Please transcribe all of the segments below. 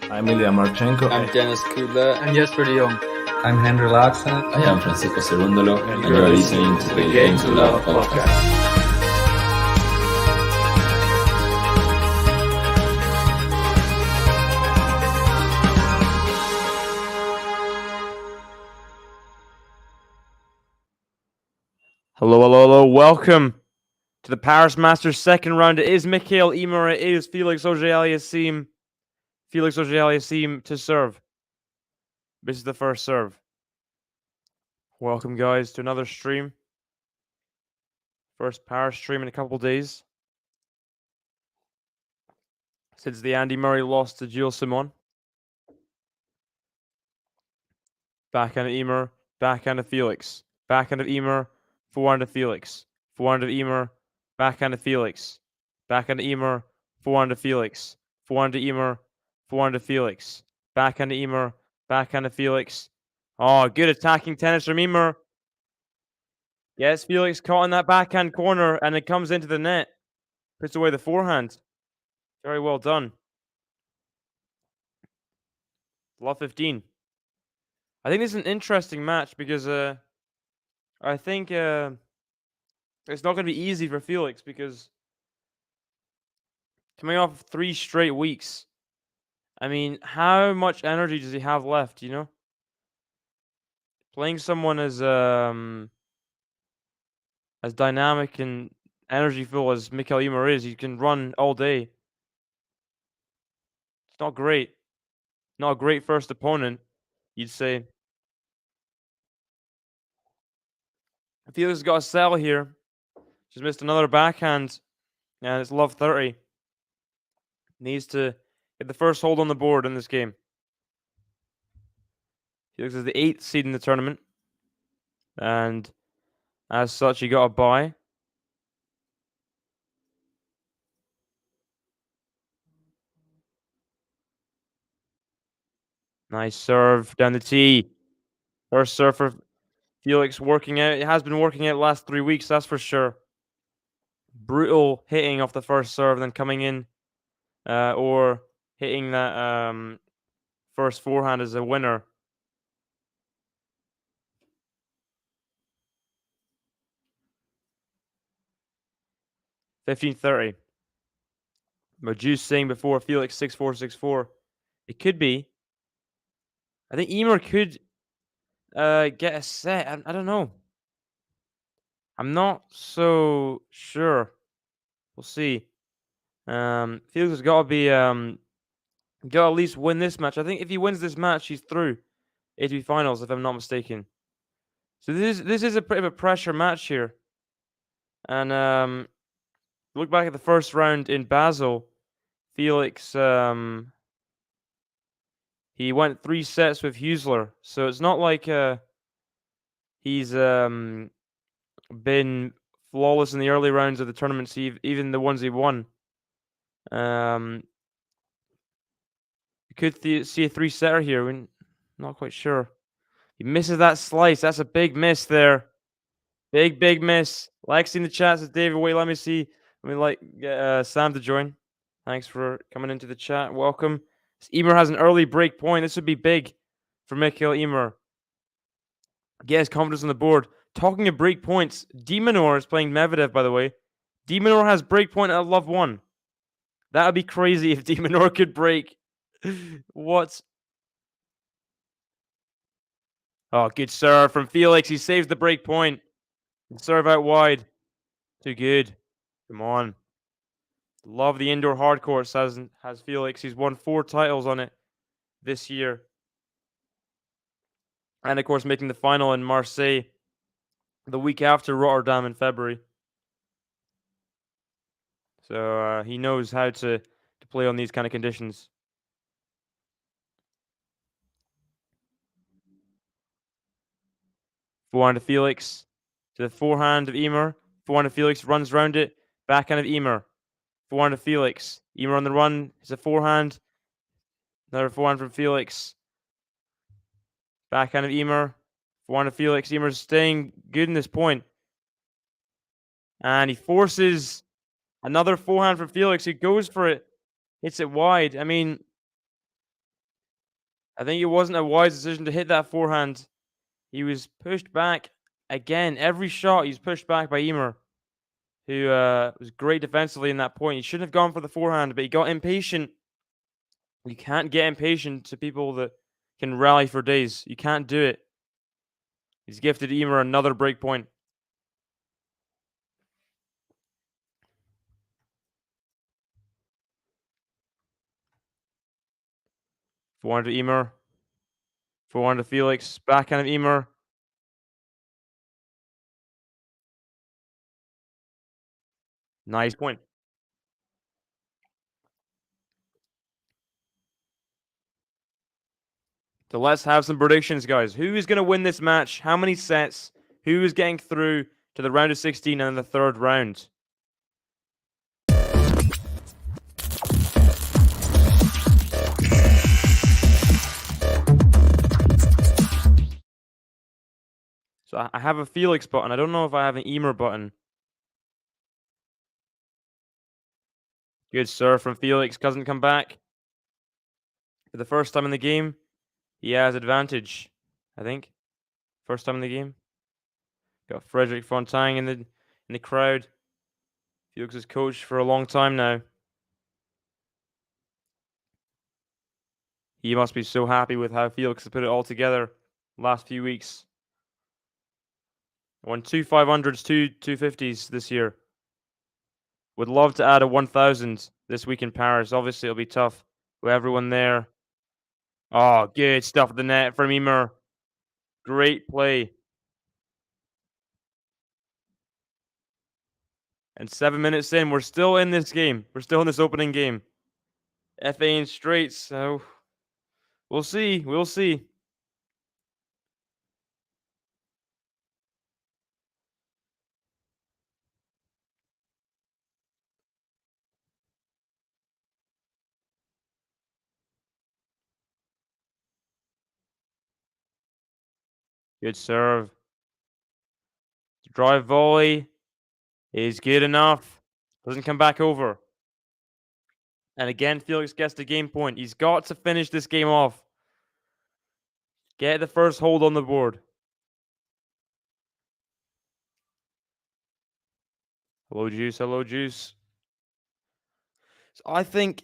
I'm Ilya Marchenko. I'm Dennis Kudla. I'm Jesper de Jong. I'm Henry Laaksonen. I am Francisco Cerundolo, and you are listening to the Game to Love podcast. Hello. Welcome to the Paris Masters second round. It is Mikael, YMER. It is Felix AUGER-ALIASSIME. Felix AUGER-ALIASSIME to serve. This is the first serve. Welcome, guys, to another stream. First Paris stream in a couple days. Since the Andy Murray loss to Gilles Simon. Backhand of YMER. Backhand of Felix. Backhand of YMER. Forehand of Felix. Forehand of YMER. Backhand of Felix. Backhand of YMER. Forehand of Felix. Forehand of YMER. Forehand of Felix. Backhand of YMER. Backhand of Felix. Oh, good attacking tennis from YMER. Yes, Felix caught in that backhand corner and it comes into the net. Puts away the forehand. Very well done. Love 15. I think this is an interesting match because I think it's not going to be easy for Felix because coming off 3 straight weeks, I mean, how much energy does he have left, you know? Playing someone as dynamic and energy-full as Mikael YMER is, he can run all day. It's not great. Not a great first opponent, you'd say. Felix has got a sell here. Just missed another backhand. And it's love 30. Needs to get the first hold on the board in this game. Felix is the 8th seed in the tournament. And as such, he got a bye. Nice serve down the tee. First serve for Felix working out. It has been working out the last 3 weeks, that's for sure. Brutal hitting off the first serve, then coming in or hitting that first forehand as a winner. $15.30. But Juice saying before Felix 6-4, 6-4. It could be. I think YMER could get a set. I don't know. I'm not so sure. We'll see. Felix has got to be got to at least win this match. I think if he wins this match, he's through ATP finals, if I'm not mistaken. So this is a bit of a pressure match here. And look back at the first round in Basel. Felix he went 3 sets with Husler, so it's not like he's been flawless in the early rounds of the tournaments, even the ones he won. You could see a 3-setter here. We're not quite sure. He misses that slice. That's a big miss there. Big miss. Like seeing the chat, says David. Wait, let me see. Let me get Sam to join. Thanks for coming into the chat. Welcome. YMER has an early break point. This would be big for Mikael YMER. Get his confidence on the board. Talking of break points, de Minaur is playing Medvedev, by the way. De Minaur has break point at love 1. That would be crazy if de Minaur could break. What? Oh, good serve from Felix. He saves the break point. Serve out wide. Too good. Come on. Love the indoor hard courts, has Felix. He's won 4 titles on it this year. And, of course, making the final in Marseille the week after Rotterdam in February. So he knows how to play on these kind of conditions. Forehand of Felix to the forehand of YMER. Forehand of Felix runs round it. Backhand of YMER. Forehand of Felix. YMER on the run. It's a forehand. Another forehand from Felix. Backhand of YMER. Forehand of Felix. YMER's staying good in this point. And he forces another forehand from Felix. He goes for it. Hits it wide. I mean, I think it wasn't a wise decision to hit that forehand. He was pushed back again. Every shot he's pushed back by YMER, who was great defensively in that point. He shouldn't have gone for the forehand, but he got impatient. You can't get impatient to people that can rally for days. You can't do it. He's gifted YMER another break point. Forehand to YMER. Forehand to Felix. Backhand of YMER. Nice point. So let's have some predictions, guys. Who is going to win this match? How many sets? Who is getting through to the round of 16 and the third round? So I have a Felix button. I don't know if I have an YMER button. Good serve from Felix. Doesn't come back. For the first time in the game, he has advantage, I think. First time in the game. Got Frederick Fontaine in the crowd. Felix has coached for a long time now. He must be so happy with how Felix has put it all together last few weeks. Won 2 500s, 2 250s this year. Would love to add a 1000 this week in Paris. Obviously, it'll be tough with everyone there. Oh, good stuff at the net from YMER. Great play. And 7 minutes in, we're still in this game. We're still in this opening game. FA in straights, so we'll see. We'll see. Good serve. Drive volley is good enough. Doesn't come back over. And again, Felix gets the game point. He's got to finish this game off. Get the first hold on the board. Hello, Juice. Hello, Juice. So I think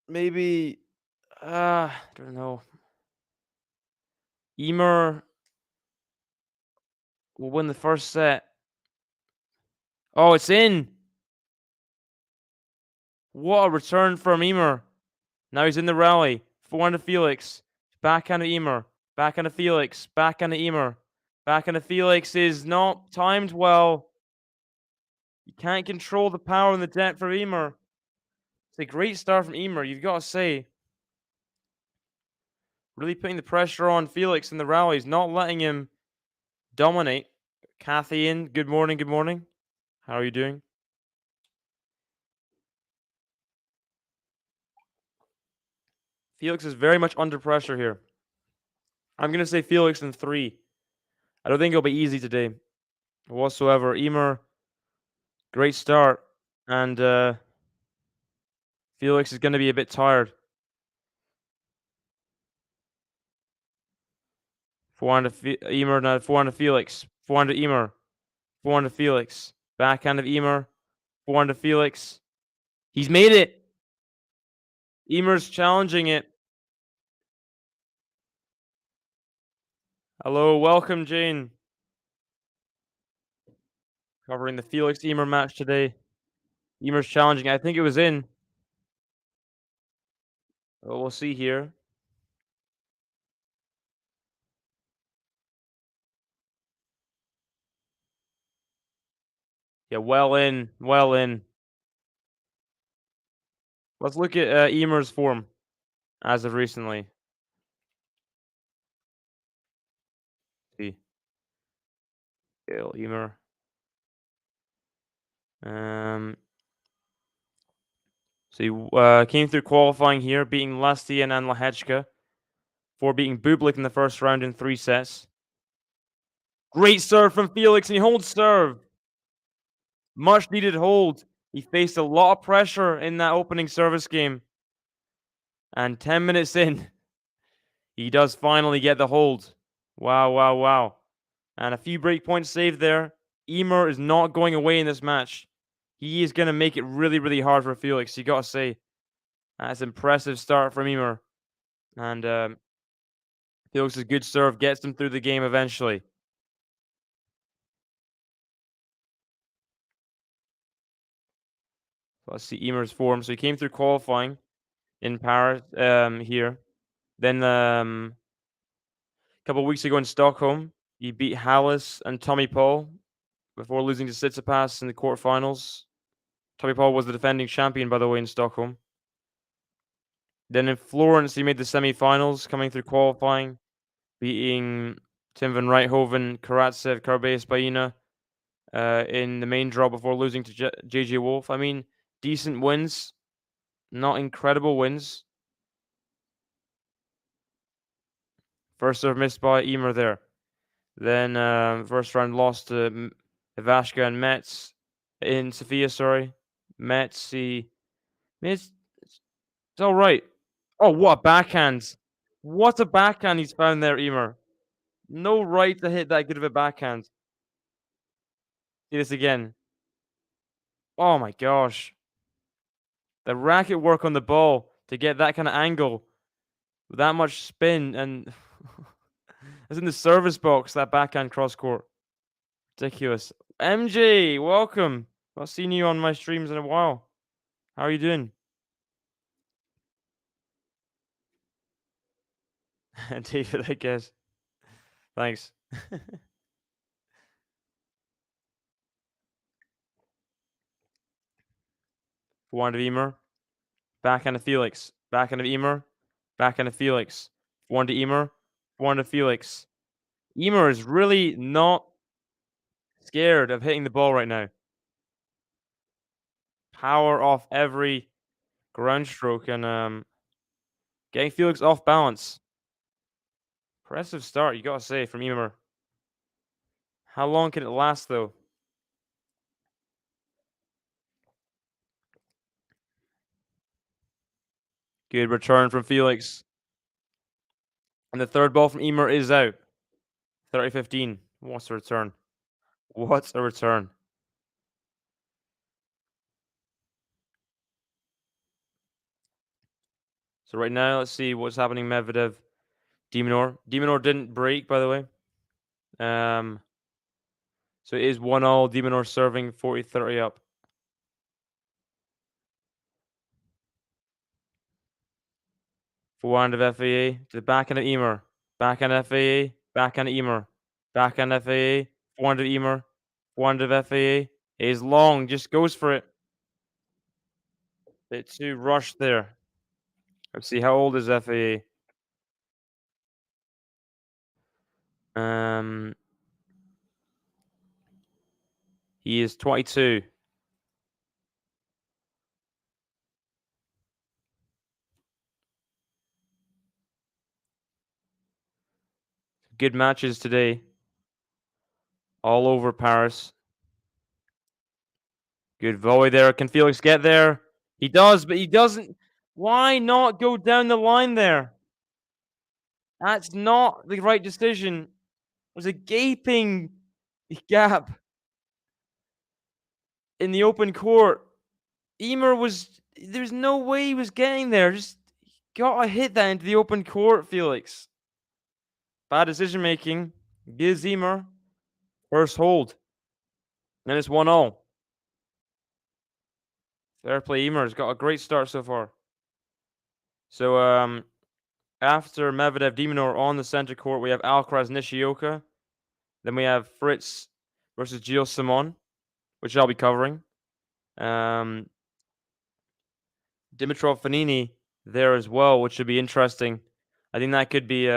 maybe I don't know. YMER will win the first set. Oh, it's in. What a return from YMER. Now he's in the rally. Forehand to Felix. Backhand to YMER. Backhand to Felix. Backhand to YMER. Backhand to Felix is not timed well. You can't control the power and the depth from YMER. It's a great start from YMER, you've got to say. Really putting the pressure on Felix in the rallies, not letting him dominate. Kathy in. Good morning, good morning. How are you doing? Felix is very much under pressure here. I'm going to say Felix in 3. I don't think it'll be easy today whatsoever. YMER, great start. And Felix is going to be a bit tired. Forehand to YMER, now forehand to Felix. Forehand to YMER. Forehand to Felix. Backhand of YMER. Forehand to Felix. He's made it. YMER's challenging it. Hello, welcome, Jane. Covering the Felix YMER match today. YMER's challenging. I think it was in. Well, we'll see here. Yeah, well in. Well in. Let's look at YMER's form as of recently. See. YMER. So he came through qualifying here, beating Lastian and Lahechka, for beating Bublik in the first round in 3 sets. Great serve from Felix, and he holds serve. Much needed hold. He faced a lot of pressure in that opening service game. And 10 minutes in, he does finally get the hold. Wow, wow, wow. And a few break points saved there. YMER is not going away in this match. He is going to make it really, really hard for Felix. You got to say, that's an impressive start from YMER. And Felix's good serve gets him through the game eventually. Let's see YMER's form. So he came through qualifying in Paris here. Then a couple of weeks ago in Stockholm, he beat Hallis and Tommy Paul before losing to Tsitsipas in the quarterfinals. Tommy Paul was the defending champion, by the way, in Stockholm. Then in Florence, he made the semi-finals, coming through qualifying, beating Tim van Rijthoven, Karatsev, Carabas Baena in the main draw before losing to JJ Wolf. I mean, decent wins, not incredible wins. First serve missed by YMER there. Then first round lost to Ivashka and Metz in Sofia, sorry. Metz, it's all right. Oh, what a backhand. What a backhand he's found there, YMER. No right to hit that good of a backhand. See this again. Oh my gosh. The racket work on the ball to get that kind of angle with that much spin, and it's in the service box, that backhand cross court. Ridiculous. MJ, welcome. Not seen you on my streams in a while. How are you doing? David, I guess. Thanks. Forehand of YMER. Backhand of Felix. Backhand of YMER. Backhand of Felix. Forehand to YMER. Forehand of Felix. YMER is really not scared of hitting the ball right now. Power off every ground stroke and getting Felix off balance. Impressive start, you gotta say, from YMER. How long can it last, though? Good return from Felix. And the third ball from YMER is out. 30-15. What's a return? What's a return? So right now, let's see what's happening. Medvedev, de Minaur. De Minaur didn't break, by the way. So it is 1-all. De Minaur serving 40-30 up. Forehand of FAA to the backhand of YMER. Backhand of FAA. Backhand of YMER. Backhand of FAA. Forehand of YMER. Forehand of FAA. Is long. Just goes for it. Bit too rushed there. Let's see. How old is FAA? He is 22. Good matches today. All over Paris. Good volley there. Can Felix get there? He does, but he doesn't. Why not go down the line there? That's not the right decision. There's a gaping gap in the open court. YMER there's no way he was getting there. Just gotta hit that into the open court, Felix. Bad decision making. Gives YMER first hold. And it's 1-all. Fair play, YMER's got a great start so far. So after Medvedev de Minaur on the center court, we have Alcaraz Nishioka. Then we have Fritz versus Gilles Simon, which I'll be covering. Dimitrov Fanini there as well, which should be interesting. I think that could be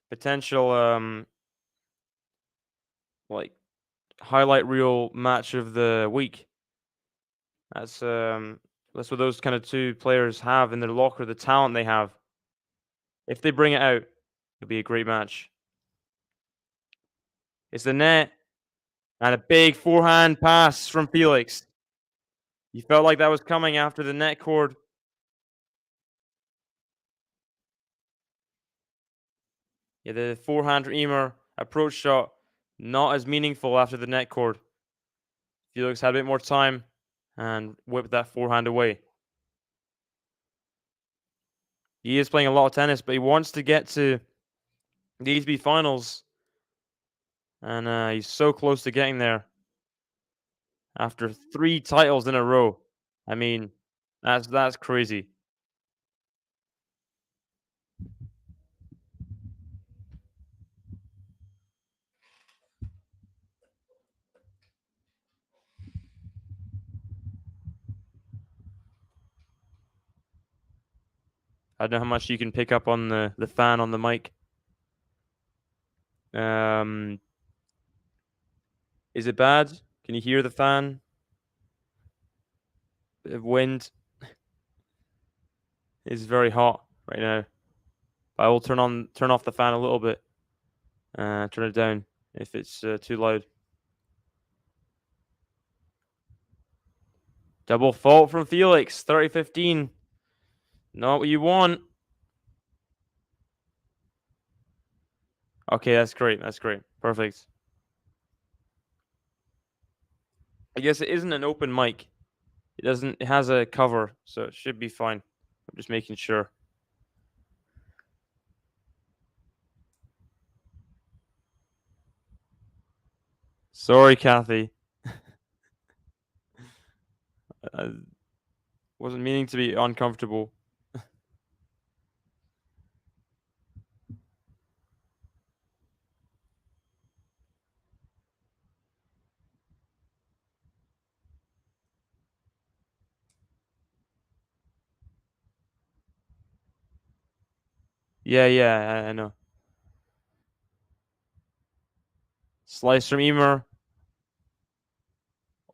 potential like highlight reel match of the week. That's what those kind of two players have in their locker, the talent they have. If they bring it out, it'll be a great match. It's the net and a big forehand pass from Felix. You felt like that was coming after the net cord. Yeah, the forehand from YMER approach shot not as meaningful after the net cord. Felix had a bit more time and whipped that forehand away. He is playing a lot of tennis, but he wants to get to the ATP finals. And he's so close to getting there after 3 titles in a row. I mean, that's crazy. I don't know how much you can pick up on the fan on the mic. Is it bad? Can you hear the fan? Bit of wind. It's very hot right now. I will turn off the fan a little bit. Turn it down if it's too loud. Double fault from Felix. 30-15. Not what you want. Okay, that's great. That's great. Perfect. I guess it isn't an open mic. It has a cover, so it should be fine. I'm just making sure. Sorry, Kathy. I wasn't meaning to be uncomfortable. Yeah, I know. Slice from YMER.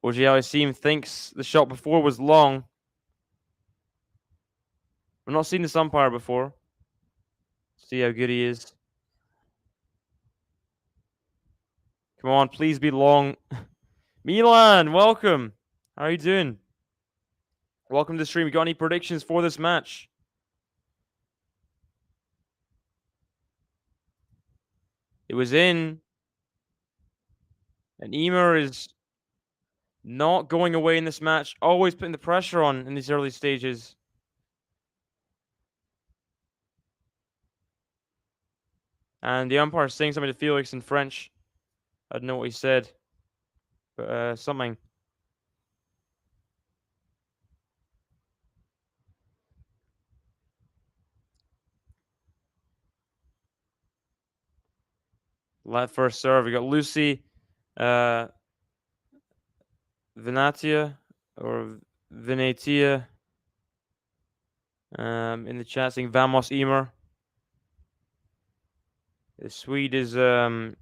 OG-ALIASSIME thinks the shot before was long. I've not seen this umpire before. See how good he is. Come on, please be long. Milan, welcome. How are you doing? Welcome to the stream. You got any predictions for this match? It was in. And YMER is not going away in this match. Always putting the pressure on in these early stages. And the umpire is saying something to Felix in French. I don't know what he said. But something. Left first serve. We got Lucy Venatia or Venetia in the chat saying Vamos YMER. The Swede is doing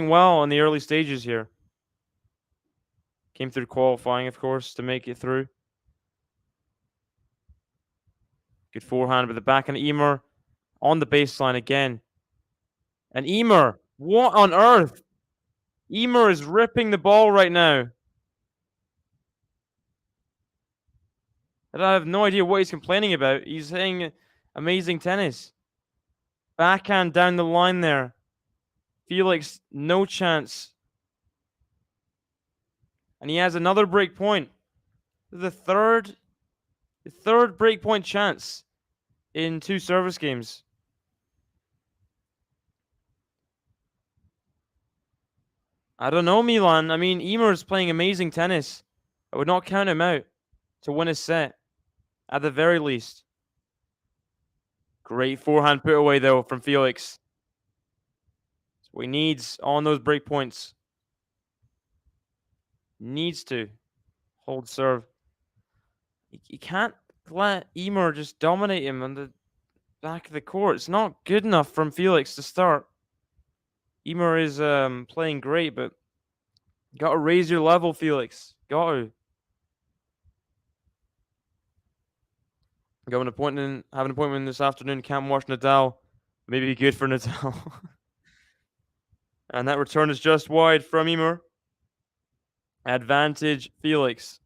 well in the early stages here. Came through qualifying, of course, to make it through. Good forehand with the backhand. YMER on the baseline again. And YMER, what on earth? YMER is ripping the ball right now. And I have no idea what he's complaining about. He's saying amazing tennis. Backhand down the line there. Felix, no chance. And he has another break point. The third break point chance in 2 service games. I don't know, Milan. I mean, YMER is playing amazing tennis. I would not count him out to win a set, at the very least. Great forehand put away, though, from Felix. That's what he needs on those break points. Needs to hold serve. You can't let YMER just dominate him on the back of the court. It's not good enough from Felix to start. YMER is playing great, but you got to raise your level, Felix. Got to. Have an appointment this afternoon. Can't watch Nadal. Maybe good for Nadal. And that return is just wide from YMER. Advantage Felix.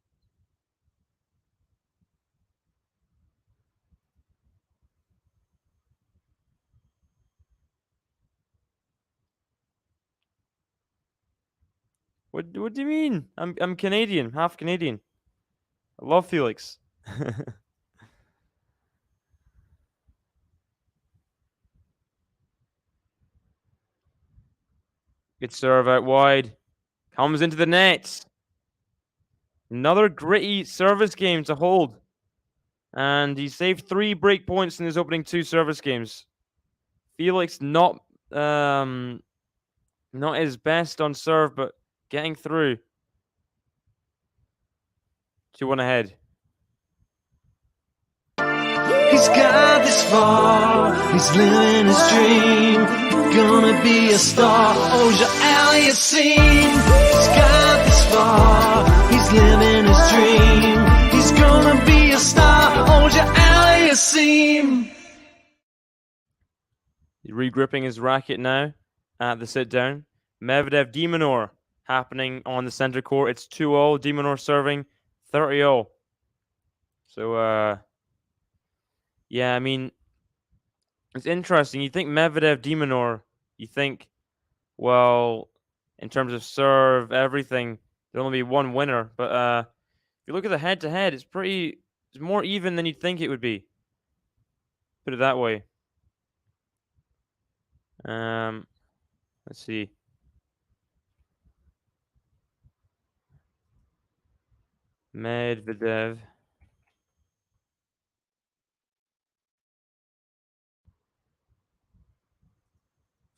What do you mean? I'm Canadian, half Canadian. I love Felix. Good serve out wide. Comes into the net. Another gritty service game to hold. And he saved 3 break points in his opening 2 service games. Felix not his best on serve, but getting through. 2-1 ahead. He's got this far, he's living his dream. Gonna be a star, Auger-ALIASSIME. He's got this far, he's living his dream. He's gonna be a star, Auger-ALIASSIME. Regripping his racket now at the sit down. Medvedev de Minaur happening on the center court. It's 2-0. De Minaur serving 30-0. So yeah, I mean, it's interesting. You think Medvedev de Minaur, you think, well, in terms of serve, everything, there'll only be one winner. But if you look at the head-to-head, it's more even than you'd think it would be. Put it that way. Let's see. Medvedev.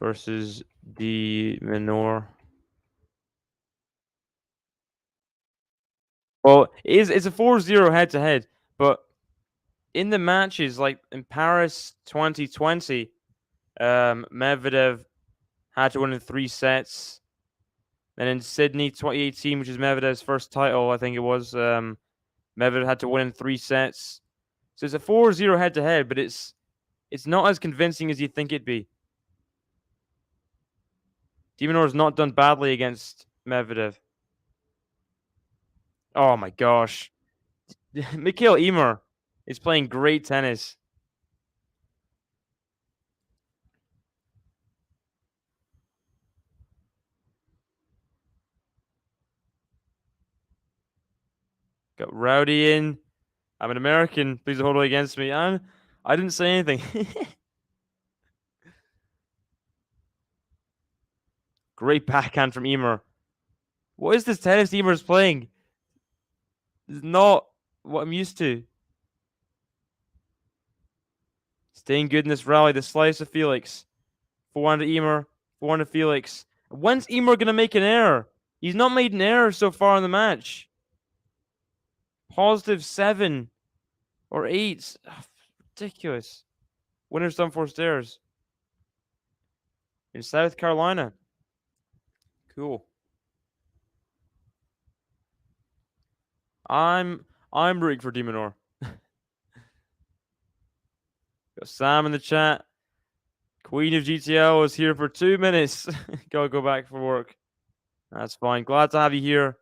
Versus de Minaur. Well, it's a 4-0 head-to-head, but in the matches, like in Paris 2020, Medvedev had to win in 3 sets. Then in Sydney 2018, which is Medvedev's first title, I think it was, Medvedev had to win in 3 sets. So it's a 4-0 head-to-head, but it's not as convincing as you think it'd be. De Minaur has not done badly against Medvedev. Oh my gosh. Mikael YMER is playing great tennis. Got Rowdy in. I'm an American. Please don't hold it against me. I didn't say anything. Great backhand from YMER. What is this tennis YMER is playing? This is not what I'm used to. Staying good in this rally. The slice of Felix. 4-1 to YMER. 4-1 to Felix. When's YMER going to make an error? He's not made an error so far in the match. Positive 7 or 8. Oh, ridiculous. Winner's done 4 stairs. In South Carolina. Cool. I'm rooting for de Minaur. Got Sam in the chat. Queen of GTL is here for 2 minutes. Gotta go back for work. That's fine. Glad to have you here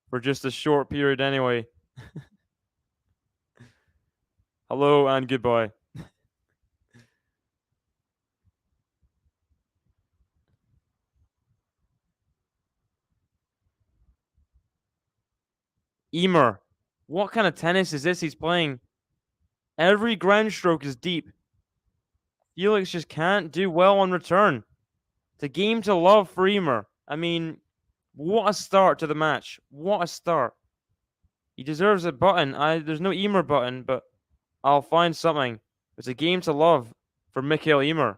for just a short period anyway. Hello and goodbye. YMER. What kind of tennis is this he's playing? Every ground stroke is deep. Felix just can't do well on return. It's a game to love for YMER. I mean, what a start to the match. What a start. He deserves a button. There's no YMER button, but I'll find something. It's a game to love for Mikael YMER.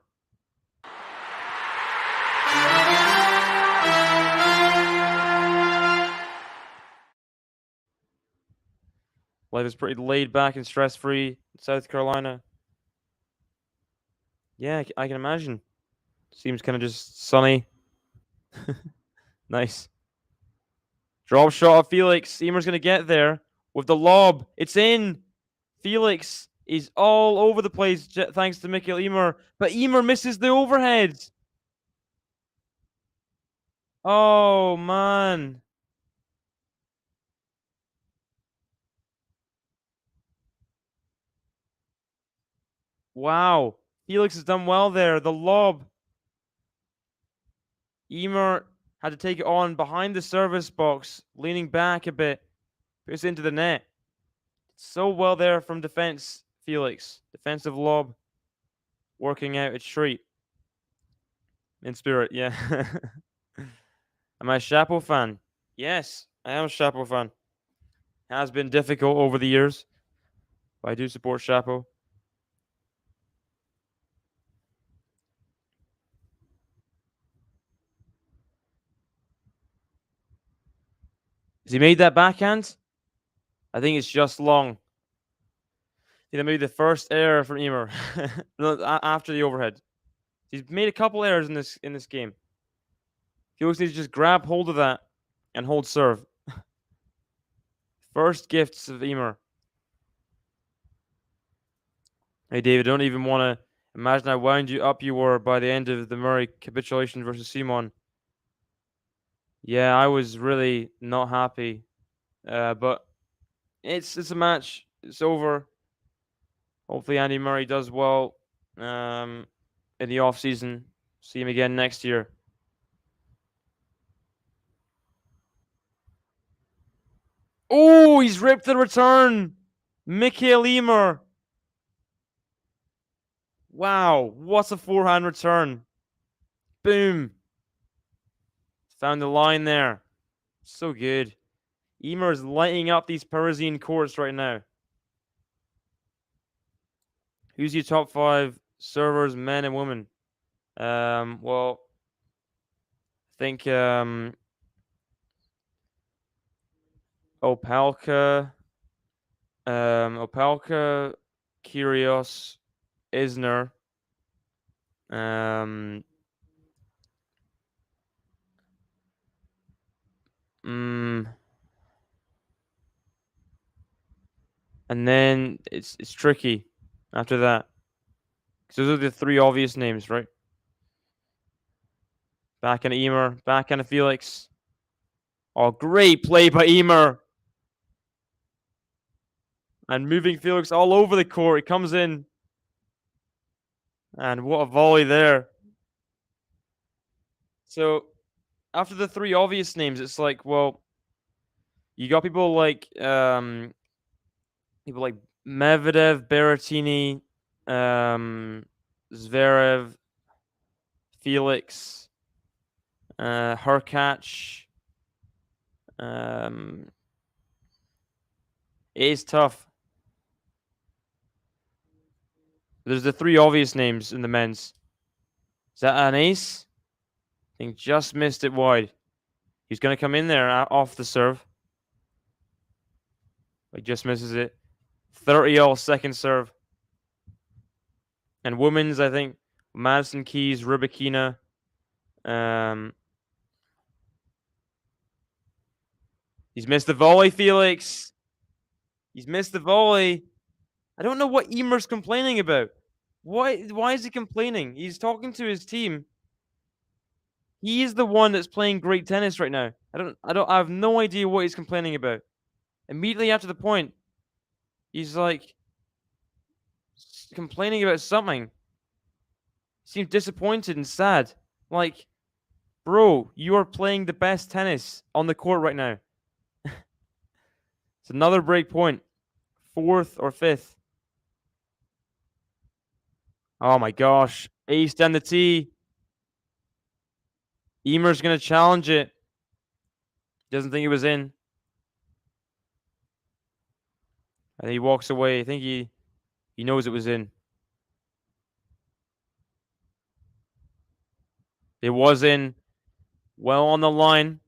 Life is pretty laid back and stress-free in South Carolina. Yeah, I can imagine. Seems kind of just sunny. Nice. Drop shot of Felix. YMER's going to get there with the lob. It's in. Felix is all over the place thanks to Mikael YMER. But YMER misses the overhead. Oh, man. Wow. Felix has done well there. The lob. YMER had to take it on behind the service box, leaning back a bit, puts it into the net. So well there from defense, Felix. Defensive lob, working out a treat. In spirit, yeah. Am I a Chapeau fan? Yes, I am a Chapeau fan. Has been difficult over the years, but I do support Chapeau. Has he made that backhand? I think it's just long. I think that may be the first error from YMER after the overhead. He's made a couple errors in this game. Felix needs to just grab hold of that and hold serve. First gifts of YMER. Hey David, don't even want to imagine how wound you up you were by the end of the Murray capitulation versus Simon. Yeah, I was really not happy. But it's a match. It's over. Hopefully Andy Murray does well in the off season. See him again next year. Oh, he's ripped the return. Mikael YMER. Wow, what a forehand return. Boom. Found the line there. So good. YMER is lighting up these Parisian courts right now. Who's your top 5 servers, men and women? Well, I think Opelka, Kyrgios, Isner, and then it's tricky after that. Because those are the 3 obvious names, right? Back into YMER, back into Felix. Oh, great play by YMER. And moving Felix all over the court. He comes in. And what a volley there. So, after the 3 obvious names, it's like, well, you got people like Medvedev, Berrettini, Zverev, Felix, Hurkacz. It's tough. There's the 3 obvious names in the men's. Is that an ace? I think just missed it wide. He's going to come in there off the serve. He just misses it. 30-all second serve. And women's, I think, Madison Keys, Rybakina. He's missed the volley, Felix. He's missed the volley. I don't know what YMER's complaining about. Why is he complaining? He's talking to his team. He is the one that's playing great tennis right now. I have no idea what he's complaining about. Immediately after the point, he's like complaining about something. He seems disappointed and sad. Like, bro, you are playing the best tennis on the court right now. It's another break point. 4th or 5th. Oh my gosh. Ace down the tee. YMER's going to challenge it. Doesn't think it was in. And he walks away. I think he knows it was in. It was in. Well on the line.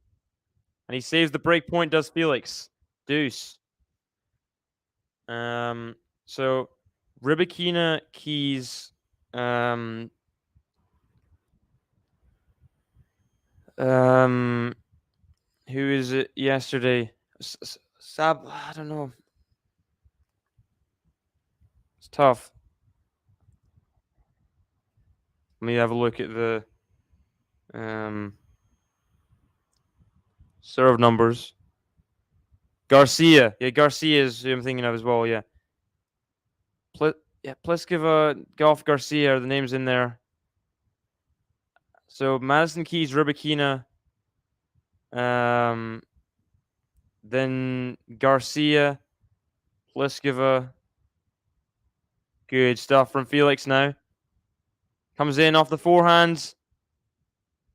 And he saves the break point, does Felix. Deuce. So Rybakina, Keys, who is it yesterday? Sab, I don't know. It's tough. Let me have a look at the serve numbers. Garcia. Yeah, Garcia is who I'm thinking of as well, yeah. Pliskova, Golf, Garcia are the names in there. So Madison Keys, Rybakina, Then Garcia, Pliskova. Good stuff from Felix now. Comes in off the forehands.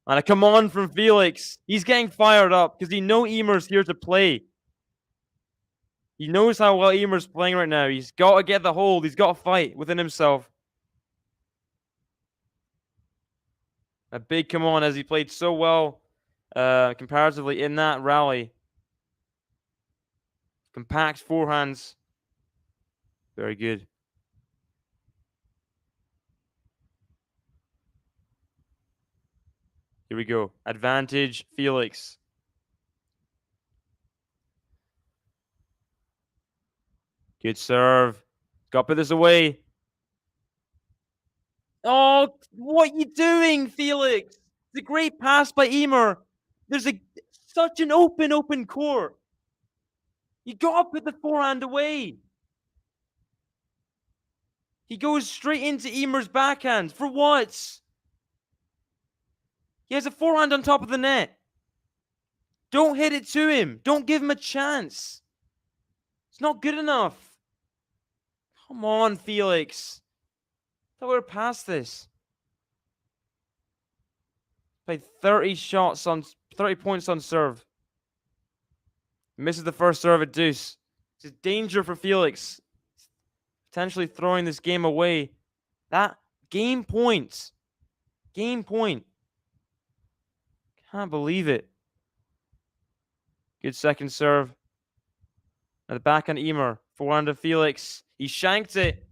And a come on from Felix. He's getting fired up because he knows YMER's here to play. He knows how well YMER's playing right now. He's got to get the hold. He's got to fight within himself. A big come on as he played so well comparatively in that rally. Compact forehands. Very good. Here we go. Advantage, Felix. Good serve. Got to put this away. Oh, what are you doing, Felix? It's a great pass by YMER. There's such an open court. You got to put the forehand away. He goes straight into YMER's backhand. For what? He has a forehand on top of the net. Don't hit it to him. Don't give him a chance. It's not good enough. Come on, Felix. I thought we were past this. Played 30 points on serve. Misses the first serve at deuce. It's a danger for Felix. Potentially throwing this game away. That game point. Game point. Can't believe it. Good second serve. At the backhand, YMER. Forehand of Felix. He shanked it.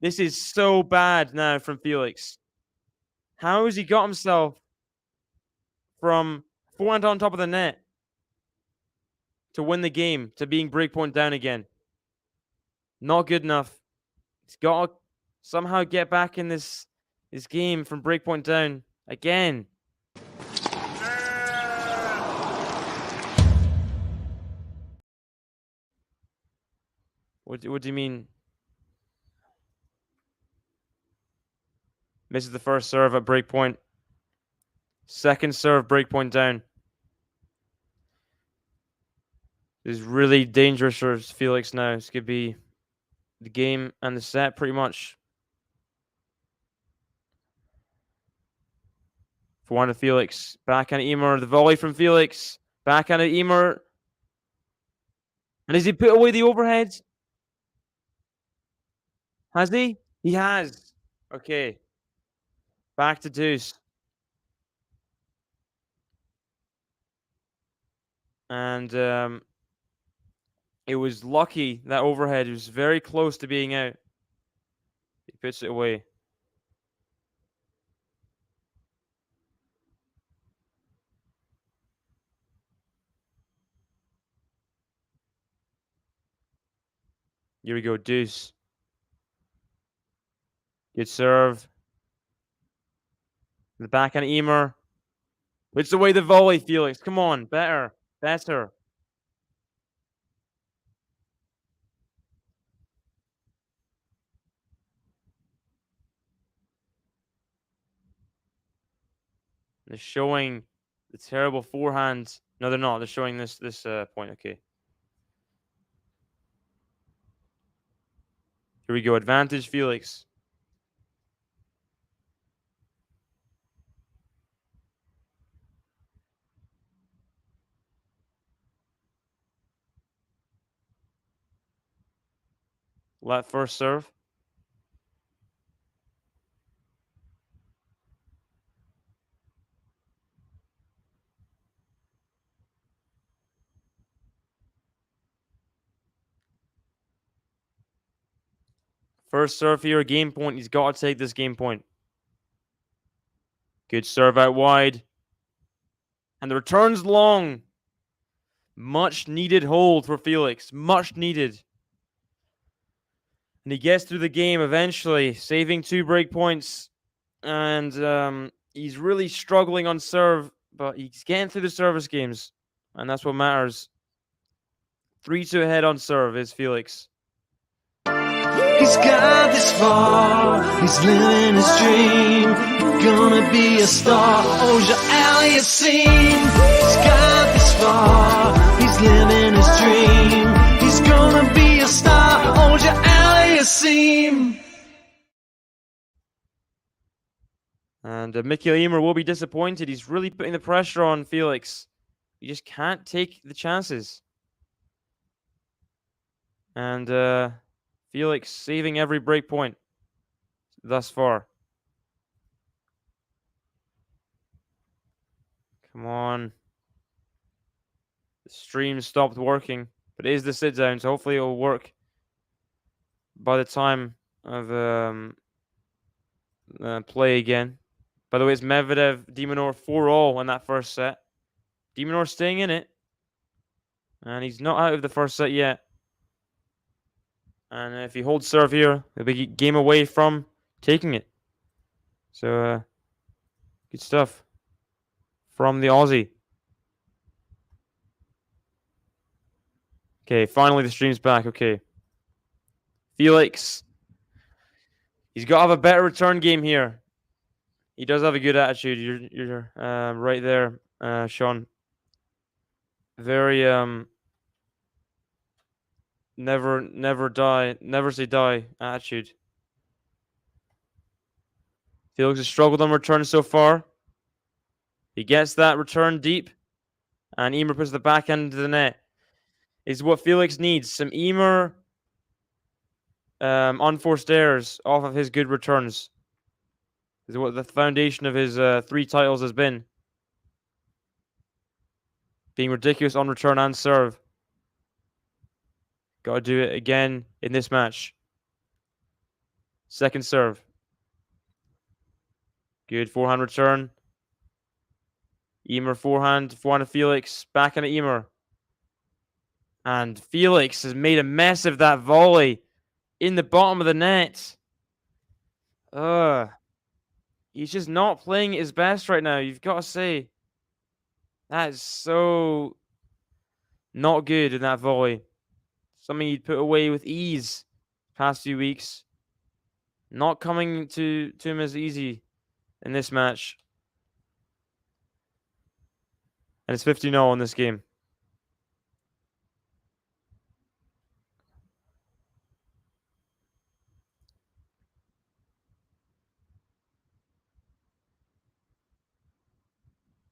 This is so bad now from Felix. How has he got himself from forehand on top of the net to win the game to being breakpoint down again? Not good enough. He's got to somehow get back in this game from breakpoint down again. What do you mean? Misses the first serve at breakpoint. Second serve, breakpoint down. This is really dangerous for Felix now. This could be the game and the set pretty much. Forehand of Felix. Backhand YMER. The volley from Felix. Backhand of YMER. And has he put away the overhead? Has he? He has. Okay. Back to deuce. And it was lucky that overhead. It was very close to being out. He puts it away. Here we go, deuce. Good serve. The backhand YMER. Puts away the volley, Felix. Come on, better. Better. They're showing the terrible forehand. No, they're not. They're showing this point. Okay. Here we go. Advantage, Felix. Let first serve. First serve here, game point. He's got to take this game point. Good serve out wide. And the return's long. Much needed hold for Felix. Much needed. And he gets through the game eventually, saving 2 break points. And he's really struggling on serve, but he's getting through the service games. And that's what matters. 3-2 ahead on serve is Felix. He's got this far, he's living his dream. Gonna be a star, Auger-Aliassime. He's got this And Mikael YMER will be disappointed. He's really putting the pressure on Felix. You just can't take the chances. And Felix saving every break point thus far. Come on. The stream stopped working, but it is the sit down, so hopefully it will work by the time of play again. By the way, it's Medvedev, de Minaur 4-all in that first set. De Minaur staying in it. And he's not out of the first set yet. And if he holds serve here, he'll be game away from taking it. So, good stuff from the Aussie. Okay, finally the stream's back. Okay. Felix. He's got to have a better return game here. He does have a good attitude. You're right there, Sean. Very never say die attitude. Felix has struggled on return so far. He gets that return deep, and YMER puts the back end of the net. Is what Felix needs. Some YMER unforced errors off of his good returns. Is what the foundation of his 3 titles has been. Being ridiculous on return and serve. Got to do it again in this match. Second serve. Good forehand return. YMER forehand of Felix. Backhand at YMER. And Felix has made a mess of that volley in the bottom of the net. He's just not playing his best right now. You've got to say. That is so not good in that volley. Something he'd put away with ease past few weeks. Not coming to him as easy in this match. And it's 50-0 in this game.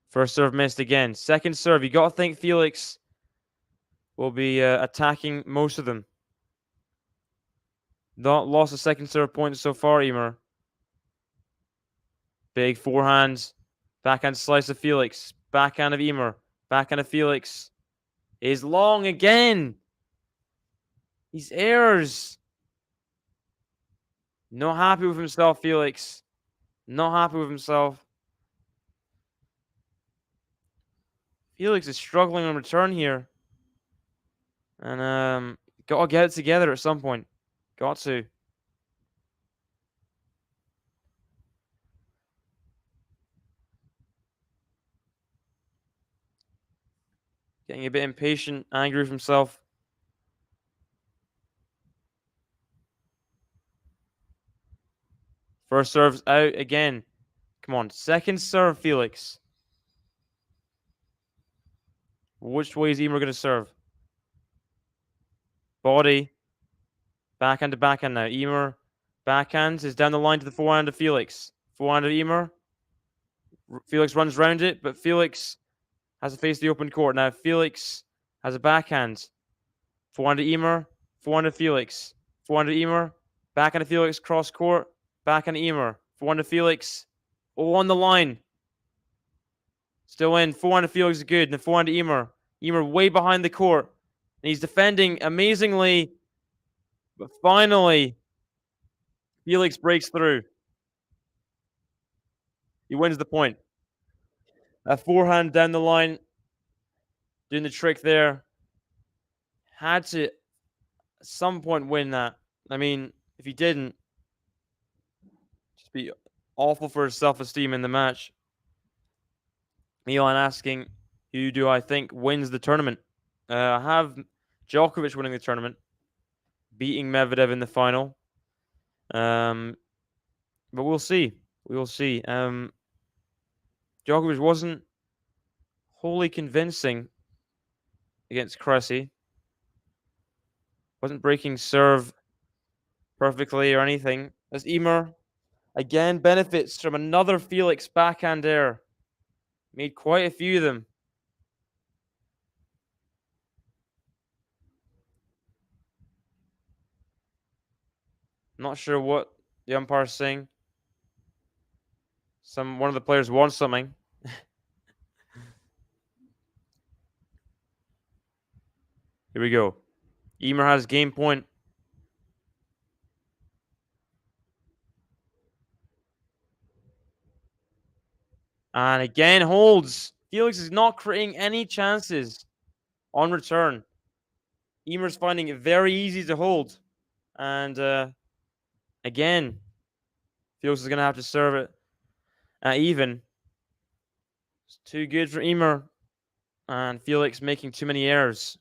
First serve missed again. Second serve. You got to think Felix will be attacking most of them. Not lost a second serve point so far, YMER. Big forehands. Backhand slice of Felix. Backhand of YMER. Backhand of Felix. Is long again. These errors. Not happy with himself, Felix. Not happy with himself. Felix is struggling on return here. And got to get it together at some point. Got to. Getting a bit impatient, angry with himself. First serve's out again. Come on, second serve, Felix. Which way is YMER going to serve? Body. Backhand to backhand now. YMER. Backhand is down the line to the forehand of Felix. Forehand of YMER. Felix runs round it, but Felix has to face the open court. Now Felix has a backhand. Forehand of YMER. Forehand of Felix. Forehand of YMER. Backhand of Felix. Cross court. Backhand of YMER. Forehand of Felix. Oh, on the line. Still in. Forehand of Felix is good. And the forehand of YMER. YMER way behind the court. And he's defending amazingly. But finally, Felix breaks through. He wins the point. A forehand down the line. Doing the trick there. Had to, at some point, win that. I mean, if he didn't, just be awful for his self-esteem in the match. Milan asking, who do I think wins the tournament? I have Djokovic winning the tournament, beating Medvedev in the final. But we'll see. We will see. Djokovic wasn't wholly convincing against Cressy. Wasn't breaking serve perfectly or anything. As YMER Again, benefits from another Felix backhand error. Made quite a few of them. Not sure what the umpire's saying. One of the players wants something. Here we go. YMER has game point. And again holds. Felix is not creating any chances on return. YMER's finding it very easy to hold. And again, Felix is going to have to serve it at even. It's too good for YMER. And Felix making too many errors.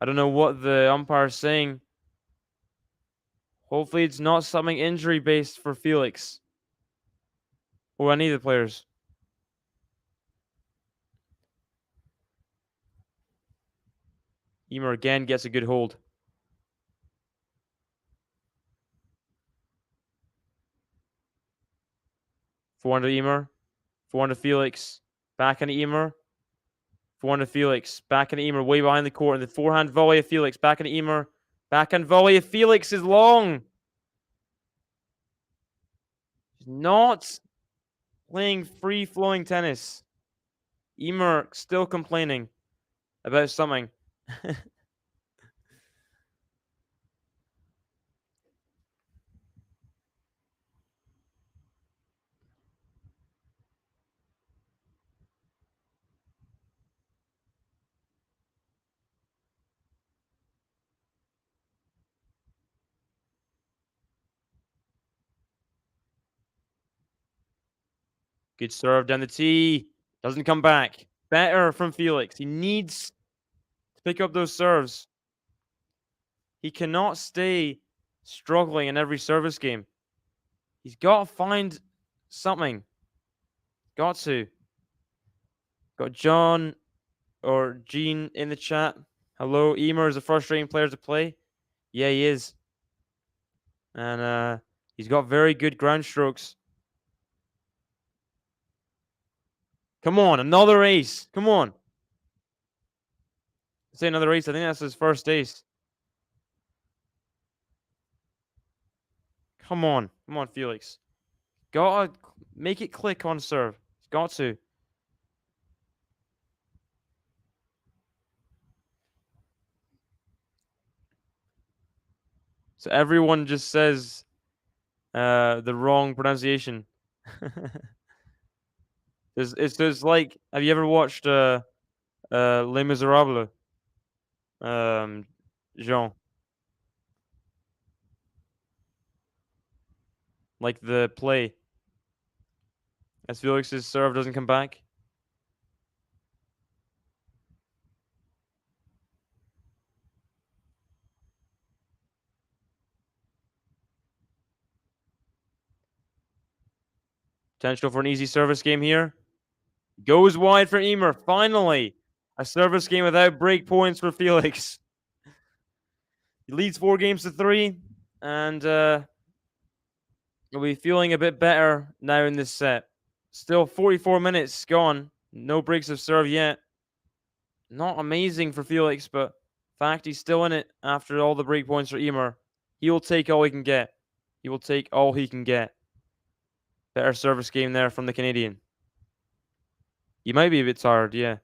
I don't know what the umpire is saying. Hopefully it's not something injury-based for Felix. Or any of the players. YMER again gets a good hold. Forehand to YMER. Forehand to Felix. Backhand to YMER. Forehand to Felix. Backhand to YMER. Way behind the court. And the forehand volley of Felix. Backhand to YMER. Backhand volley of Felix is long. He's not playing free-flowing tennis. YMER still complaining about something. Good serve down the tee. Doesn't come back. Better from Felix. He needs to pick up those serves. He cannot stay struggling in every service game. He's got to find something. Got to. Got John or Gene in the chat. Hello, YMER is a frustrating player to play. Yeah, he is. And he's got very good ground strokes. Come on, another ace. Come on. Say another ace. I think that's his first ace. Come on. Come on, Felix. Gotta make it click on serve. He's got to. So everyone just says the wrong pronunciation. It's like, have you ever watched Les Miserables? Jean. Like the play. As Felix's serve doesn't come back. Potential for an easy service game here. Goes wide for YMER. Finally, a service game without break points for Felix. He leads 4-3, and he'll be feeling a bit better now in this set. Still 44 minutes gone. No breaks of serve yet. Not amazing for Felix, but fact he's still in it after all the break points for YMER. He will take all he can get. He will take all he can get. Better service game there from the Canadian. He might be a bit tired, yeah.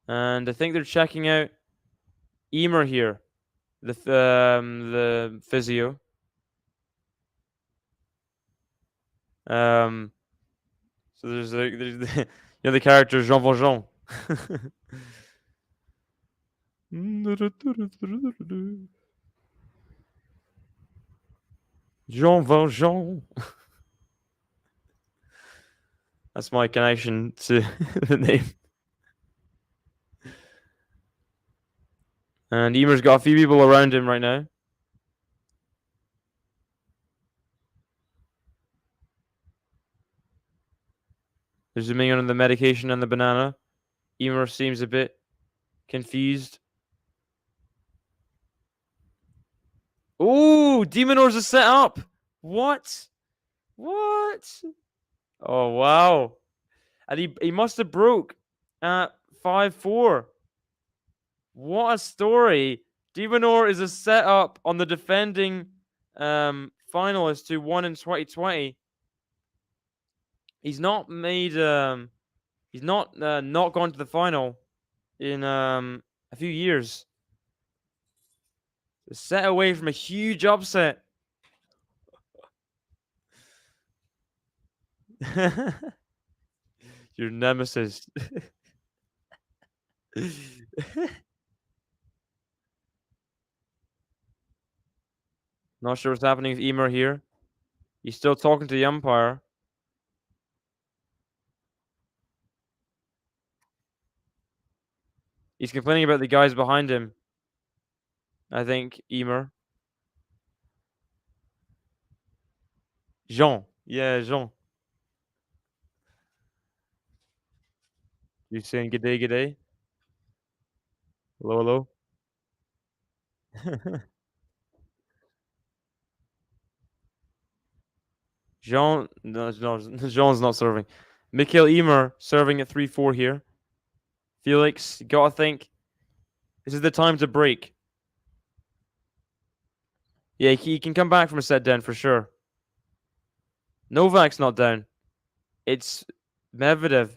And I think they're checking out YMER here, the physio. So there's the the character Jean Valjean. Jean Valjean. That's my connection to the name. And YMER's got a few people around him right now. They're zooming in on the medication and the banana. YMER seems a bit confused. Ooh, Demonor's a set up. What? What? Oh, wow. And he must have broke at 5-4. What a story. Demonor is a setup on the defending finalist who won in 2020. He's not made he's not gone to the final in a few years. A set away from a huge upset. Your nemesis. Not sure what's happening with YMER here. He's still talking to the umpire. He's complaining about the guys behind him. I think YMER. Jean. Yeah, Jean. You saying good day, good day? Hello, hello? Jean, no, Jean's not serving. Mikael YMER serving at 3-4 here. Felix, you gotta think this is the time to break. Yeah, he can come back from a set down for sure. Novak's not down. It's Medvedev.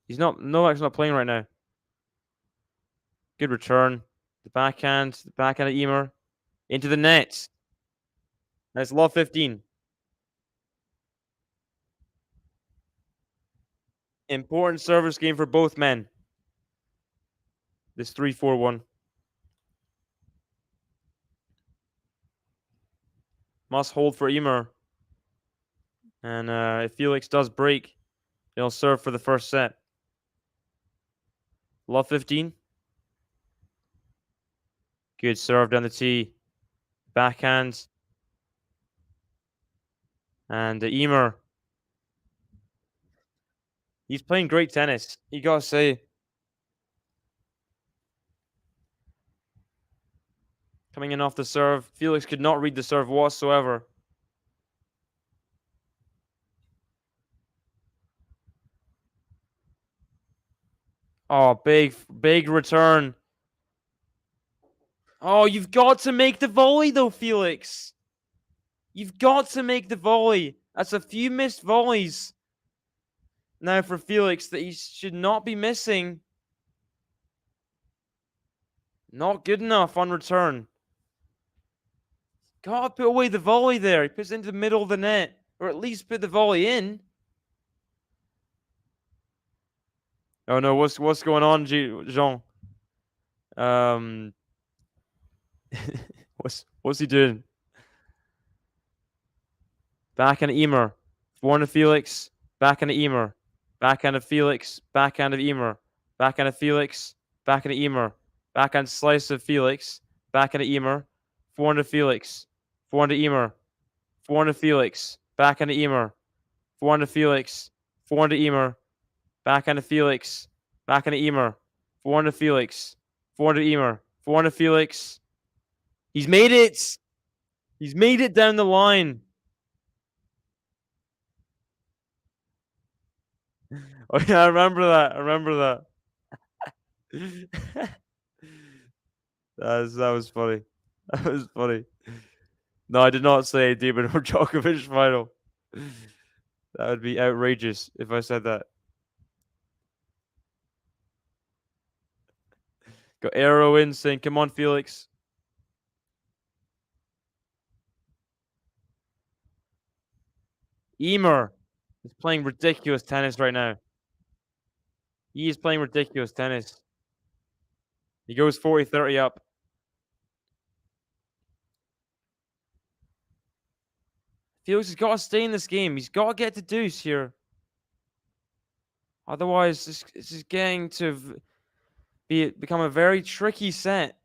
Novak's not playing right now. Good return. The backhand of YMER into the net. That's love 15. Important service game for both men. This 3-4-1. Must hold for YMER. And if Felix does break, he'll serve for the first set. Love 15. Good serve down the tee. Backhand. And YMER. He's playing great tennis. You gotta say. Coming in off the serve. Felix could not read the serve whatsoever. Oh, big return. Oh, you've got to make the volley though, Felix. You've got to make the volley. That's a few missed volleys now for Felix that he should not be missing. Not good enough on return. Gotta put away the volley there. He puts it into the middle of the net. Or at least put the volley in. Oh no, what's going on, Jean? What's he doing? Backhand of YMER. Forehand of Felix. Backhand of YMER. Backhand of Felix. Backhand of YMER. Backhand of Felix. Backhand of YMER. Backhand slice of Felix. Backhand of YMER. Forehand of Felix. Forehand of YMER. Forehand of Felix. Backhand of YMER. Forehand of Felix. Forehand of YMER. Backhand of Felix. Backhand of YMER. Forehand of Felix. Forehand of YMER. Forehand of Felix. He's made it. He's made it down the line. Oh yeah, I remember that. That was funny. That was funny. No, I did not say Demon or Djokovic final. That would be outrageous if I said that. Got Arrow in saying, "Come on, Felix." YMER is playing ridiculous tennis right now. He is playing ridiculous tennis. He goes 40-30 up. Felix has got to stay in this game. He's got to get the deuce here. Otherwise, this is going to become a very tricky set.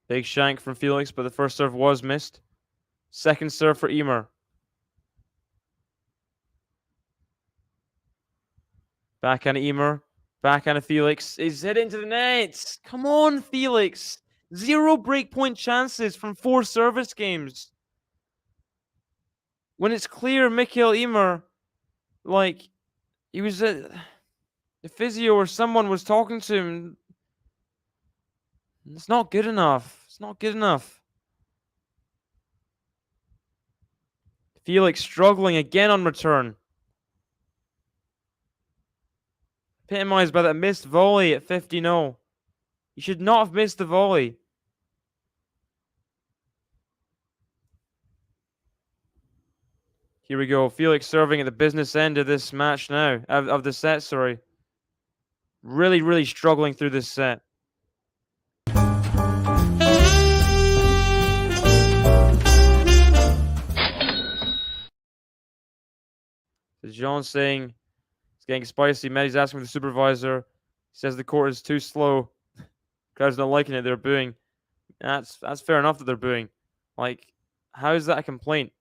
Big shank from Felix, but the first serve was missed. Second serve for YMER. Backhand YMER. Backhand of Felix is hit into the net. Come on, Felix. 0 breakpoint chances from 4 service games. When it's clear Mikael YMER, like, he was the physio or someone was talking to him. It's not good enough. It's not good enough. Felix struggling again on return. Epitomized by that missed volley at 50-0. You should not have missed the volley. Here we go. Felix serving at the business end of this match now. Of the set, sorry. Really, really struggling through this set. So Jean saying it's getting spicy. Mehdi's asking for the supervisor. He says the court is too slow. Crowd's not liking it. They're booing. That's fair enough that they're booing. Like, how is that a complaint?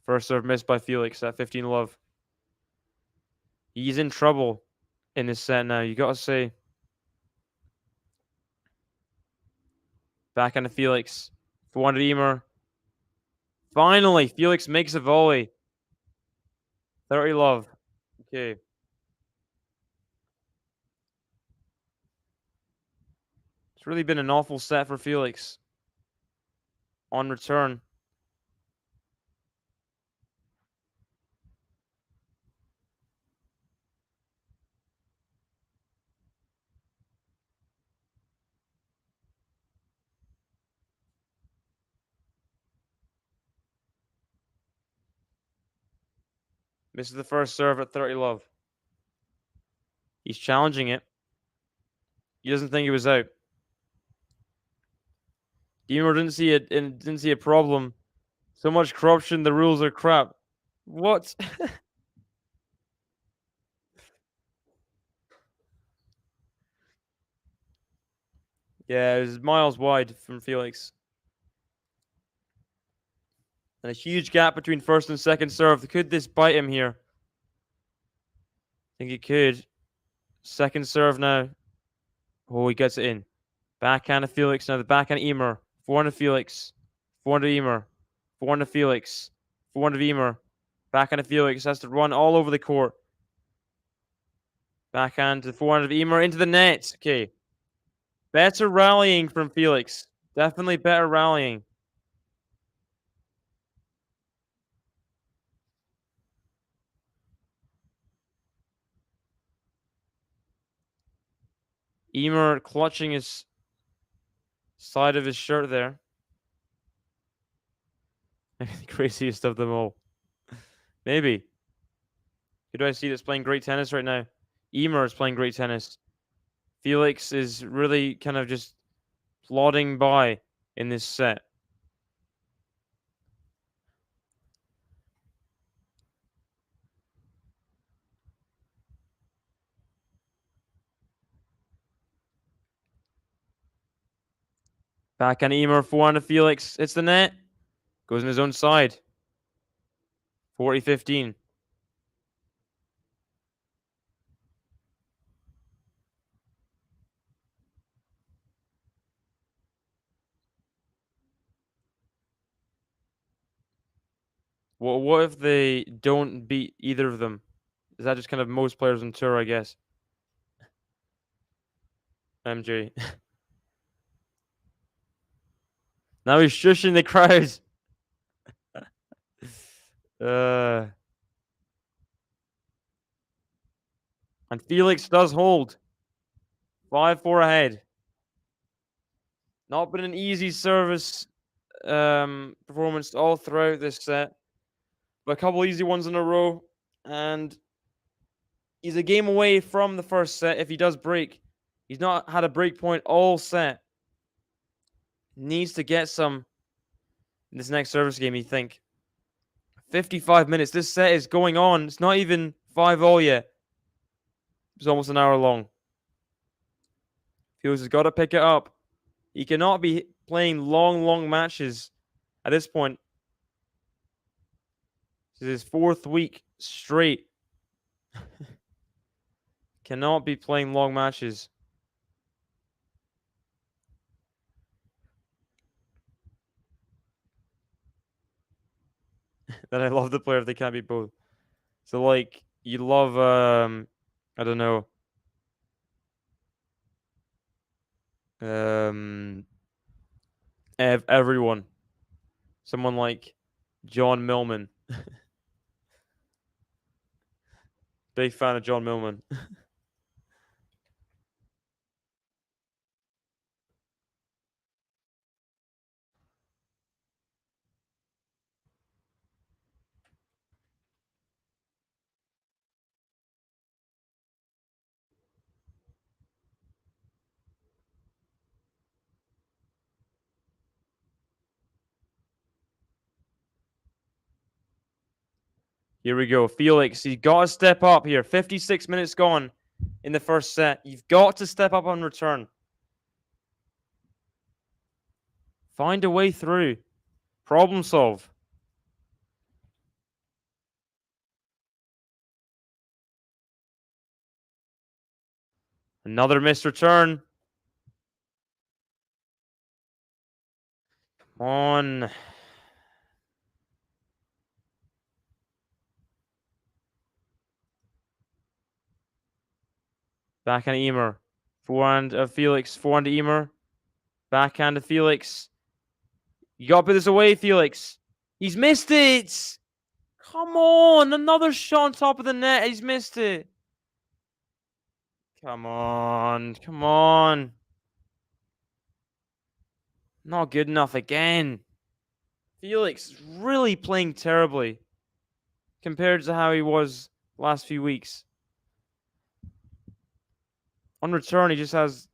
First serve missed by Felix at 15-love. He's in trouble in this set now. You gotta say. Backhand to Felix. 400 YMER. Finally, Felix makes a volley. 30-love. Okay. It's really been an awful set for Felix. On return. Misses the first serve at 30-love. He's challenging it. He doesn't think it was out. YMER didn't see it and didn't see a problem. So much corruption, the rules are crap. What? Yeah, it was miles wide from Felix. And a huge gap between first and second serve. Could this bite him here? I think it could. Second serve now. Oh, he gets it in. Backhand of Felix now. The backhand YMER. 400 Felix. 400 YMER. 400 Felix. 400 YMER. Backhand of Felix has to run all over the court. Backhand to 400 YMER into the net. Okay. Better rallying from Felix. Definitely better rallying. YMER clutching his side of his shirt there. Maybe the craziest of them all. Maybe. Who do I see that's playing great tennis right now? YMER is playing great tennis. Felix is really kind of just plodding by in this set. Backhand YMER, 400 Felix. It's the net. Goes in his own side. 40-15. What if they don't beat either of them? Is that just kind of most players on tour, I guess? MJ. Now he's shushing the crowd. And Felix does hold. 5-4 ahead. Not been an easy service performance all throughout this set. But a couple easy ones in a row. And he's a game away from the first set if he does break. He's not had a break point all set. Needs to get some in this next service game, you think. 55 minutes. This set is going on. It's not even 5-all yet. It's almost an hour long. Felix has got to pick it up. He cannot be playing long matches at this point. This is his 4th week straight. Cannot be playing long matches. That I love the player if they can't be both. So like you love I don't know. Everyone. Someone like John Millman. Big fan of John Millman. Here we go. Felix, you've got to step up here. 56 minutes gone in the first set. You've got to step up on return. Find a way through. Problem solve. Another missed return. Come on. Backhand YMER. Forehand of Felix. Forehand to YMER. Backhand to Felix. You got to put this away, Felix. He's missed it. Come on. Another shot on top of the net. He's missed it. Come on. Come on. Not good enough again. Felix is really playing terribly compared to how he was last few weeks. On return, he just has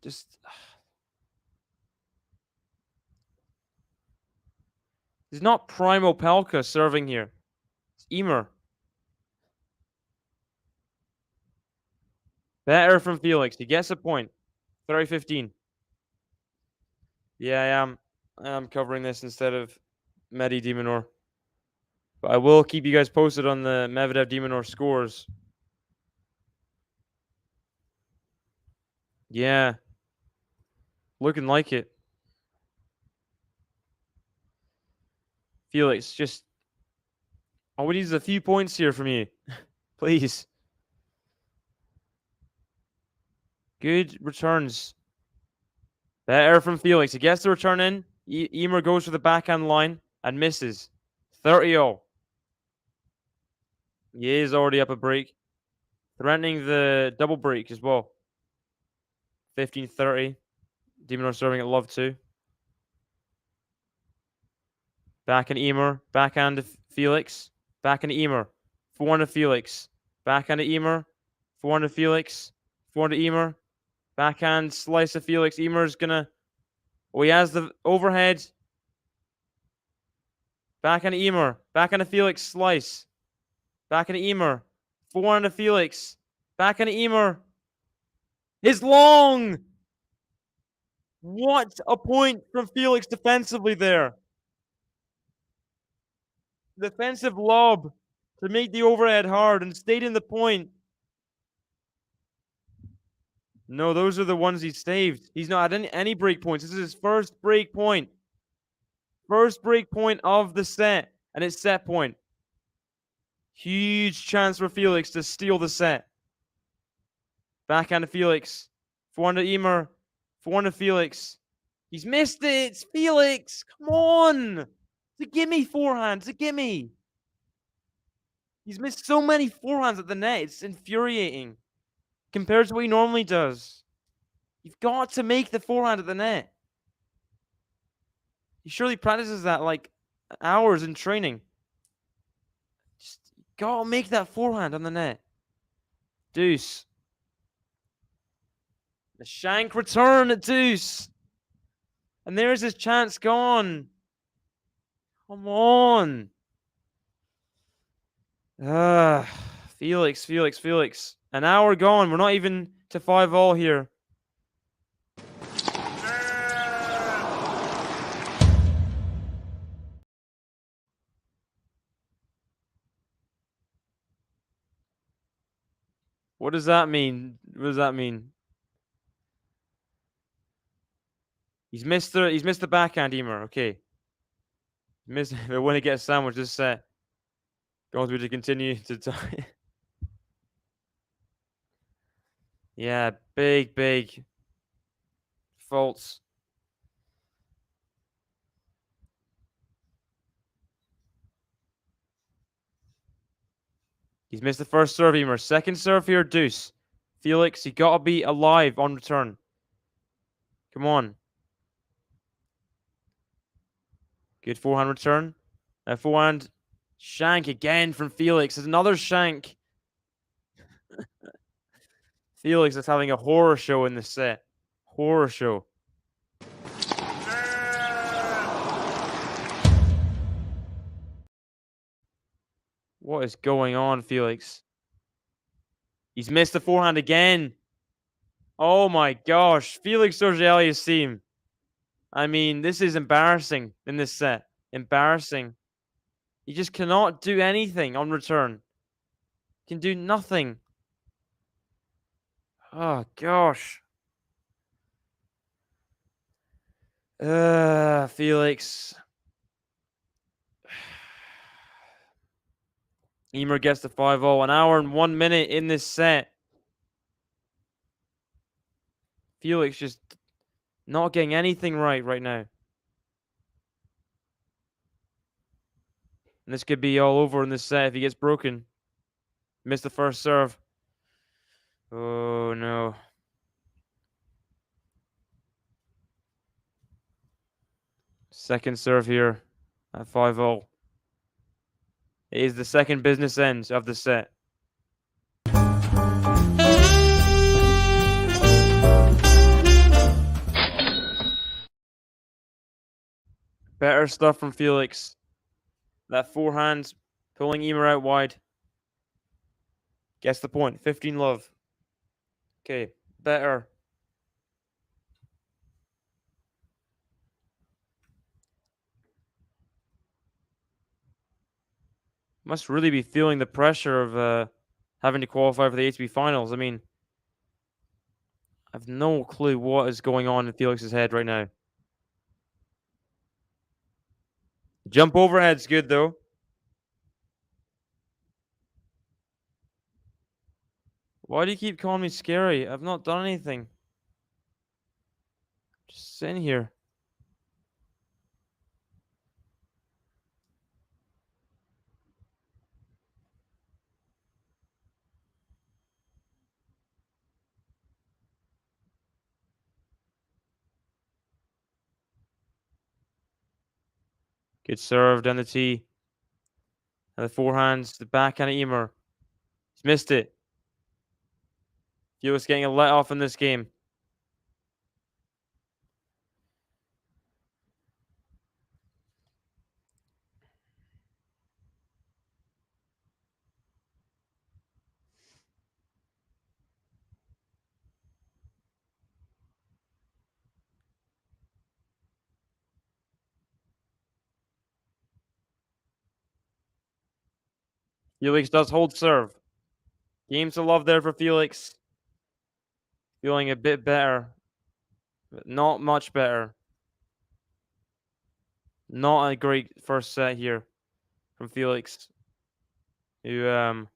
He's not Primo Pelka serving here. It's YMER. Better from Felix. He gets a point. 30-15. Yeah, I am covering this instead of Medi Demonor. But I will keep you guys posted on the Medvedev Demonor scores. Yeah. Looking like it. Felix, just all we need is a few points here from you. Please. Good returns. Better from Felix. He gets the return in. YMER goes for the backhand line and misses. 30-0. He is already up a break. Threatening the double break as well. 15-30. Demonor serving at love 2. Backhand YMER. Backhand to Felix. Backhand to YMER. Forehand to Felix. Backhand to YMER. Forehand to Felix. Forehand to YMER. Backhand slice of Felix. YMER's gonna. Oh, he has the overhead. Backhand to YMER. Backhand to Felix. Slice. Backhand to YMER. Forehand to Felix. Backhand to YMER. His long. What a point from Felix defensively there. Defensive lob to make the overhead hard and stayed in the point. No, those are the ones he saved. He's not had any break points. This is his first break point. First break point of the set. And it's set point. Huge chance for Felix to steal the set. Backhand to Felix. Forehand to YMER. Forehand to Felix. He's missed it. It's Felix. Come on. It's a gimme forehand. It's a gimme. He's missed so many forehands at the net. It's infuriating. Compared to what he normally does. You've got to make the forehand at the net. He surely practices that like hours in training. Just gotta make that forehand on the net. Deuce. The shank return at deuce. And there's his chance gone. Come on. Felix. An hour gone. We're not even to 5-all here. What does that mean? What does that mean? He's missed the backhand, Emer. Okay. Missed but when he gets sandwiched this set. Going to continue to tie. Yeah, big faults. He's missed the first serve, Emer. Second serve here, deuce. Felix, you gotta be alive on return. Come on. Good forehand return. Forehand shank again from Felix. There's another shank. Felix is having a horror show in this set. Horror show. What is going on, Felix? He's missed the forehand again. Oh my gosh. Felix AUGER-ALIASSIME. I mean, this is embarrassing in this set. Embarrassing. He just cannot do anything on return. Can do nothing. Oh gosh. Felix. Emer gets the 5-0. An hour and 1 minute in this set. Felix just not getting anything right now. And this could be all over in this set if he gets broken. Missed the first serve. Oh no. Second serve here at 5-0. It is the second business end of the set. Better stuff from Felix. That forehand pulling Emer out wide. Gets the point. 15 love. Okay, better. Must really be feeling the pressure of having to qualify for the ATP finals. I mean, I have no clue what is going on in Felix's head right now. Jump overhead's good though. Why do you keep calling me scary? I've not done anything. Just sitting here. Good serve down the tee. And the forehands, the backhand of Emer. He's missed it. Felix getting a let off in this game. Felix does hold serve. Games to love there for Felix. Feeling a bit better, but not much better. Not a great first set here from Felix, who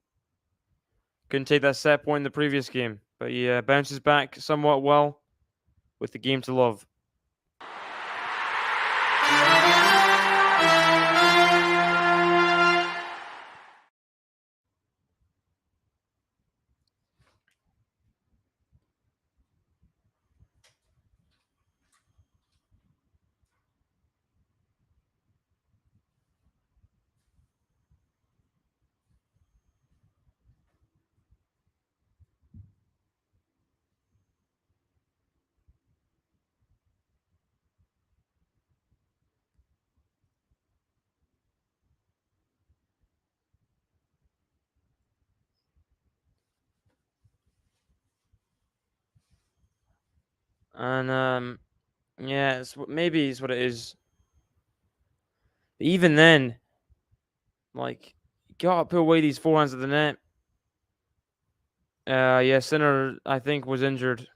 couldn't take that set point in the previous game, but he bounces back somewhat well with the game to love. And yeah, maybe it's what it is. But even then, like, you gotta put away these forehands at the net. Yeah, Sinner, I think, was injured.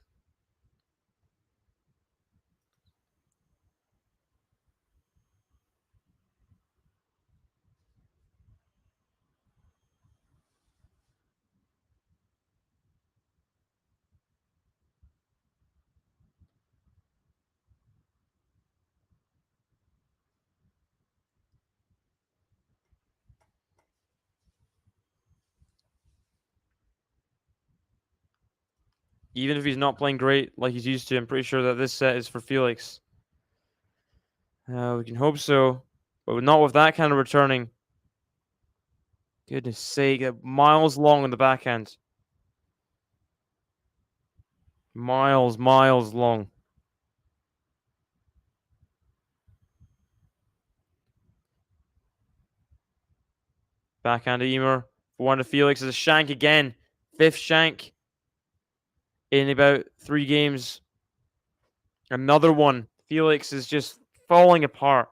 Even if he's not playing great like he's used to, I'm pretty sure that this set is for Felix. We can hope so, but not with that kind of returning. Goodness sake, miles long on the backhand. Miles long. Backhand to YMER. One to Felix is a shank again. 5th shank in about 3 games. Another one. Felix is just falling apart.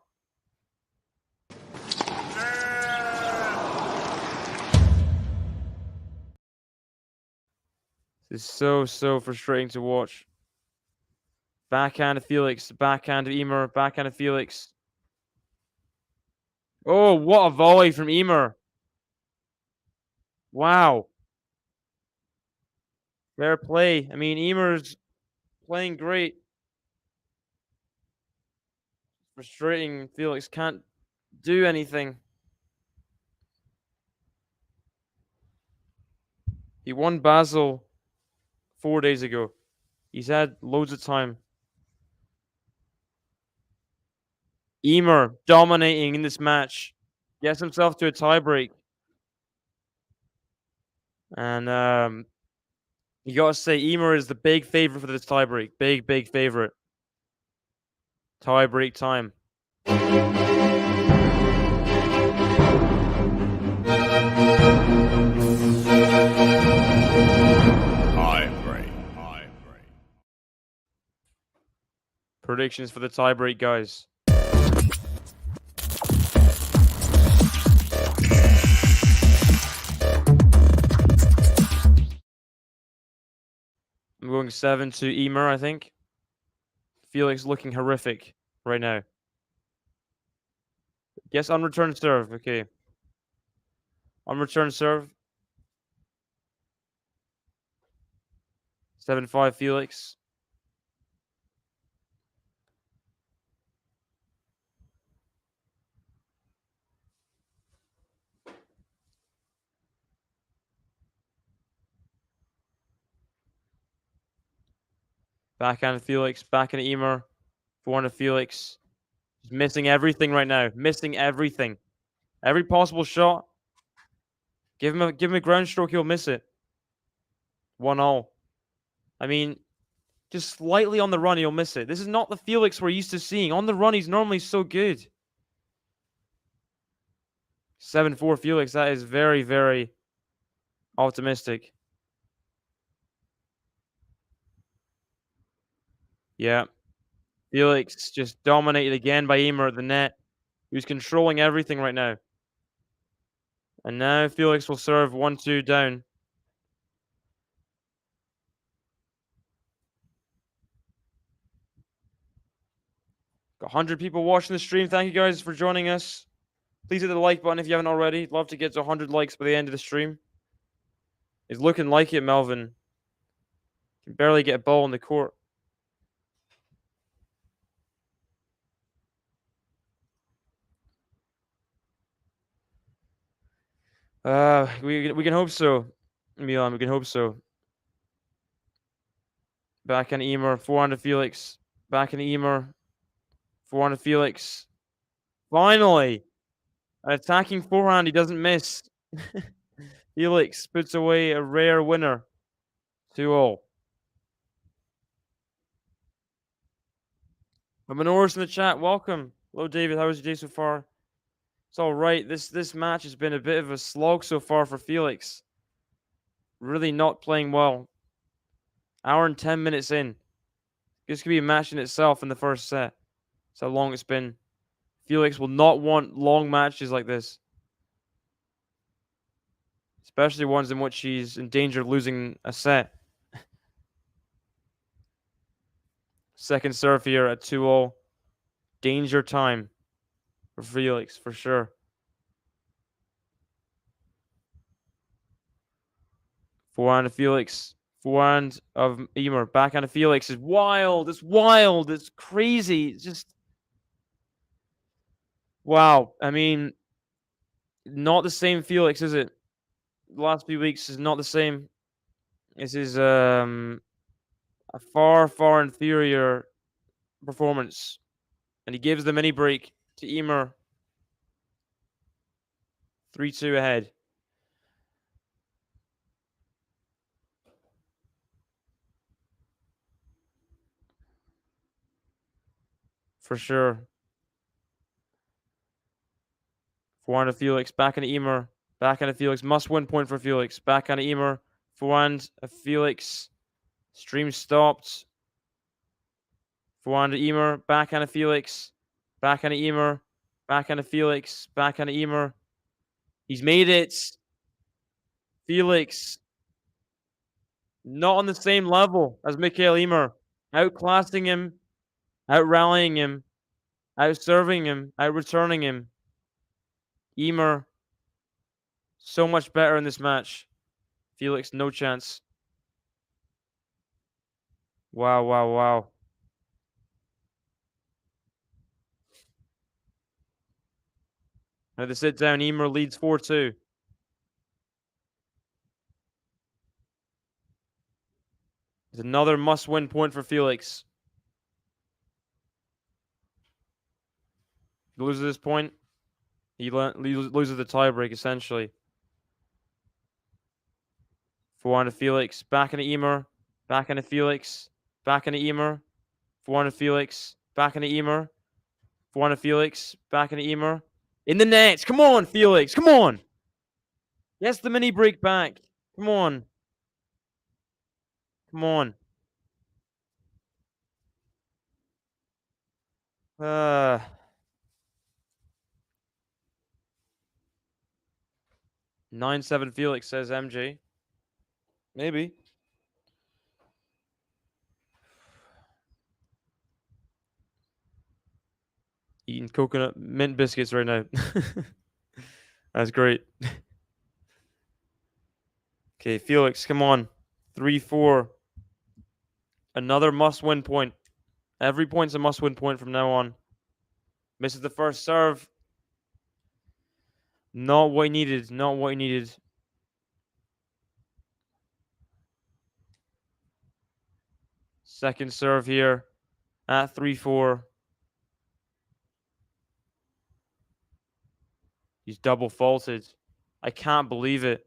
This is so frustrating to watch. Backhand to Felix. Backhand to YMER. Backhand to Felix. Oh, what a volley from YMER. Wow. Fair play. I mean, YMER's playing great. Frustrating. Felix can't do anything. He won Basel 4 days ago. He's had loads of time. YMER dominating in this match. Gets himself to a tiebreak. And you gotta say, YMER is the big favorite for this tiebreak. Big favorite. Tiebreak time. Predictions for the tiebreak, guys. I'm going 7 to YMER, I think. Felix looking horrific right now. Yes, on return serve. Okay. On return serve. 7-5 Felix. Backhand to Felix. Backhand to YMER. Forehand to Felix. He's missing everything right now. Missing everything. Every possible shot. Give him a ground stroke, he'll miss it. 1-all. I mean, just slightly on the run, he'll miss it. This is not the Felix we're used to seeing. On the run, he's normally so good. 7-4 Felix. That is very optimistic. Yeah. Felix just dominated again by YMER at the net. Who's controlling everything right now. And now Felix will serve 1-2 down. Got 100 people watching the stream. Thank you guys for joining us. Please hit the like button if you haven't already. Love to get to 100 likes by the end of the stream. It's looking like it, Melvin. Can barely get a ball in the court. We can hope so, Milan. We can hope so. Back in YMER, 400 Felix. Back in YMER, 400 Felix. Finally, an attacking forehand. He doesn't miss. Felix puts away a rare winner. 2-all. Manoris in the chat. Welcome. Hello, David. How was your day so far? It's all right. This match has been a bit of a slog so far for Felix. Really not playing well. Hour and 10 minutes in. This could be a match in itself in the first set. That's how long it's been. Felix will not want long matches like this. especially ones in which he's in danger of losing a set. Second serve here at 2-0. Danger time for Felix, for sure. Forehand of Felix. Forehand of YMER. Backhand of Felix is wild. It's wild. It's crazy. It's just... Wow. I mean, not the same Felix, is it? The last few weeks is not the same. This is a far, far inferior performance. And he gives the mini break to YMER. 3-2 ahead. For sure. Forehand of Felix. Backhand of YMER. Backhand of Felix. Must win point for Felix. Backhand of YMER. Forehand of Felix. Stream stopped. Forehand of YMER. Backhand of Felix. Backhand of YMER. Backhand of Felix. Backhand of YMER. He's made it. Felix. Not on the same level as Mikael YMER. Outclassing him. Out-rallying him. Out-serving him. Out-returning him. YMER. So much better in this match. Felix, no chance. Wow, wow, wow. Now the sit down, YMER leads 4-2. It's another must-win point for Felix. If he loses this point, he loses the tiebreak, essentially. Forehand of Felix, backhand of YMER, backhand of Felix, backhand of YMER, forehand of Felix, backhand of YMER, forehand of Felix, backhand of YMER. In the net! Come on, Felix! Come on! Yes, the mini break back. Come on. Come on. 9-7 Felix, says MJ. Maybe. Eating coconut mint biscuits right now. That's great. Okay, Felix, come on. 3-4. Another must-win point. Every point's a must-win point from now on. Misses the first serve. Not what he needed. Not what he needed. Second serve here at 3-4. He's double faulted. I can't believe it.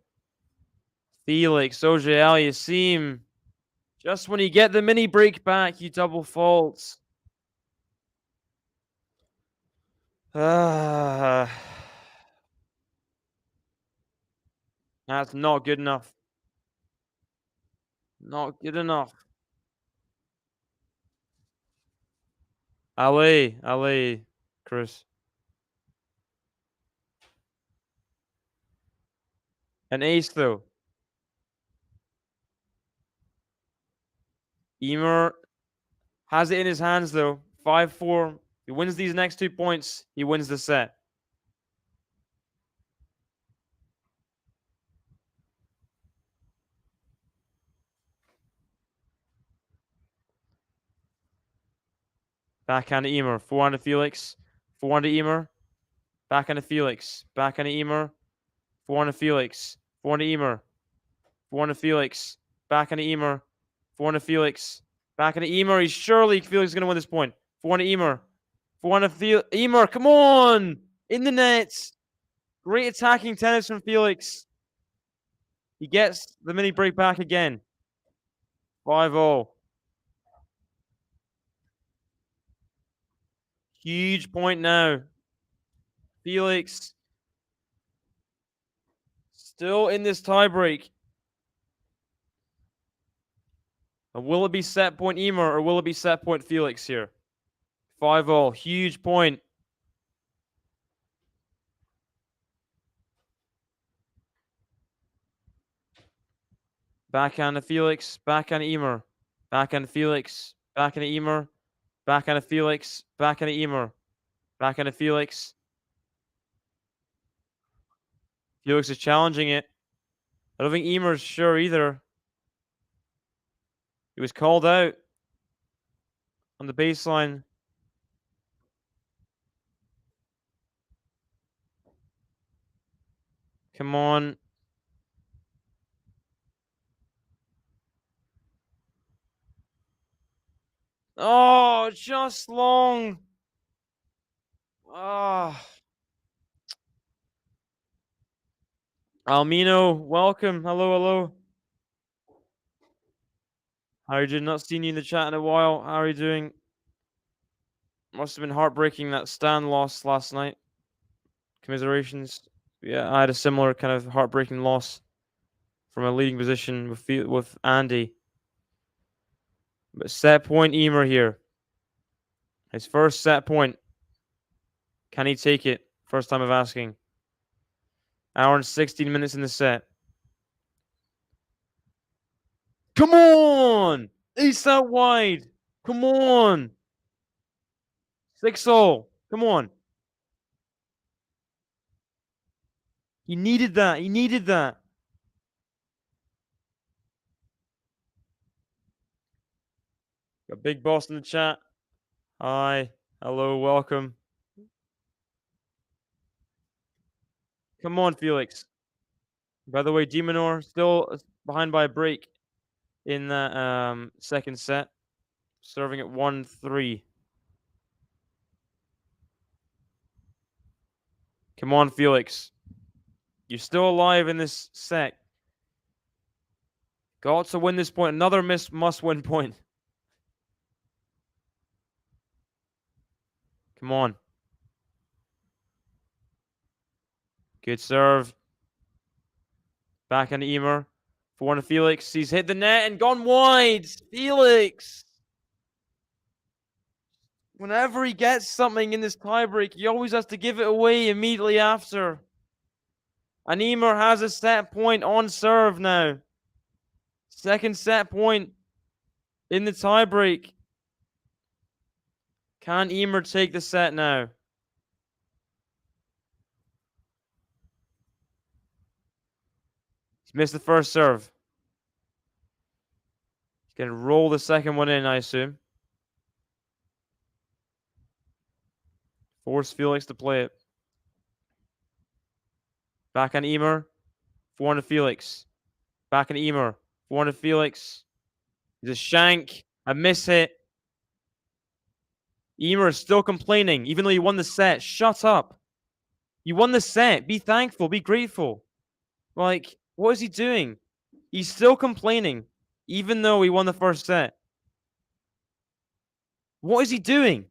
Felix AUGER-ALIASSIME. Just when you get the mini break back, you double fault. That's not good enough. Not good enough. Allez, Chris. An ace, though. YMER has it in his hands, though. 5-4. He wins these next 2 points. He wins the set. Backhand to YMER. Forehand to Felix. Forehand to YMER. Backhand to Felix. Backhand to YMER. Forehand to Felix. Forehand to YMER. Forehand to Felix. Backhand to YMER. Forehand to Felix. Backhand to YMER. He's surely Felix is going to win this point. Forehand to YMER. Forehand to YMER. Come on! In the net. Great attacking tennis from Felix. He gets the mini break back again. 5-0. Huge point now. Felix still in this tiebreak. Will it be set point YMER or will it be set point Felix here? 5-0. Huge point. Backhand to Felix. Backhand to Emer. Backhand to Felix. Backhand to Emer. Backhand to Felix. Backhand to Emer. Backhand to Felix. Felix is challenging it. I don't think Emer's sure either. He was called out on the baseline. Come on. Oh, just long. Ah. Almino, welcome. Hello, hello. How are you doing? Not seen you in the chat in a while. How are you doing? Must have been heartbreaking that Stan loss last night. Commiserations. Yeah, I had a similar kind of heartbreaking loss from a leading position with Andy. But set point Emer here. His first set point. Can he take it? First time of asking. Hour and 16 minutes in the set. Come on! Ace out wide. Come on. 6-0. Come on. He needed that. He needed that. Got Big Boss in the chat. Hi. Hello. Welcome. Come on, Felix. By the way, Demonor still behind by a break in that second set. Serving at 1-3. Come on, Felix. You're still alive in this set. Got to win this point. Another must-win point. Come on. Good serve. Back on Emer. 4-1 to Felix. He's hit the net and gone wide. Felix. Whenever he gets something in this tiebreak, he always has to give it away immediately after. And Emer has a set point on serve now. Second set point in the tiebreak. Can Emer take the set now? He's missed the first serve. He's going to roll the second one in, I assume. Force Felix to play it. Back on Emer. 4-1 to Felix. Back on Emer. 4-1 to Felix. He's a shank. A miss hit. Emer is still complaining, even though he won the set. Shut up. You won the set. Be thankful. Be grateful. Like, what is he doing? He's still complaining, even though he won the first set. What is he doing?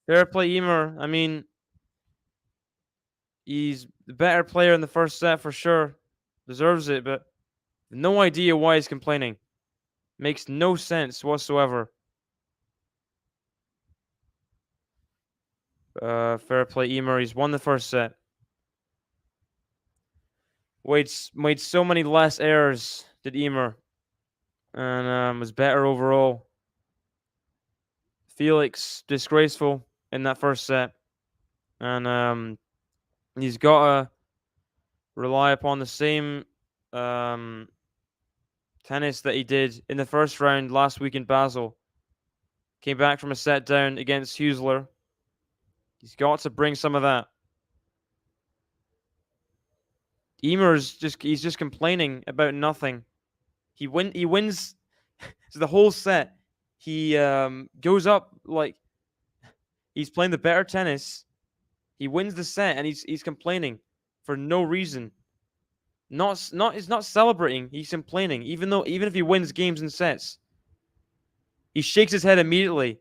Fair play, Emer. I mean, he's the better player in the first set for sure. Deserves it, but no idea why he's complaining. Makes no sense whatsoever. Fair play, Emer. He's won the first set. Made so many less errors, did Emer. And was better overall. Felix, disgraceful in that first set. And he's got to rely upon the same tennis that he did in the first round last week in Basel. Came back from a set down against Huesler. He's got to bring some of that. Emer's he's just complaining about nothing. He wins so the whole set. He goes up like he's playing the better tennis. He wins the set and he's complaining for no reason. He's not celebrating, he's complaining, even if he wins games and sets. He shakes his head immediately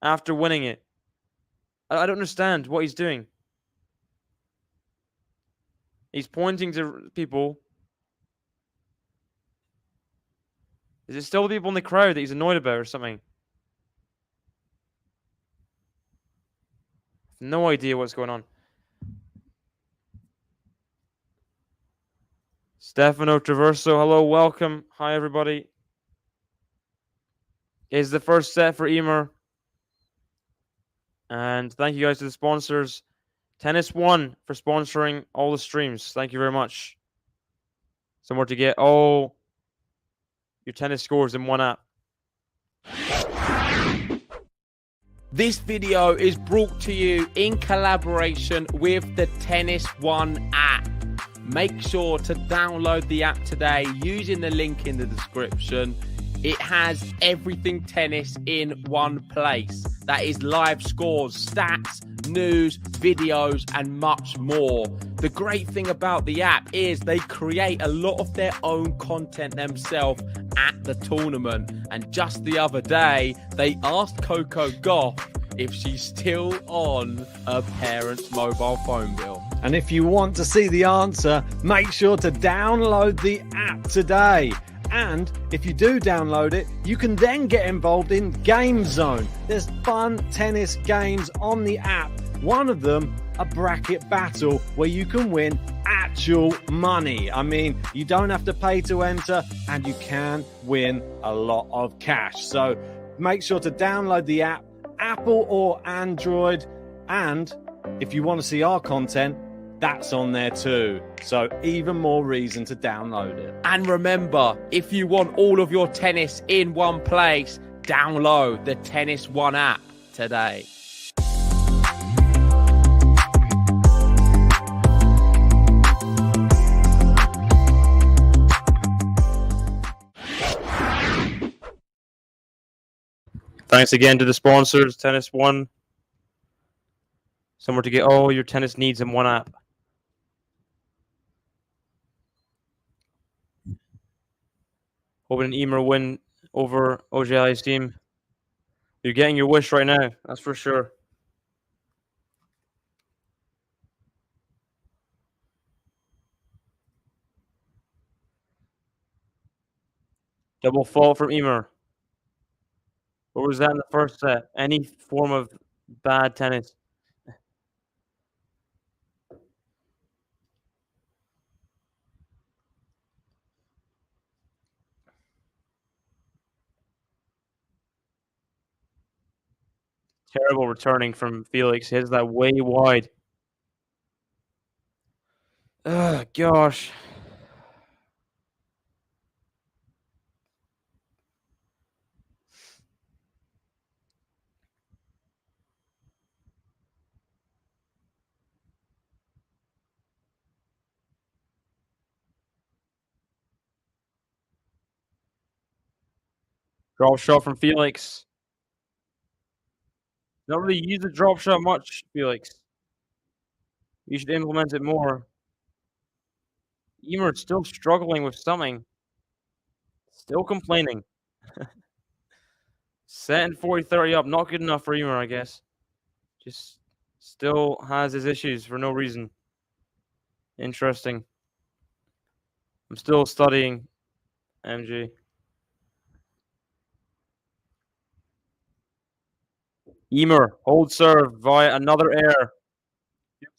after winning it. I don't understand what he's doing. He's pointing to people. Is it still the people in the crowd that he's annoyed about or something? No idea what's going on. Stefano Traverso, hello, welcome. Hi, everybody. Is the first set for YMER. And thank you guys to the sponsors. Tennis One for sponsoring all the streams. Thank you very much. Somewhere to get all your tennis scores in one app. This video is brought to you in collaboration with the Tennis One app. Make sure to download the app today using the link in the description. It has everything tennis in one place. That is live scores, stats, news, videos, and much more. The great thing about the app is they create a lot of their own content themselves at the tournament. And just the other day, they asked Coco Gauff if she's still on her parents' mobile phone bill. And if you want to see the answer, make sure to download the app today. And if you do download it, you can then get involved in Game Zone. There's fun tennis games on the app. One of them, a bracket battle where you can win actual money. I mean, you don't have to pay to enter and you can win a lot of cash. So make sure to download the app, Apple or Android. And if you want to see our content, that's on there too. So even more reason to download it. And remember, if you want all of your tennis in one place, download the Tennis One app today. Thanks again to the sponsors, Tennis One. Somewhere to get all your tennis needs in one app. Hoping an YMER win over AUGER-ALIASSIME. You're getting your wish right now, that's for sure. Double fault from YMER. What was that in the first set? Any form of bad tennis. Terrible returning from Felix. Hits that way wide. Oh, gosh. Drop shot from Felix. Not really use the drop shot much, Felix. You should implement it more. YMER still struggling with something. Still complaining. Setting 40-30 up. Not good enough for YMER, I guess. Just still has his issues for no reason. Interesting. I'm still studying MG. YMER, hold serve via another air.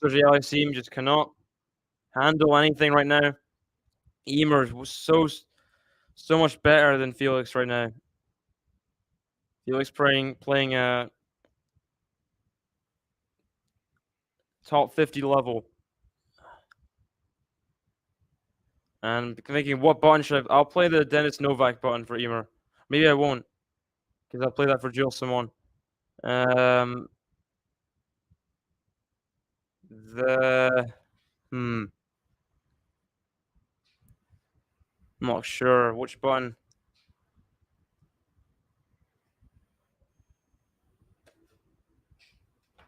AUGER-ALIASSIME just cannot handle anything right now. YMER was so much better than Felix right now. Felix playing a top 50 level. And thinking, what button should I'll play the Denis Novak button for YMER. Maybe I won't, because I'll play that for Gilles Simon. I'm not sure which button.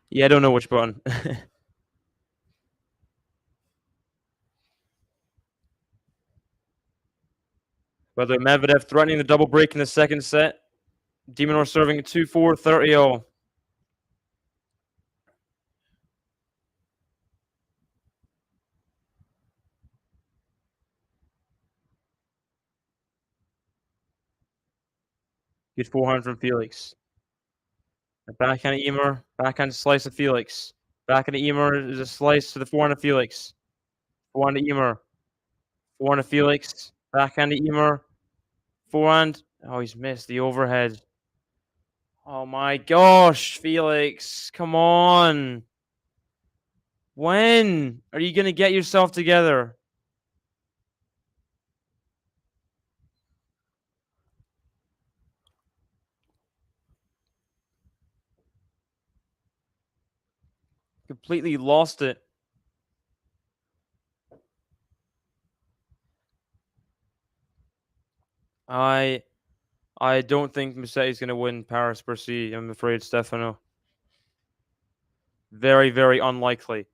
Yeah, I don't know which button. By the way, Medvedev threatening the double break in the second set. de Minaur serving 2-4, 30-0. Good forehand from Felix. A backhand of YMER, backhand slice of Felix. Backhand of YMER is a slice to the forehand of Felix. Forehand of YMER. Forehand to Felix. Backhand to Emer. Forehand. Oh, he's missed the overhead. Oh my gosh, Felix. Come on. When are you going to get yourself together? Completely lost it. I don't think Musetti's going to win Paris Bercy. I'm afraid, Stefano. Very, very unlikely.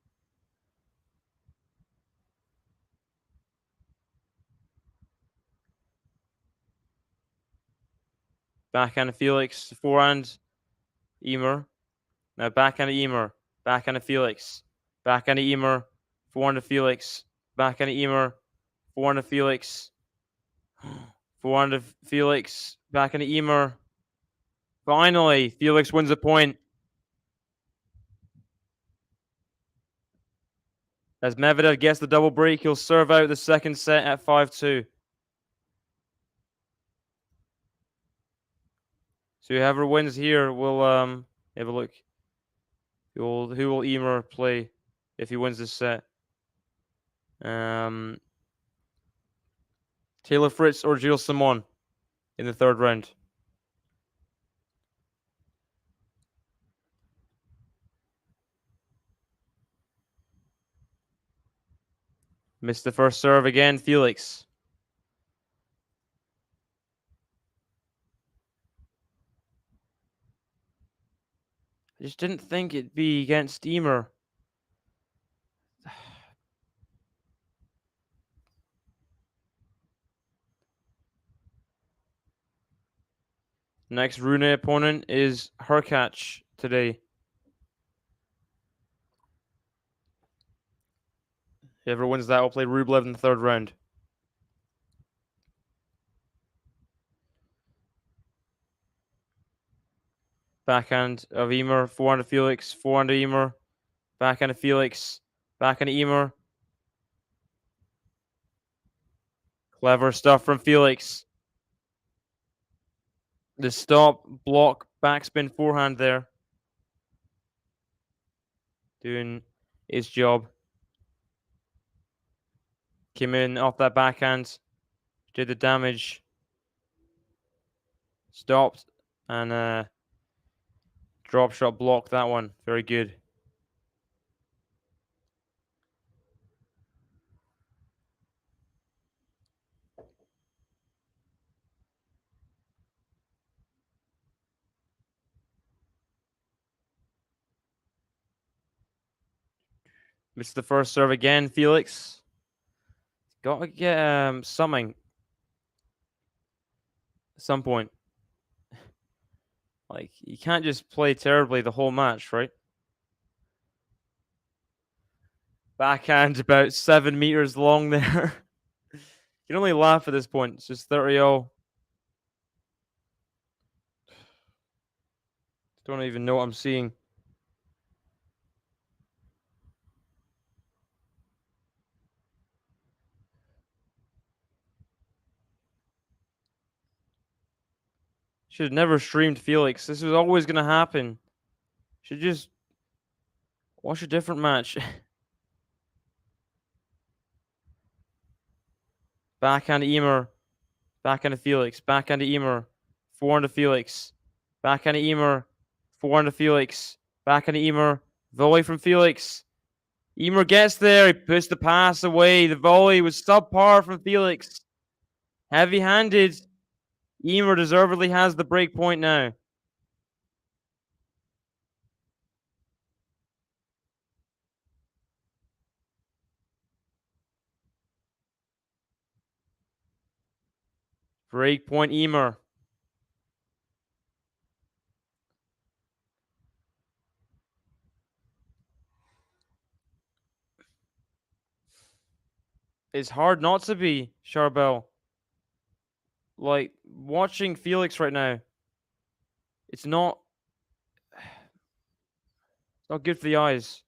Backhand to Felix. Forehand. Emer. Now backhand to Emer. Backhand to Felix. Backhand to Emer. Forehand to Felix. Backhand to Emer. Forehand to Felix. Forehand to Felix. Backhand to Emer. Finally, Felix wins a point. As Medvedev gets the double break, he'll serve out the second set at 5-2. So whoever wins here will have a look. Who will Emer play if he wins this set? Taylor Fritz or Gilles Simon in the third round. Missed the first serve again, Felix. I just didn't think it'd be against Emer. Next Rune opponent is Hurkacz today. Whoever wins that will play Rublev in the third round. Backhand of Emer, forehand to Felix, forehand to Emer, backhand to Felix, backhand to Emer. Clever stuff from Felix. The stop, block, backspin, forehand there. Doing his job. Came in off that backhand. Did the damage. Stopped. And drop shot blocked that one. Very good. Missed the first serve again, Felix. Got to get something at some point. Like, you can't just play terribly the whole match, right? Backhand about 7 meters long there. You can only laugh at this point. It's just 30-0. Don't even know what I'm seeing. Should have never streamed Felix. This was always going to happen. Should just watch a different match. Backhand to Emer. Backhand to Felix. Backhand to Emer. Forehand to Felix. Backhand to Emer. Forehand to Felix. Backhand to Emer. Volley from Felix. Emer gets there. He puts the pass away. The volley was subpar from Felix. Heavy-handed. Emer deservedly has the break point now. Break point, Emer. It's hard not to be, Charbel. Like, watching Felix right now, it's not good for the eyes.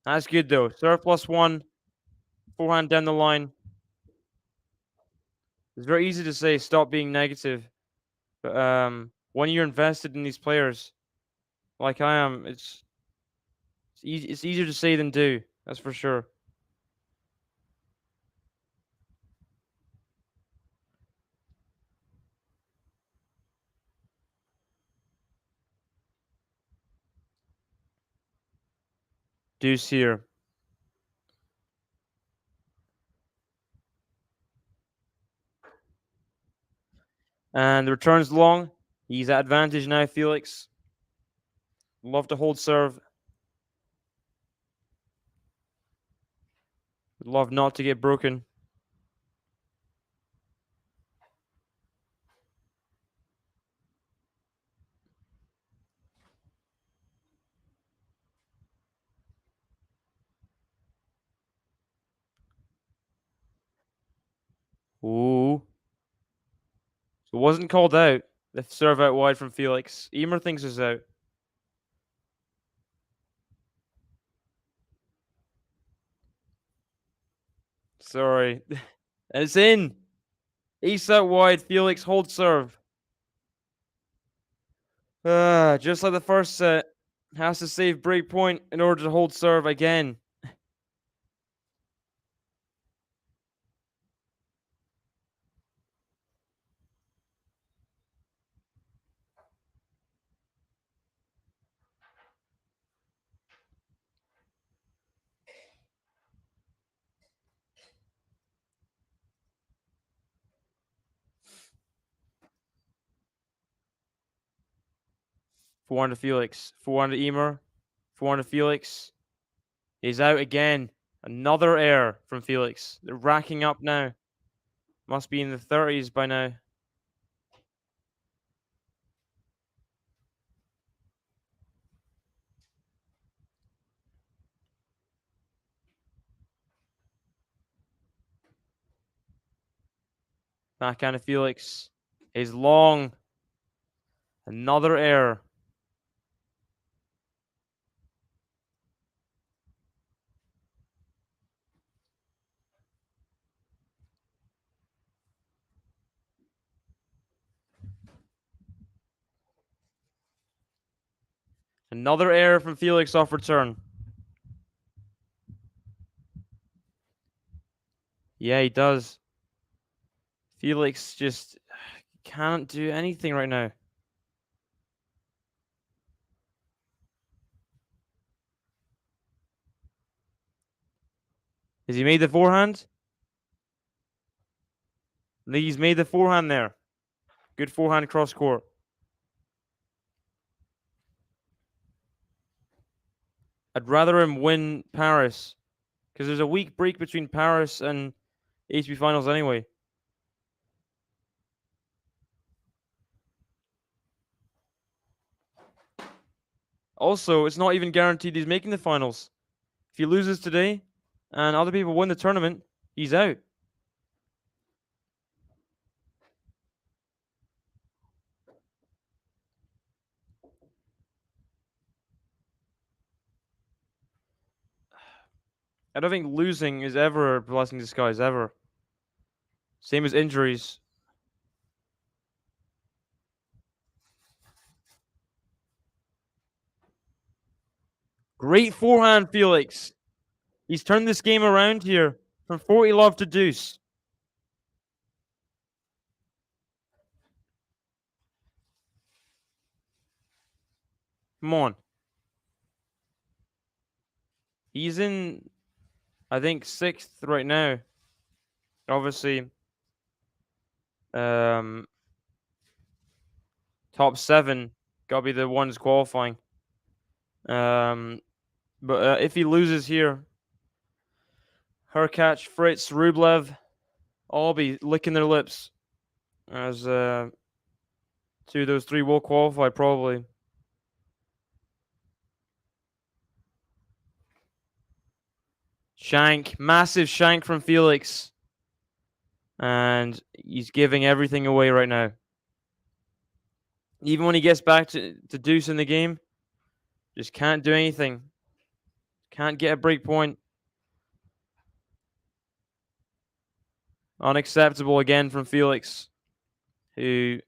That's good, though. Serve +1. Forehand down the line. It's very easy to say stop being negative. But when you're invested in these players, like I am, it's easier to say than do. That's for sure. Deuce here. And the return's long. He's at advantage now, Felix. Love to hold serve. Would love not to get broken. Ooh. So it wasn't called out. The serve out wide from Felix. YMER thinks it's out. Sorry. And it's in. Ace out wide. Felix hold serve. Just like the first set. Has to save break point in order to hold serve again. Forehand to Felix. Forehand to YMER. Forehand to Felix. He's out again. Another error from Felix. They're racking up now. Must be in the 30s by now. Backhand to Felix. Is long. Another error. Another error from Felix off return. Yeah, he does. Felix just can't do anything right now. Has he made the forehand? He's made the forehand there. Good forehand cross court. I'd rather him win Paris because there's a week break between Paris and ATP finals anyway. Also, it's not even guaranteed he's making the finals. If he loses today and other people win the tournament, he's out. I don't think losing is ever a blessing in disguise, ever. Same as injuries. Great forehand, Felix. He's turned this game around here from 40 love to deuce. Come on. He's in, I think, 6th right now. Obviously, top 7 gotta be the ones qualifying. But if he loses here, Hurkacz, Fritz, Rublev, all be licking their lips as 2 of those 3 will qualify probably. Shank, massive shank from Felix. And he's giving everything away right now. Even when he gets back to deuce in the game, just can't do anything. Can't get a break point. Unacceptable again from Felix, who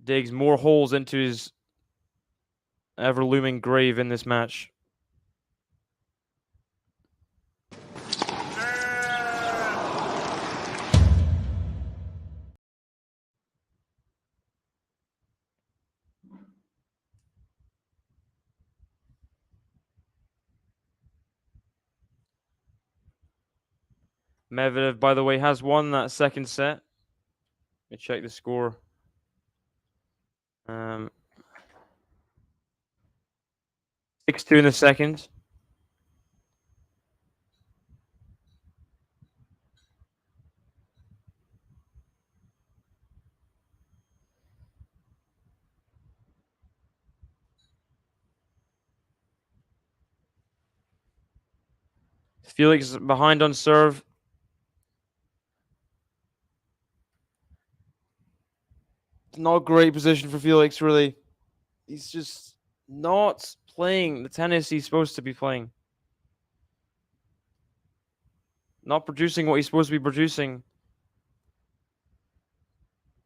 digs more holes into his ever-looming grave in this match. Medvedev, by the way, has won that second set. Let me check the score. 6-2 in the second. Felix behind on serve. Not a great position for Felix, really. He's just not playing the tennis he's supposed to be playing. Not producing what he's supposed to be producing.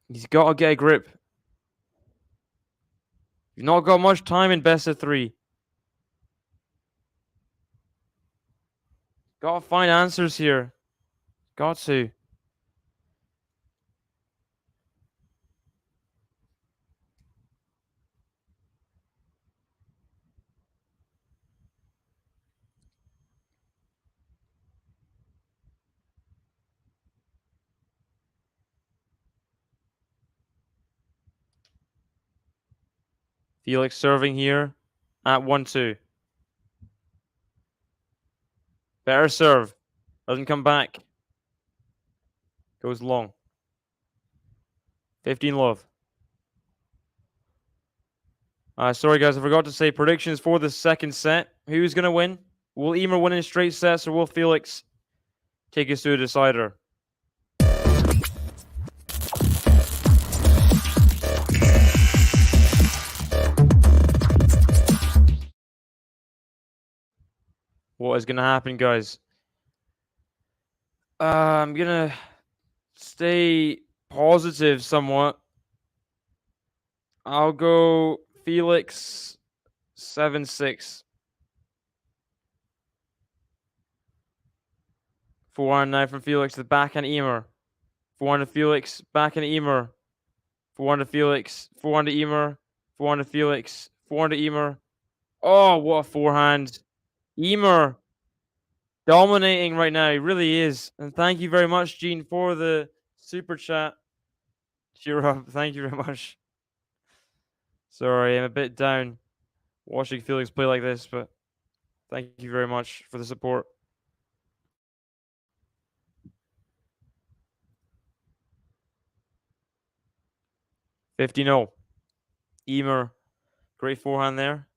He's got to get a grip. You've not got much time in best of 3. Got to find answers here. Got to. Felix serving here at 1-2. Better serve. Doesn't come back. Goes long. 15-love. Sorry, guys. I forgot to say predictions for the second set. Who's going to win? Will YMER win in straight sets, or will Felix take us to a decider? What is going to happen, guys? I'm going to stay positive somewhat. I'll go Felix 7-6. 4-9 from Felix to the backhand YMER. 4-1 to Felix, backhand YMER. 4-1 to Felix, 4-1 to YMER. 4-1 to Felix, 4-1 to YMER. Oh, what a forehand. YMER dominating right now. He really is. And thank you very much, Gene, for the super chat. Cheer up. Thank you very much. Sorry, I'm a bit down watching Felix play like this, but thank you very much for the support. $50-0. YMER, great forehand there.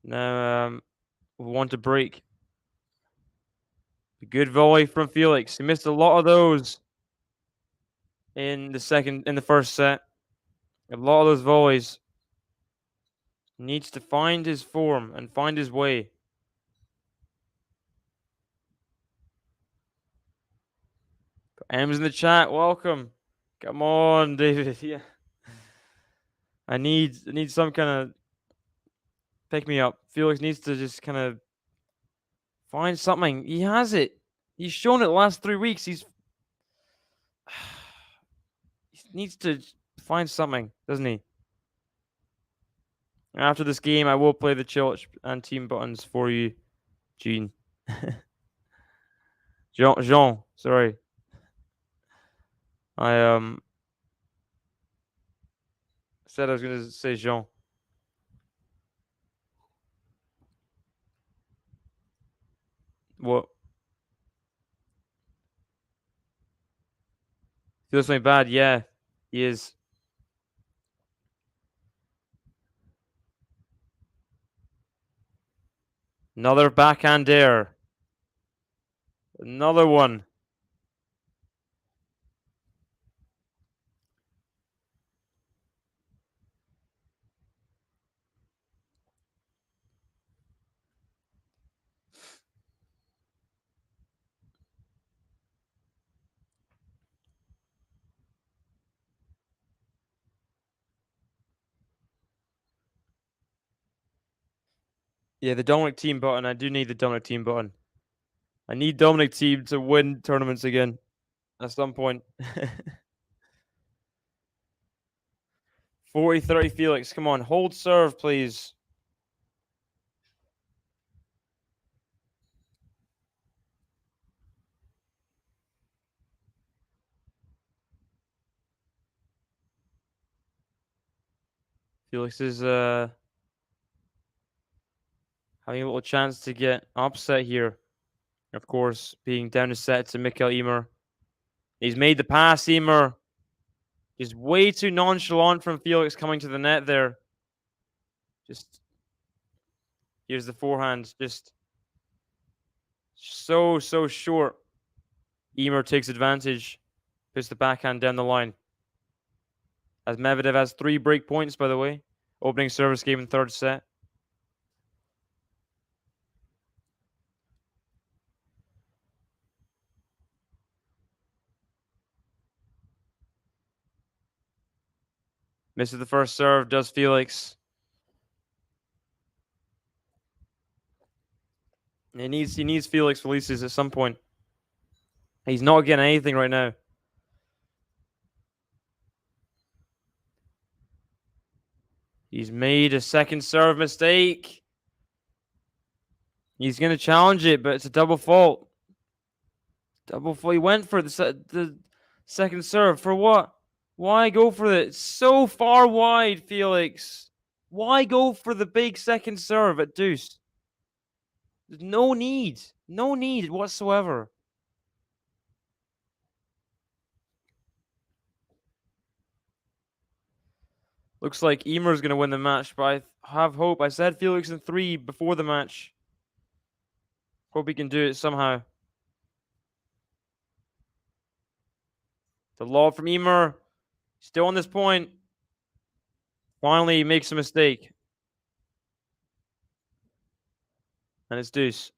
Now, we want to break. A good volley from Felix. He missed a lot of those in the first set. A lot of those volleys. Needs to find his form and find his way. M's in the chat. Welcome. Come on, David. Yeah. I need some kind of pick me up. Felix needs to just kind of find something. He has it. He's shown it the last 3 weeks. He needs to find something, doesn't he? After this game, I will play the chill and team buttons for you, Gene. Jean, sorry. I said I was going to say Jean. What? Feels something bad? Yeah, he is. Another backhand air. Another one. Yeah, the Dominic team button. I do need the Dominic team button. I need Dominic team to win tournaments again at some point. 40-30 Felix. Come on, hold serve, please. Felix is having a little chance to get upset here. Of course, being down a set to Mikael YMER. He's made the pass, YMER. He's way too nonchalant from Felix coming to the net there. Just here's the forehand. Just so short. YMER takes advantage. Puts the backhand down the line. As Medvedev has 3 break points, by the way. Opening service game in third set. Misses the first serve, does Felix. He needs Felix releases at some point. He's not getting anything right now. He's made a second serve mistake. He's going to challenge it, but it's a double fault. Double fault. He went for the second serve. For what? Why go for it? It's so far wide, Felix. Why go for the big second serve at deuce? There's no need. No need whatsoever. Looks like YMER's going to win the match, but I have hope. I said Felix in 3 before the match. Hope he can do it somehow. The lob from YMER. Still on this point. Finally, he makes a mistake. And it's deuce.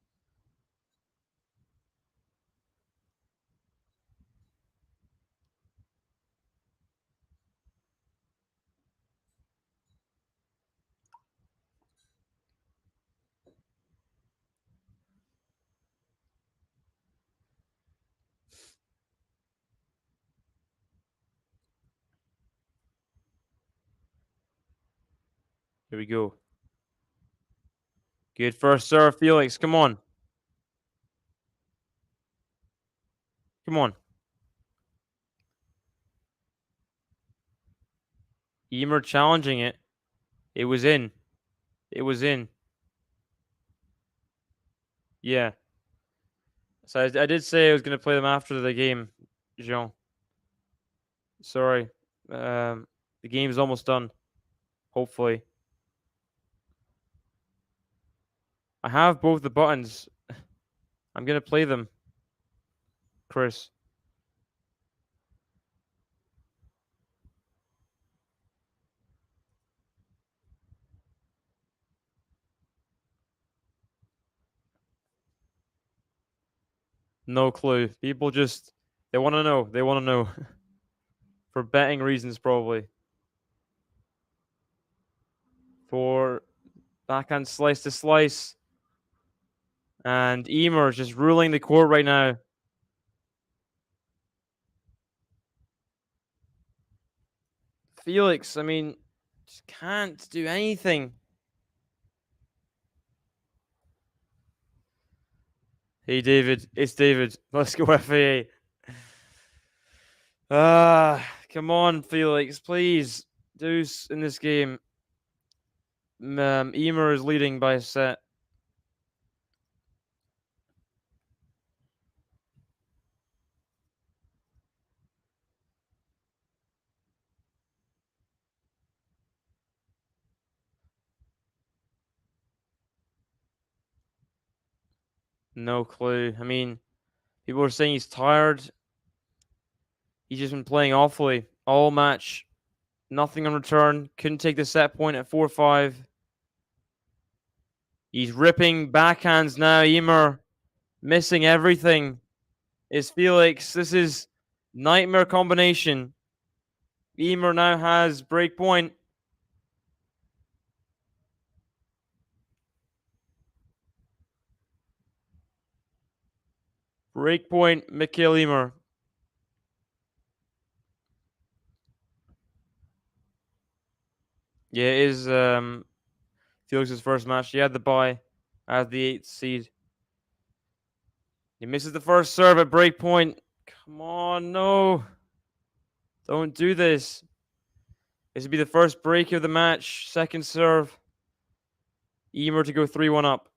Here we go. Good first serve, Felix. Come on. Come on. YMER challenging it. It was in. It was in. Yeah. So I did say I was going to play them after the game, Jean. Sorry. The game's almost done. Hopefully. I have both the buttons. I'm going to play them. Chris. No clue. People just, they want to know. They want to know. For betting reasons, probably. For backhand slice to slice. And YMER is just ruling the court right now. Felix, I mean, just can't do anything. Hey, David. It's David. Let's go, FAA. Come on, Felix, please. Deuce in this game. YMER is leading by a set. No clue. I mean, people are saying he's tired. He's just been playing awfully all match. Nothing on return. Couldn't take the set point at 4-5. He's ripping backhands now. YMER missing everything. Is Felix. This is nightmare combination. YMER now has break point. Break point, Mikael YMER. Yeah, it is Felix's first match. He had the bye as the 8th seed. He misses the first serve at break point. Come on, no. Don't do this. This would be the first break of the match. Second serve. YMER to go 3-1 up.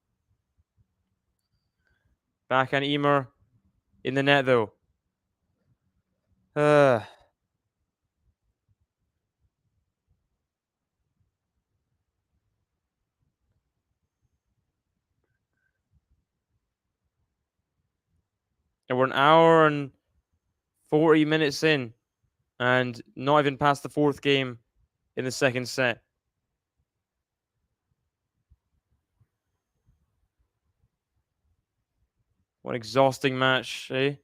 Backhand YMER in the net, though. And we're an hour and 40 minutes in, and not even past the 4th game in the second set. What an exhausting match, eh?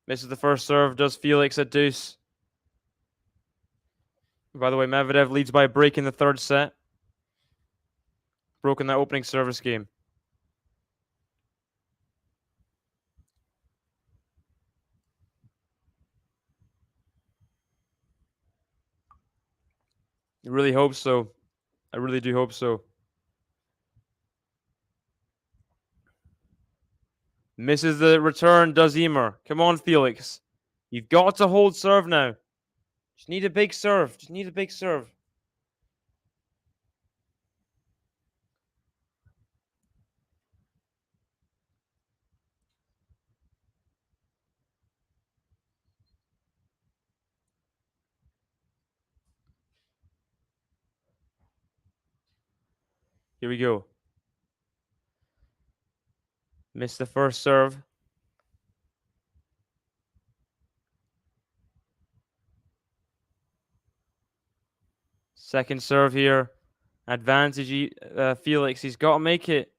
Misses the first serve, does Felix at deuce. By the way, Medvedev leads by a break in the 3rd set. Broken that opening service game. I really hope so. I really do hope so. Misses the return, does YMER. Come on, Felix. You've got to hold serve now. Just need a big serve. Just need a big serve. Here we go. Missed the first serve. Second serve here. Advantage Felix. He's got to make it.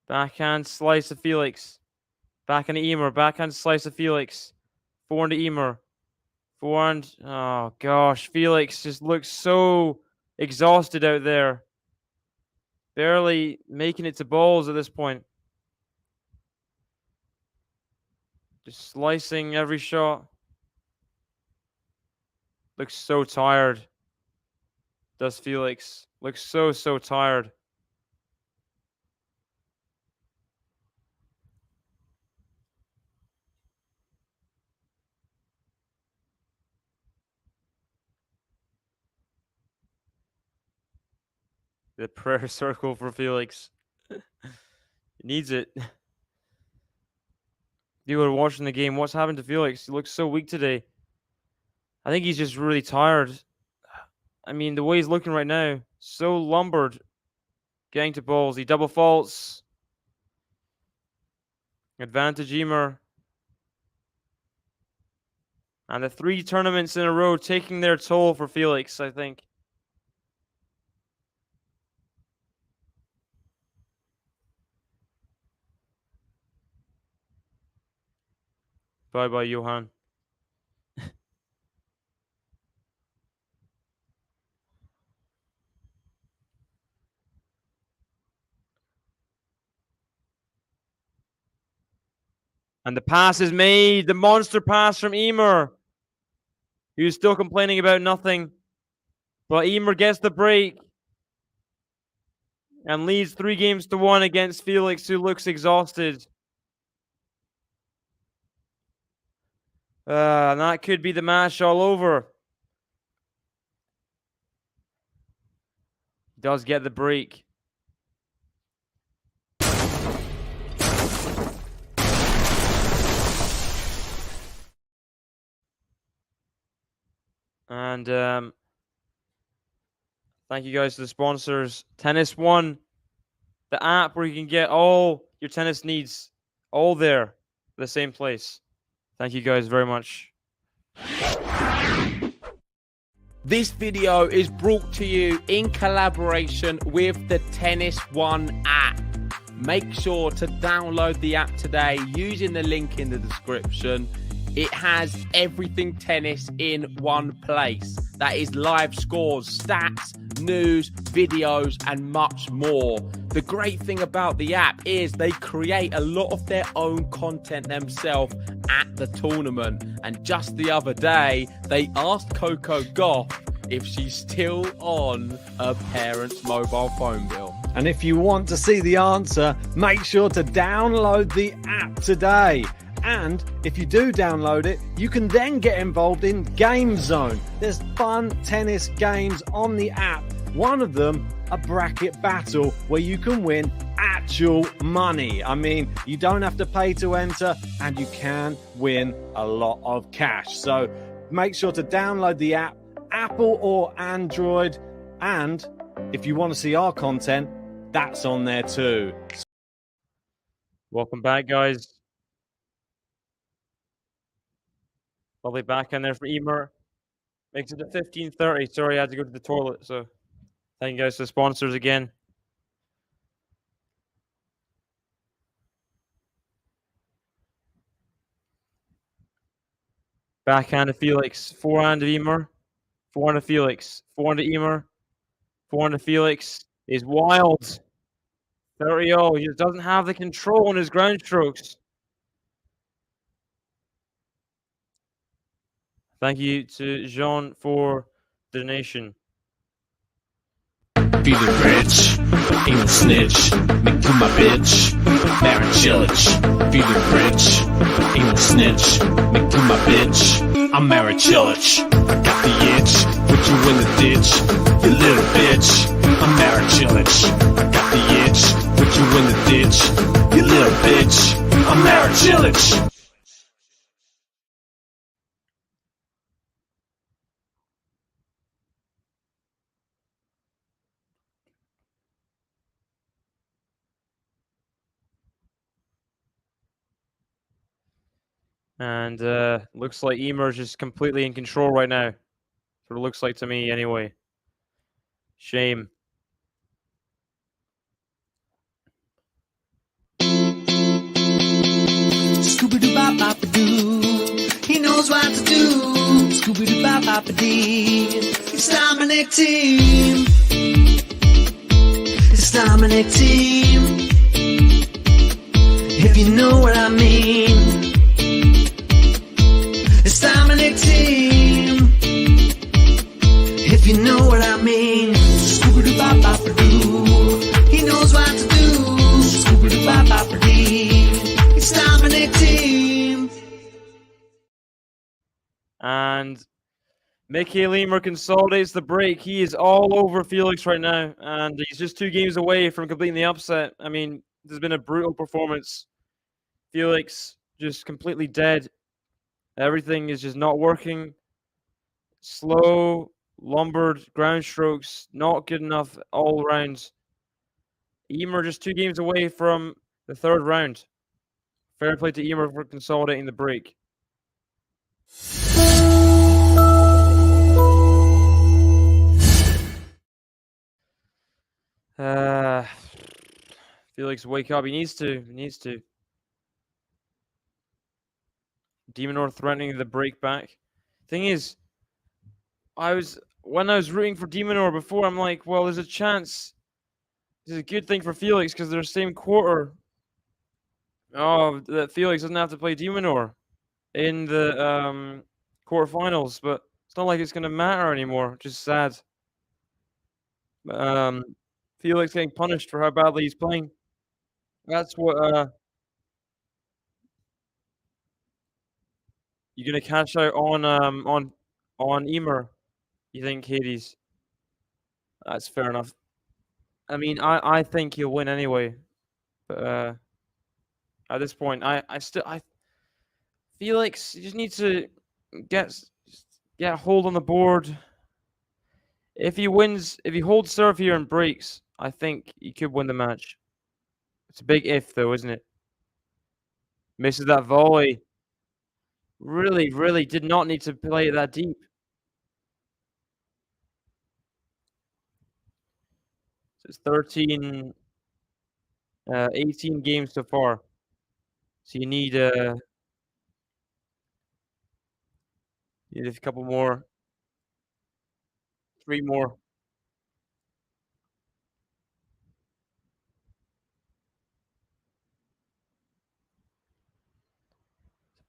Backhand slice of Felix. Backhand to YMER. Backhand slice of Felix. Forehand to YMER. Forehand. Oh, gosh. Felix just looks so exhausted out there. Barely making it to balls at this point. Just slicing every shot. Looks so tired. Does Felix. Looks so tired. The prayer circle for Felix. He needs it. You were watching the game. What's happened to Felix? He looks so weak today. I think he's just really tired. I mean, the way he's looking right now, so lumbered. Getting to balls. He double faults. Advantage YMER. And the 3 tournaments in a row taking their toll for Felix, I think. Bye-bye, Johan. And the pass is made. The monster pass from YMER. He was still complaining about nothing. But YMER gets the break. And leads 3-1 against Felix, who looks exhausted. And that could be the match all over. He does get the break. And thank you guys to the sponsors. Tennis One, the app where you can get all your tennis needs, all there, the same place. Thank you guys very much. This video is brought to you in collaboration with the Tennis One app. Make sure to download the app today using the link in the description. It has everything tennis in one place. That is live scores, stats, news, videos, and much more. The great thing about the app is they create a lot of their own content themselves at the tournament. And just the other day, they asked Coco Gauff if she's still on her parents' mobile phone bill. And if you want to see the answer, make sure to download the app today. And if you do download it, you can then get involved in Game Zone. There's fun tennis games on the app. One of them, a bracket battle where you can win actual money. I mean, you don't have to pay to enter and you can win a lot of cash. So make sure to download the app, Apple or Android. And if you want to see our content, that's on there too. Welcome back, guys. Lovely backhand there for YMER. Makes it to 15:30. Sorry, I had to go to the toilet. So thank you guys to the sponsors again. Backhand to Felix. Forehand to YMER. Forehand to Felix. Forehand to YMER. Forehand to Felix is wild. 30-0. He just doesn't have the control on his ground strokes. Thank you to Jean for the donation. Feeling rich, ain't no snitch. Make to my bitch, Baron Chilich. Feeling rich, ain't no snitch. Make to my bitch, I'm Baron Chilich. I got the itch, put you in the ditch, you little bitch. I'm Baron Chilich. I got the itch, put you in the ditch, you little bitch. I'm Baron Chilich. And looks like YMER is just completely in control right now. That's what it looks like to me anyway. Shame. Scooby-Doo-Bop-Bop-A-Doo. He knows what to do. Scooby-Doo-Bop-Bop-A-Dee. It's Dominic Team. It's Dominic Team. If you know what I mean. It's Dominic Team. If you know what I mean. Scooby-Doo-Bop-Bop-A-Doo. He knows what to do. Scooby-Doo-Bop-Bop-A-Dee. It's Dominic Team. And Mikael YMER consolidates the break. He is all over Felix right now. And he's just 2 games away from completing the upset. I mean, there's been a brutal performance. Felix just completely dead. Everything is just not working. Slow, lumbered, ground strokes, not good enough all rounds. YMER just 2 games away from the 3rd round. Fair play to YMER for consolidating the break. Felix, wake up. He needs to. He needs to. de Minaur threatening the break back. Thing is, when I was rooting for de Minaur before, I'm like, well, there's a chance. This is a good thing for Felix because they're the same quarter. Oh, that Felix doesn't have to play de Minaur in the quarterfinals, but it's not like it's going to matter anymore, which is sad. Felix getting punished for how badly he's playing. That's what you're gonna cash out on YMER. You think, Hades? That's fair enough. I mean, I think he'll win anyway, but at this point, I Felix, you just need to get a hold on the board. If he wins, if he holds serve here and breaks, I think he could win the match. It's a big if, though, isn't it? Misses that volley. Really, really did not need to play it that deep. So it's 18 games so far. So you need a couple more. 3 more.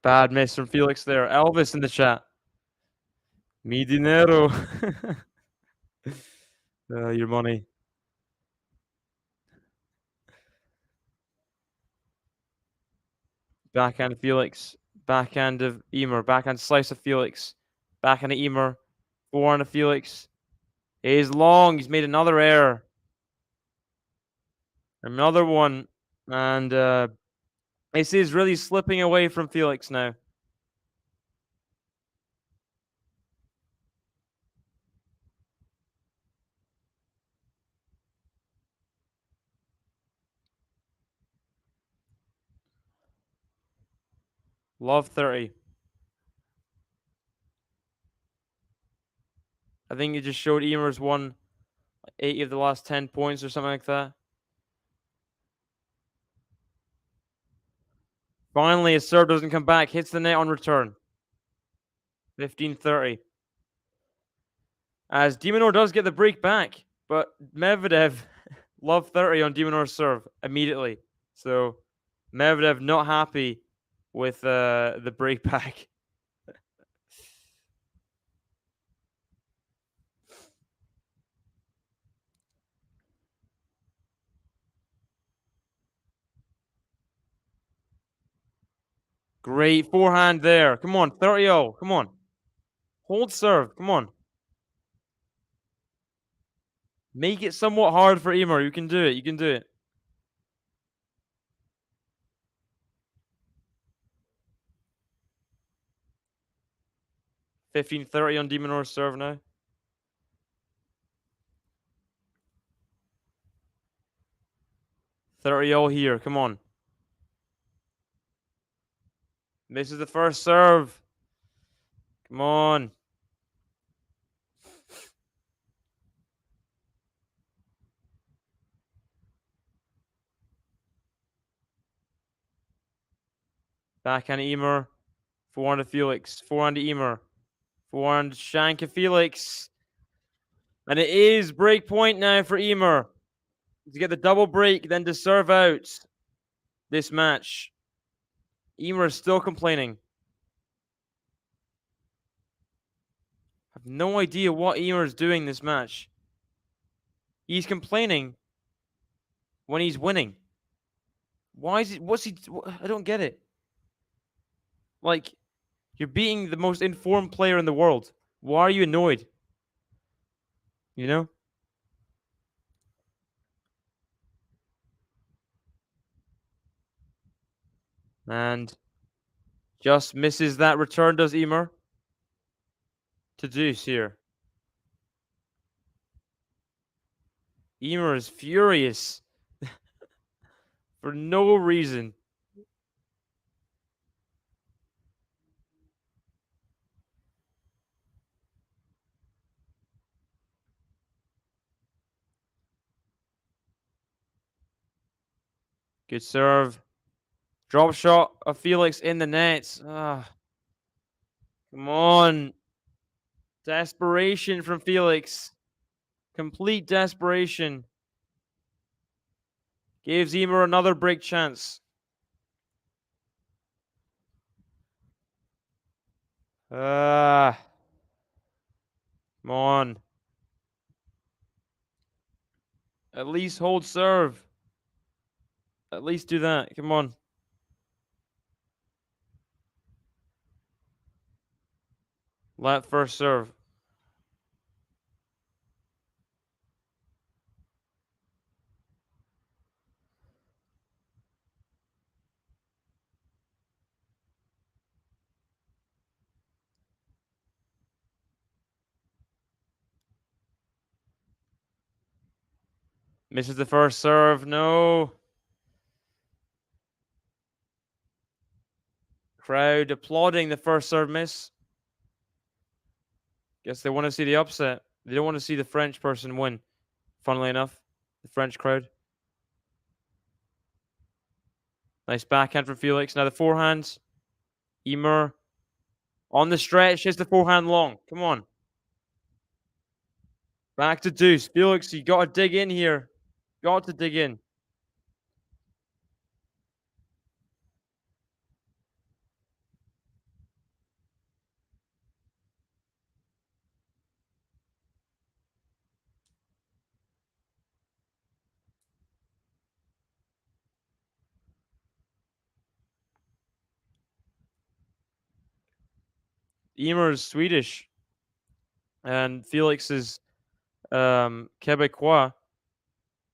Bad miss from Felix there. Elvis in the chat. Mi dinero. Your money. Backhand of Felix. Backhand of YMER. Backhand slice of Felix. Backhand of YMER. Forehand of Felix. He's long. He's made another error. Another one. And this is really slipping away from Felix now. Love 30. I think it just showed YMER's won 8 of the last 10 points or something like that. Finally, his serve doesn't come back. Hits the net on return. 15-30. As de Minaur does get the break back, but Medvedev love 30 on de Minaur's serve immediately. So Medvedev not happy with the break back. Great forehand there. Come on, 30-0. Come on. Hold serve. Come on. Make it somewhat hard for YMER. You can do it. You can do it. $15-30 on de Minaur's serve now. $30-0 here. Come on. Misses the first serve. Come on. Backhand YMER. Forehand to Felix. Forehand to YMER. Forehand shank of Felix. And it is break point now for YMER. To get the double break, then to serve out this match. YMER is still complaining. I have no idea what YMER is doing this match. He's complaining when he's winning. Why is it? I don't get it. Like, you're beating the most informed player in the world. Why are you annoyed? You know? And just misses that return, does YMER? To deuce here. YMER is furious. For no reason. Good serve. Drop shot of Felix in the net. Come on. Desperation from Felix. Complete desperation. Gives YMER another break chance. Come on. At least hold serve. At least do that. Come on. Let first serve. Misses the first serve. No. Crowd applauding the first serve miss. Guess they want to see the upset. They don't want to see the French person win. Funnily enough, the French crowd. Nice backhand from Felix. Now the forehand. YMER on the stretch. Hits the forehand long. Come on. Back to deuce. Felix, you got to dig in here. Got to dig in. YMER is Swedish, and Felix is Quebecois.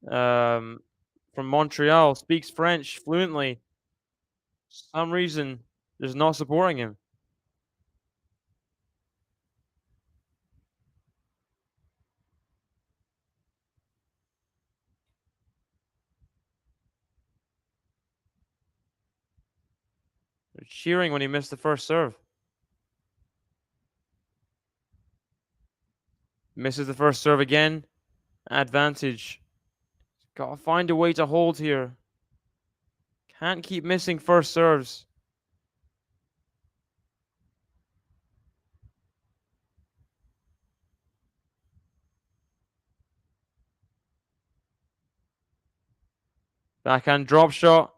From Montreal, speaks French fluently. For some reason, there's not supporting him. They're cheering when he missed the first serve. Misses the first serve again. Advantage. Gotta find a way to hold here. Can't keep missing first serves. Backhand drop shot.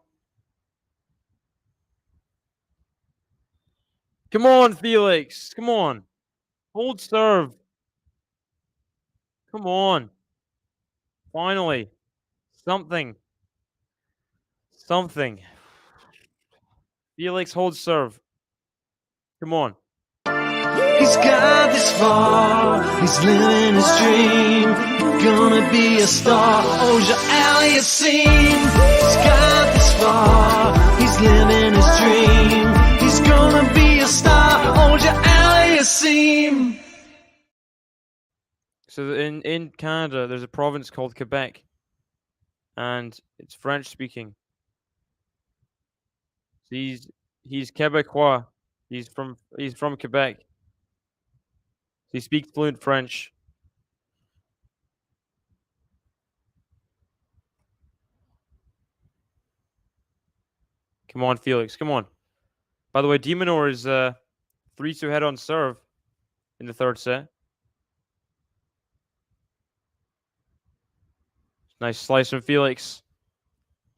Come on, Felix. Come on. Hold serve. Come on. Finally. Something. Something. Felix holds serve. Come on. He's got this far, he's living his dream. Gonna be a star, Auger-ALIASSIME. He's got this far, he's living his dream. He's gonna be a star, Auger-ALIASSIME. So in Canada, there's a province called Quebec, and it's French speaking. So he's Quebecois. He's from Quebec. He speaks fluent French. Come on, Felix. Come on. By the way, de Minaur is 3-2 head on serve in the third set. Nice slice from Felix.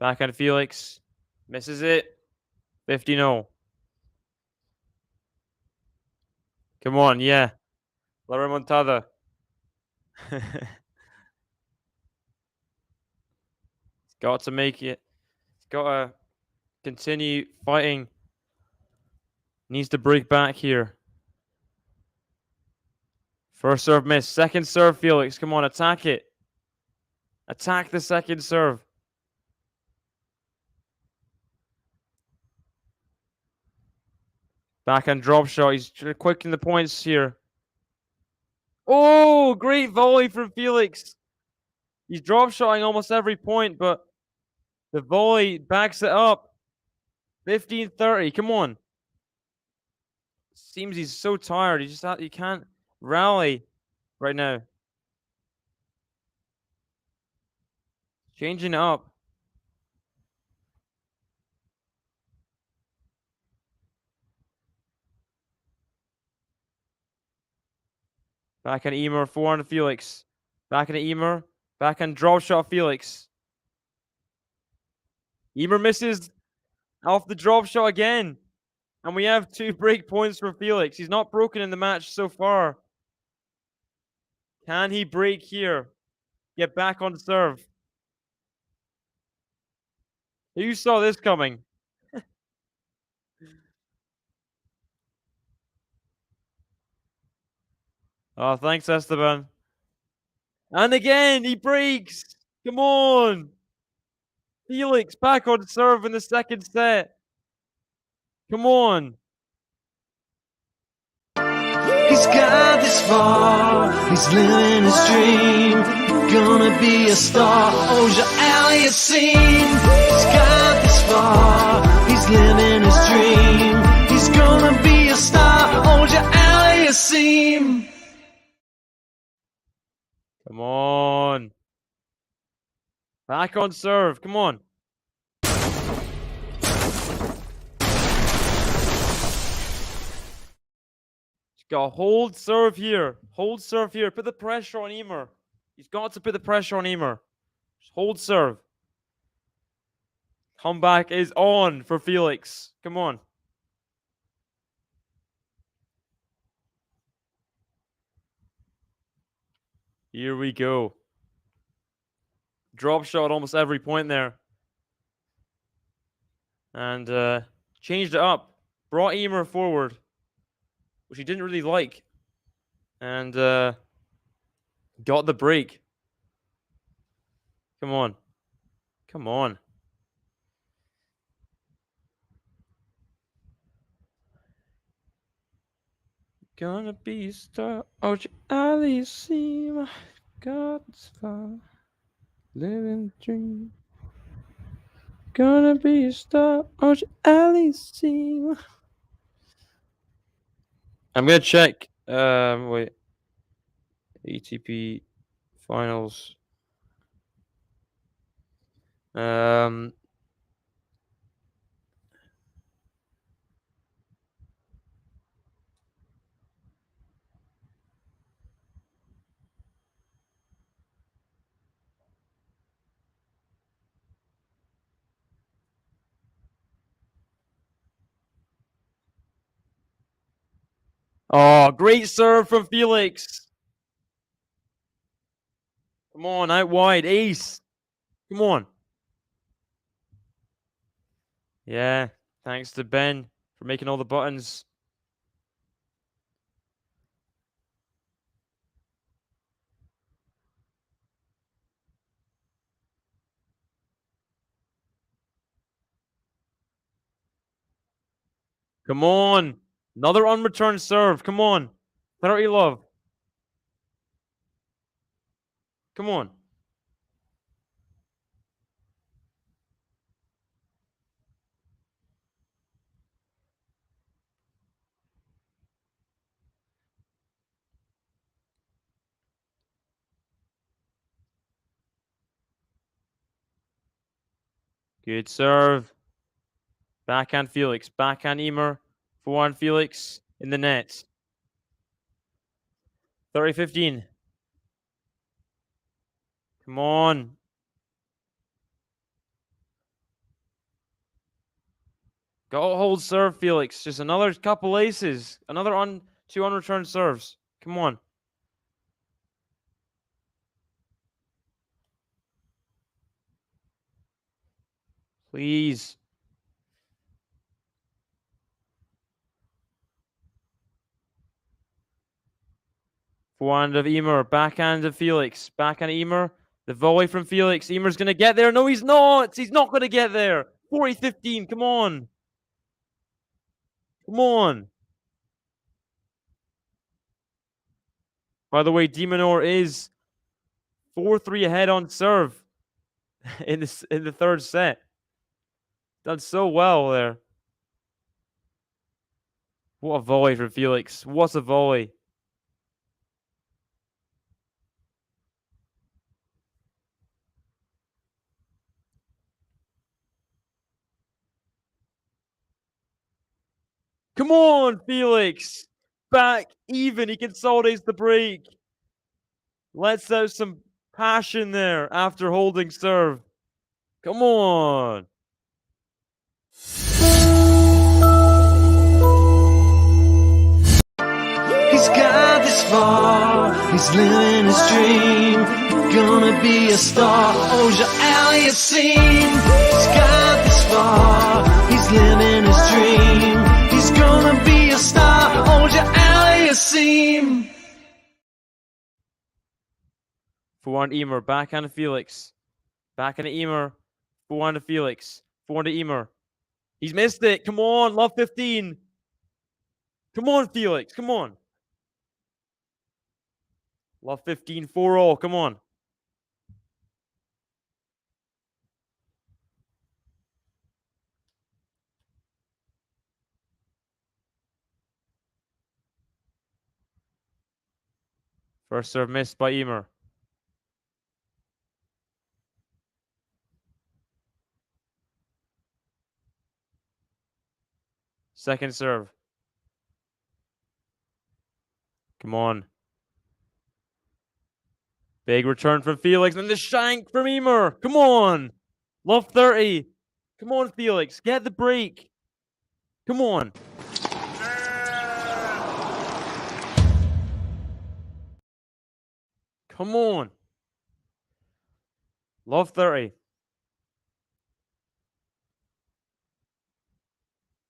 Backhand Felix. Misses it. 50-0. Come on, yeah. La remontada. He's got to make it. He's got to continue fighting. Needs to break back here. First serve miss. Second serve, Felix. Come on, attack it. Attack the second serve. Backhand drop shot. He's quick in the points here. Oh, great volley from Felix. He's drop shotting almost every point, but the volley backs it up. 15-30. Come on. Seems he's so tired. He can't rally right now. Changing it up. Backhand YMER, forehand Felix. Backhand YMER. Backhand drop shot Felix. YMER misses off the drop shot again. And we have 2 break points for Felix. He's not broken in the match so far. Can he break here? Get back on serve. You saw this coming. Oh, thanks, Esteban. And again, he breaks. Come on. Felix back on serve in the second set. Come on. He's got this far, he's living his dream. Gonna be a star, Auger-ALIASSIME. He's got this far, he's living his dream. He's gonna be a star, Auger-ALIASSIME. Come on. Back on serve. Come on. Got hold serve here. Hold serve here. Put the pressure on YMER. He's got to put the pressure on YMER. Just hold serve. Comeback is on for Felix. Come on. Here we go. Drop shot almost every point there. And changed it up. Brought YMER forward. which he didn't really like. And got the break. Come on. Come on. Gonna be a star. YMER. God's far. Living the dream. Gonna be a star. YMER. I'm gonna check. Wait. ATP finals. Oh, great serve from Felix. Come on, out wide, ace. Come on. Yeah, thanks to Ben for making all the buttons. Come on. Another unreturned serve. Come on. 30 love. Come on. Good serve. Backhand Felix. Backhand YMER. Forehand Felix in the net. 30-15. Come on. Go hold serve, Felix. Just another couple aces. Another two unreturned serves. Come on. Please. Forehand of YMER. Backhand of Felix. Backhand of YMER. The volley from Felix. YMER's going to get there. No, he's not. He's not going to get there. 40-15. Come on. Come on. By the way, Demonor is 4-3 ahead on serve in the third set. Done so well there. What a volley from Felix. What a volley. Come on, Felix. Back even. He consolidates the break. Lets out some passion there after holding serve. Come on. He's got this far, he's living his dream. Gonna be a star, YMER. He's got this far, he's living his dream. He's gonna be a star, YMER. Forehand YMER, backhand of Felix. Backhand of YMER, forehand of Felix. Forehand of YMER. He's missed it. Come on, love 15. Come on, Felix. Come on. Love 15, 4-all. Come on. First serve missed by YMER. Second serve. Come on. Big return from Felix. And the shank from YMER. Come on. Love 30. Come on, Felix. Get the break. Come on. Come on. Love 30.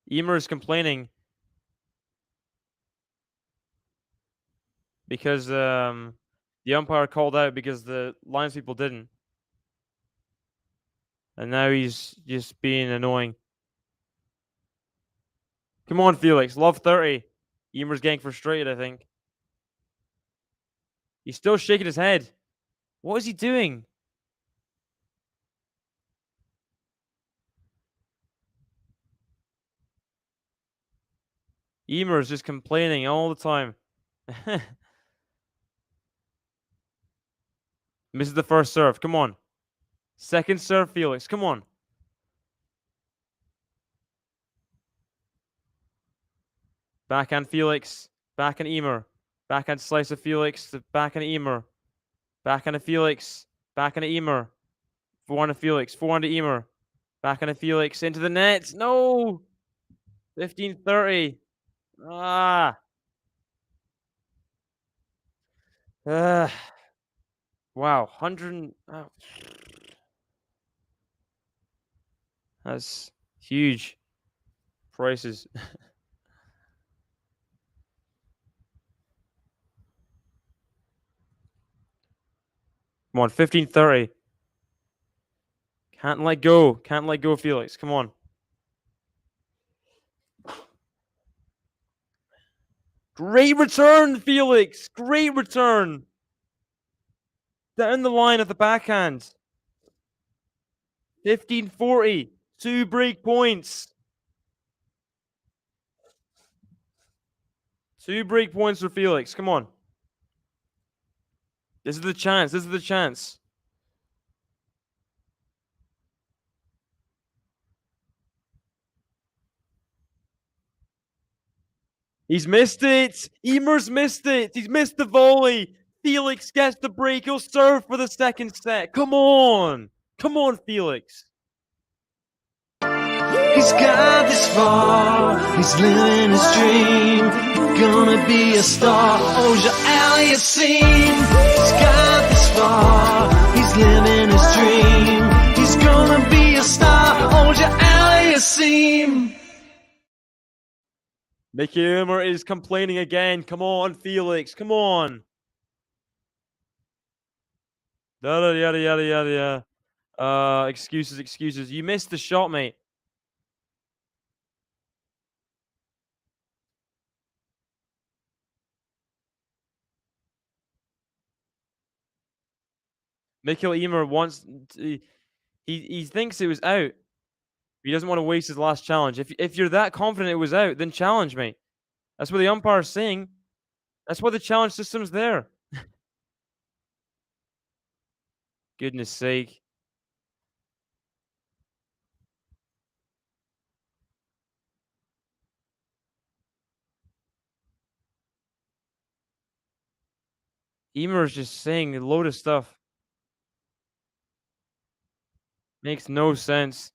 YMER is complaining because the umpire called out because the lines people didn't. And now he's just being annoying. Come on, Felix. Love 30. Emer's getting frustrated, I think. He's still shaking his head. What is he doing? Emer is just complaining all the time. Misses the first serve. Come on. Second serve, Felix. Come on. Backhand Felix. Backhand Emer. Backhand slice of Felix. Backhand Emer. Backhand of Felix. Backhand of Emer. Forehand of Felix. Forehand of Emer. Backhand of Felix. Into the net. No! 15-30. Ah. Wow. 100. Oh. That's huge prices. Come on, 15-30. Can't let go. Can't let go, Felix. Come on. Great return, Felix. Great return. Down the line at the backhand. 15-40. 2 break points. 2 break points for Felix. Come on. This is the chance. This is the chance. He's missed it. Emer's missed it. He's missed the volley. Felix gets the break. He'll serve for the second set. Come on. Come on, Felix. He's got this far, he's living his dream. Gonna be a star, Auger-ALIASSIME. He's got this far, he's living his dream. He's gonna be a star, Auger-ALIASSIME. Mikael is complaining again. Come on, Felix. Come on. Yada, yada, yada, yada, yada. Excuses, excuses. You missed the shot, mate. Mikael Emer wants he thinks it was out. He doesn't want to waste his last challenge. If you're that confident it was out, then challenge me. That's what the umpire's saying. That's why the challenge system's there. Goodness sake. Emer's just saying a load of stuff. Makes no sense.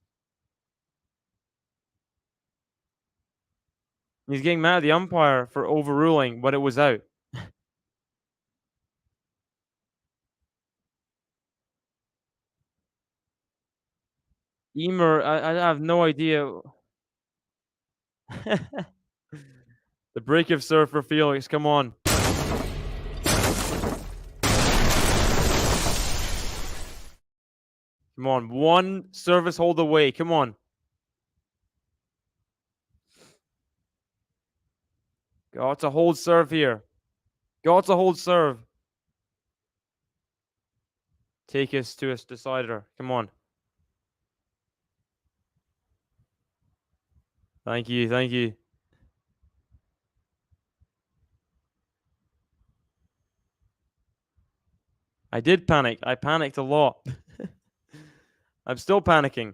He's getting mad at the umpire for overruling, but it was out. Emer, I have no idea. The break of serve for Felix. Come on. Come on. One service hold away. Come on. Got to hold serve here. Got to hold serve. Take us to a decider. Come on. Thank you. Thank you. I did panic. I panicked a lot. I'm still panicking.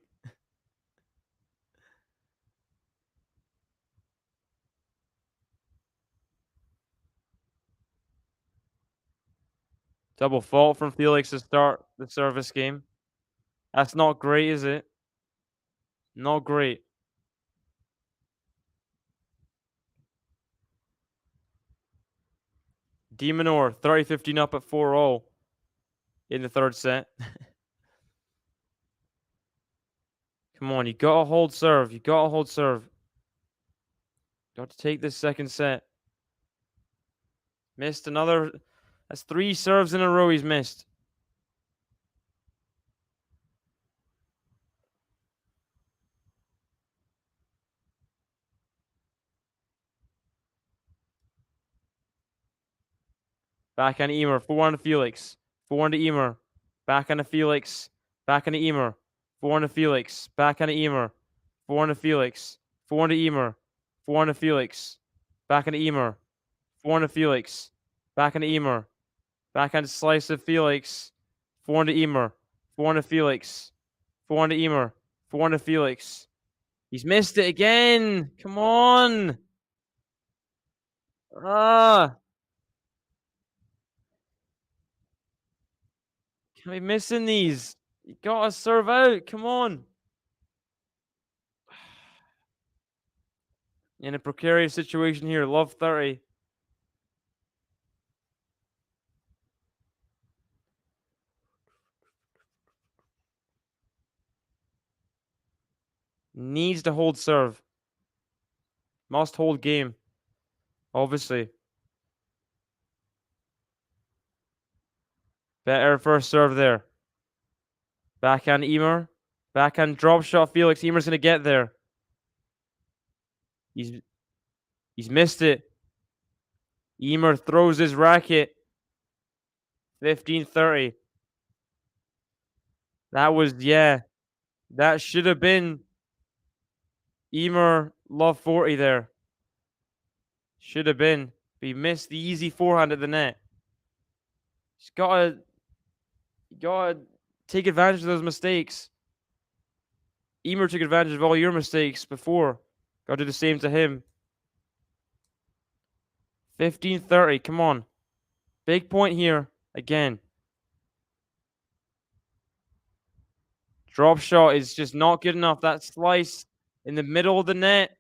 Double fault from Felix to start the service game. That's not great, is it? Not great. De Minaur, 30-15 up at 4-0 in the third set. Come on, you got to hold serve. You got to hold serve. Got to take this second set. Missed another. That's 3 serves in a row he's missed. Backhand to Emer. Forehand to Felix. Forehand to Emer. Backhand to Felix. Backhand to Emer. Forehand to Felix. Backhand to Emer. Forehand to Felix. Forehand to Emer. Forehand to Felix. Backhand to Emer. Forehand to Felix. Backhand to Emer. Backhand slice of Felix. Forehand to Emer. Forehand to Felix. Forehand to Emer. Forehand to Felix. He's missed it again. Come on. Ah. Can't be missing these. You gotta serve out. Come on. In a precarious situation here. Love 30. Needs to hold serve. Must hold game. Obviously. Better first serve there. Backhand Emer. Backhand drop shot Felix. Emer's going to get there. He's missed it. Emer throws his racket. 15-30. That was, yeah. That should have been Emer love 40 there. Should have been. But he missed the easy forehand at the net. He's gotta take advantage of those mistakes. Emer took advantage of all your mistakes before. Gotta do the same to him. 15-30. Come on. Big point here. Again. Drop shot is just not good enough. That slice in the middle of the net.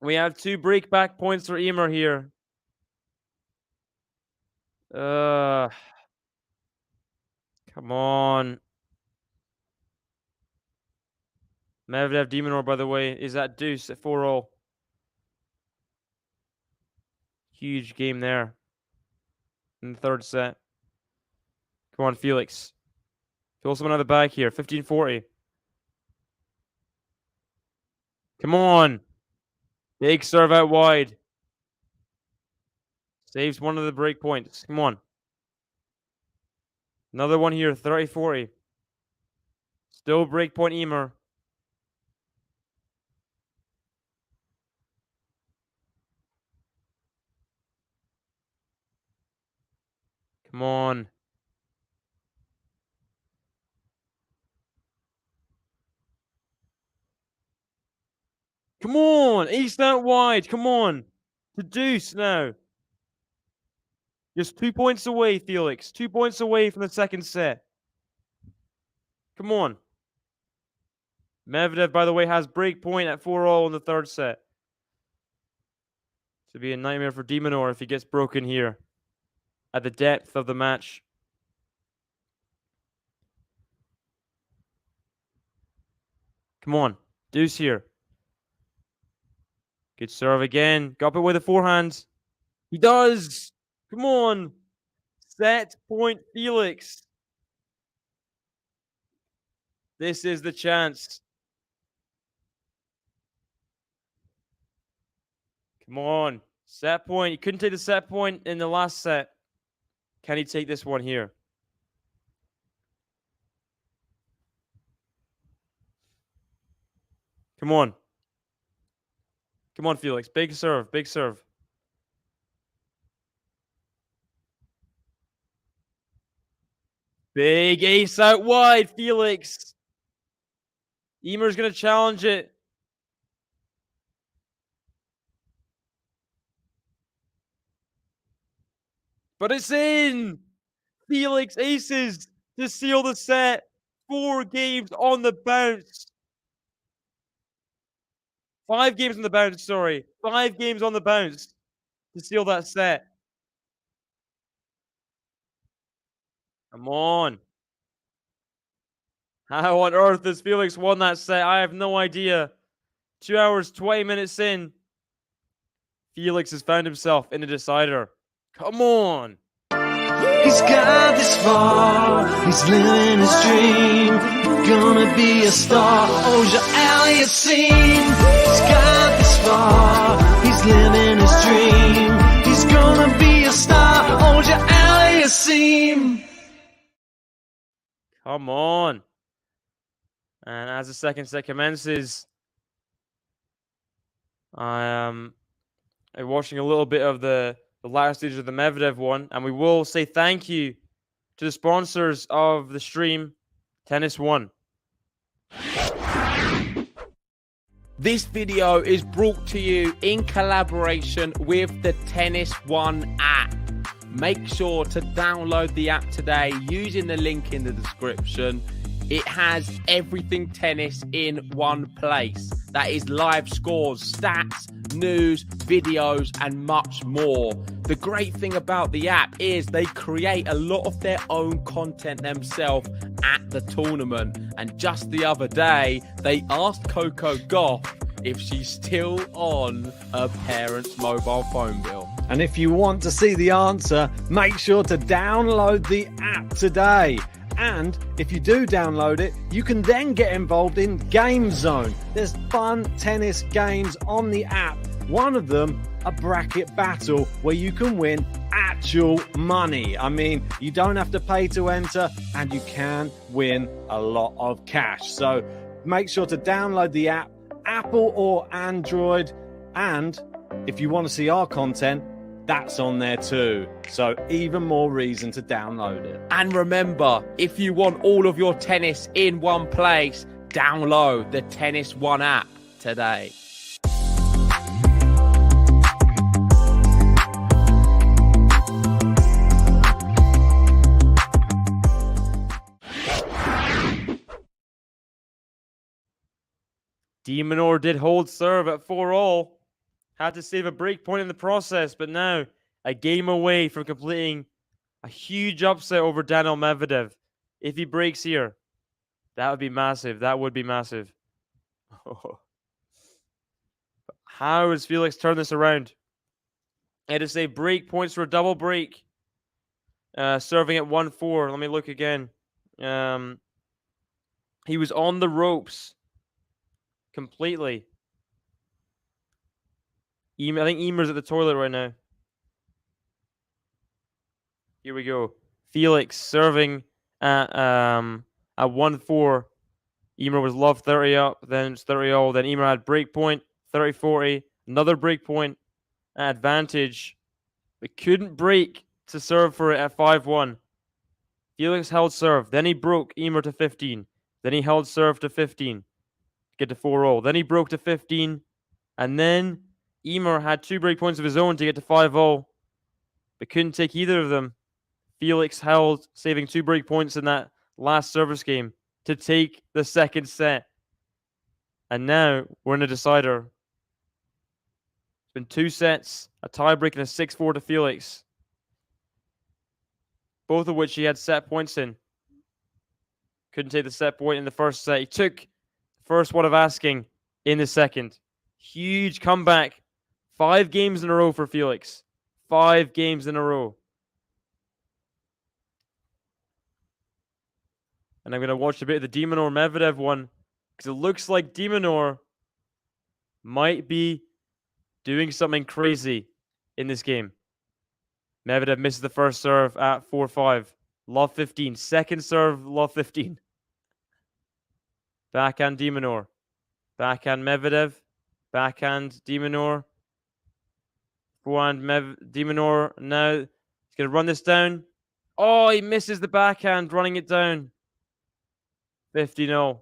We have 2 break back points for Emer here. Come on. Medvedev Demonor, by the way, is at deuce at 4-0. Huge game there in the 3rd set. Come on, Felix. Fill someone out of the bag here. 15-40. Come on. Big serve out wide. Saves one of the break points. Come on. Another one here. 30-40. Still break point Emer. Come on. Come on. East out wide. Come on. To deuce now. Just 2 points away, Felix. 2 points away from the 2nd set. Come on. Medvedev, by the way, has break point at 4-0 in the 3rd set. To be a nightmare for Demonor if he gets broken here at the depth of the match. Come on. Deuce here. Good serve again. Got it with a forehand. He does. Come on. Set point Felix. This is the chance. Come on. Set point. He couldn't take the set point in the last set. Can he take this one here? Come on. Come on, Felix. Big serve. Big serve. Big ace out wide, Felix. Emer's going to challenge it. But it's in. Felix aces to seal the set. 4 games on the bounce. 5 games on the bounce, sorry. 5 games on the bounce to seal that set. Come on. How on earth has Felix won that set? I have no idea. 2 hours, 20 minutes in. Felix has found himself in a decider. Come on. He's got this far, he's living his dream. Gonna be a star, Auger-ALIASSIME. He's got this far, he's living his dream. He's gonna be a star, Auger-ALIASSIME. Come on. And as the second set commences, I am watching a little bit of the latter stage of the Medvedev one, and we will say thank you to the sponsors of the stream, Tennis One. This video is brought to you in collaboration with the Tennis One app. Make sure to download the app today using the link in the description. It has everything tennis in one place. That is live scores, stats, news, videos, and much more. The great thing about the app is they create a lot of their own content themselves at the tournament. And just the other day, they asked Coco Gauff if she's still on her parents' mobile phone bill. And if you want to see the answer, make sure to download the app today. And if you do download it, you can then get involved in Game Zone. There's fun tennis games on the app. One of them, a bracket battle where you can win actual money. I mean, you don't have to pay to enter and you can win a lot of cash. So make sure to download the app, Apple or Android. And if you want to see our content, that's on there too. So even more reason to download it. And remember, if you want all of your tennis in one place, download the Tennis One app today. De Minaur did hold serve at 4-all. Had to save a break point in the process, but now a game away from completing a huge upset over Daniil Medvedev. If he breaks here, that would be massive. That would be massive. How has Felix turned this around? I had to say break points for a double break. Serving at 1-4. Let me look again. He was on the ropes completely. I think YMER's at the toilet right now. Here we go. Felix serving at 1-4. YMER was love 30 up, then it's 30-all. Then YMER had break point, 30-40. Another break point advantage. But couldn't break to serve for it at 5-1. Felix held serve. Then he broke YMER to 15. Then he held serve to 15. Get to 4-all. Then he broke to 15. And then YMER had 2 break points of his own to get to 5-all, but couldn't take either of them. Felix held, saving 2 break points in that last service game to take the second set. And now we're in a decider. It's been 2 sets, a tiebreak and a 6-4 to Felix. Both of which he had set points in. Couldn't take the set point in the first set. He took the first one of asking in the second. Huge comeback. 5 games in a row for Felix. 5 games in a row. And I'm going to watch a bit of the De Minaur Medvedev one, because it looks like De Minaur might be doing something crazy in this game. Medvedev misses the first serve at 4-5. Love 15. Second serve, love 15. Backhand De Minaur. Backhand Medvedev. Backhand De Minaur. Forehand De Minaur. Now he's going to run this down. Oh, he misses the backhand, running it down. 50-0.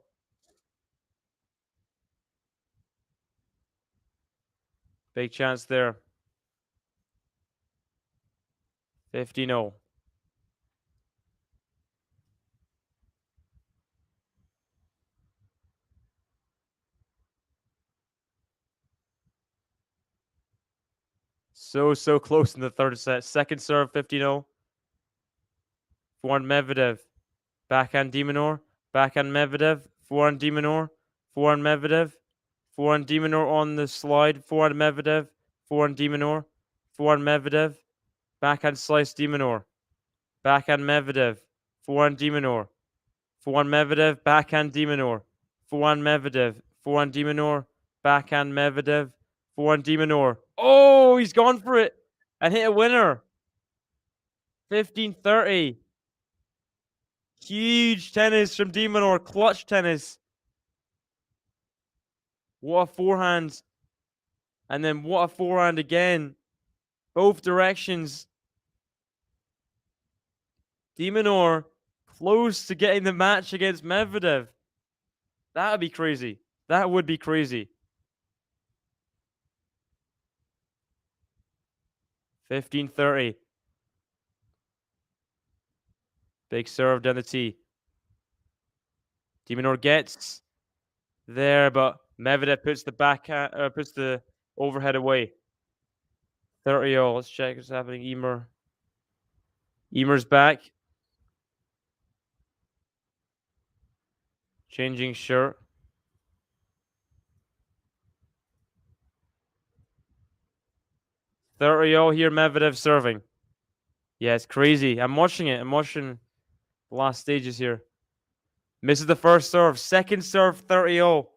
Big chance there. 50-0. So close in the third set. Second serve, 50-0. Forehand Medvedev. Backhand De Minaur. Backhand Medvedev. Forehand De Minaur. Forehand Medvedev. Forehand De Minaur on the slide. Forehand Medvedev. Forehand De Minaur. Forehand Medvedev. Backhand slice de Minaur. Backhand Medvedev. Forehand de Minaur. Forehand Medvedev. Backhand de Minaur. Forehand Medvedev. Forehand de Minaur. Backhand Medvedev. Forehand de Minaur. Oh, he's gone for it and hit a winner. 15-30. Huge tennis from de Minaur. Clutch tennis. What a forehand. And then what a forehand again. Both directions. De Minaur close to getting the match against Medvedev. That would be crazy. That would be crazy. 15-30. Big serve down the tee. De Minaur gets there, but Medvedev puts the overhead away. 30-all. Let's check what's happening. YMER. YMER's back. Changing shirt. All here, Medvedev serving. Yeah, it's crazy. I'm watching it. I'm watching the last stages here. Misses the first serve. Second serve, 30-all.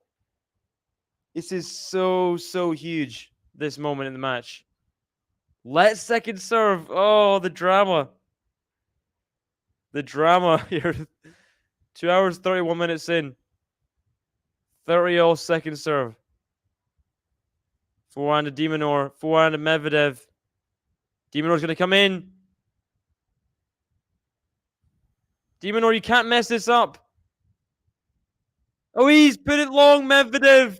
This is so huge, this moment in the match. Let's second serve. Oh, the drama. The drama here. 2 hours, 31 minutes in. 30-all second serve. Forehand to de Minaur. Forehand to Medvedev. De Minaur's going to come in. De Minaur, you can't mess this up. Oh, he's put it long, Medvedev.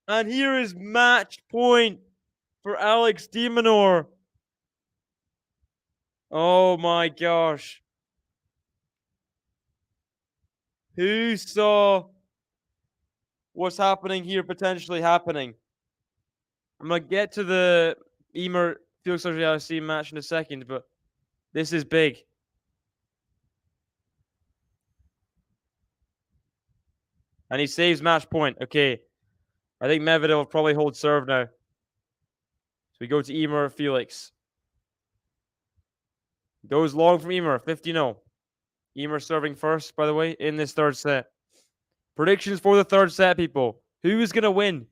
And here is match point for Alex de Minaur. Oh my gosh. Who saw what's happening here potentially happening? I'm going to get to the YMER Felix AUGER-ALIASSIME match in a second, but this is big. And he saves match point. Okay. I think Medvedev will probably hold serve now. So we go to YMER Felix. Goes long from YMER. 50-0. YMER serving first, by the way, in this third set. Predictions for the third set, people. Who is going to win?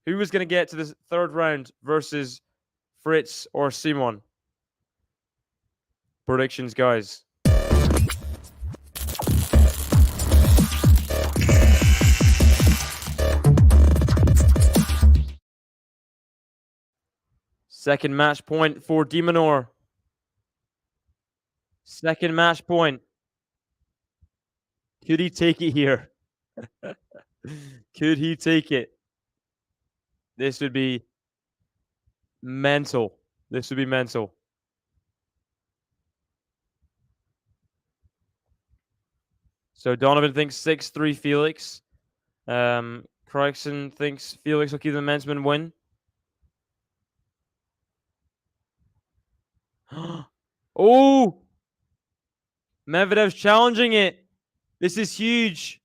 Who is going to get to the third round versus Fritz or Simon? Predictions, guys. Second match point for de Minaur. Second match point. Could he take it here? Could he take it? This would be mental. This would be mental. So Donovan thinks 6-3 Felix. Craigston thinks Felix will keep the momentum and win. Oh! Medvedev's challenging it. This is huge.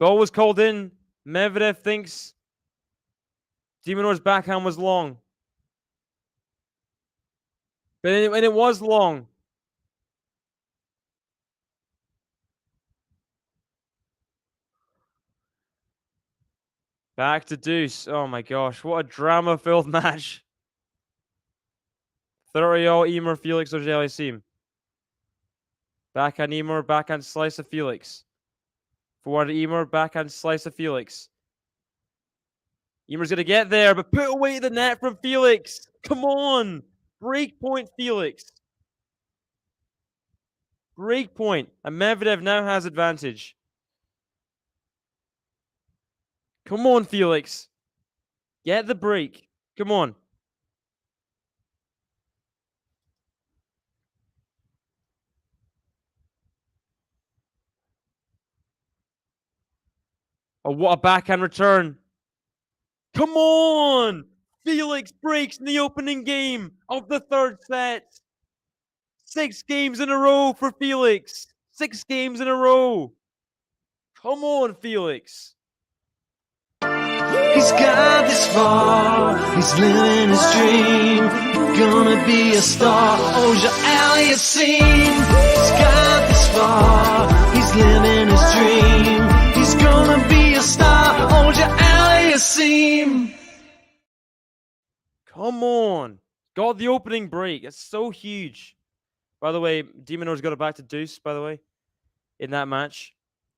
Ball was called in. Medvedev thinks de Minaur's backhand was long. But it was long. Back to deuce. Oh my gosh. What a drama-filled match. 30-all YMER Felix AUGER-ALIASSIME. Backhand YMER, backhand slice of Felix. Forward YMER, backhand slice of Felix. YMER's going to get there, but put away the net from Felix. Come on. Break point, Felix. Break point. And Medvedev now has advantage. Come on, Felix. Get the break. Come on. Oh, what a backhand return. Come on! Felix breaks in the opening game of the third set. 6 games in a row for Felix. 6 games in a row. Come on, Felix. He's got this this far, he's living his dream. Gonna be a star, AUGER-ALIASSIME. He's got this far, he's living his dream. He's gonna be a star, AUGER-ALIASSIME. Come on. Got the opening break. It's so huge. By the way, de Minaur's got it back to deuce, by the way, in that match.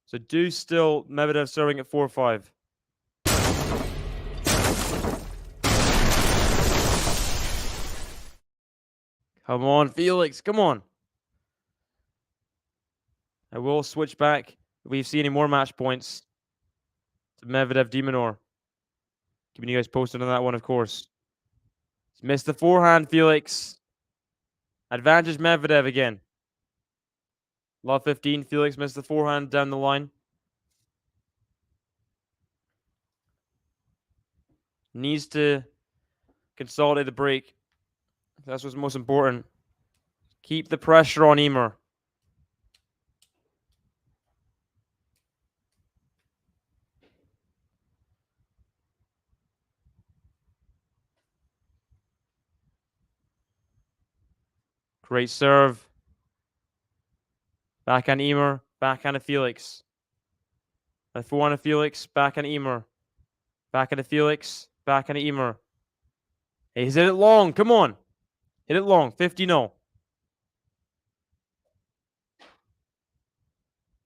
So deuce still, Medvedev serving at 4-5. Come on, Felix. Come on. I will switch back if we see any more match points to Medvedev de Minaur. Keeping you guys posted on that one, of course. He's missed the forehand, Felix. Advantage Medvedev again. Love 15. Felix missed the forehand down the line. Needs to consolidate the break. That's what's most important. Keep the pressure on YMER. Great serve. Backhand YMER. Backhand of Felix. A forehand of Felix. Backhand YMER. Backhand of Felix. Backhand of YMER. Hey, he's hit it long. Come on. Hit it long. 50-0.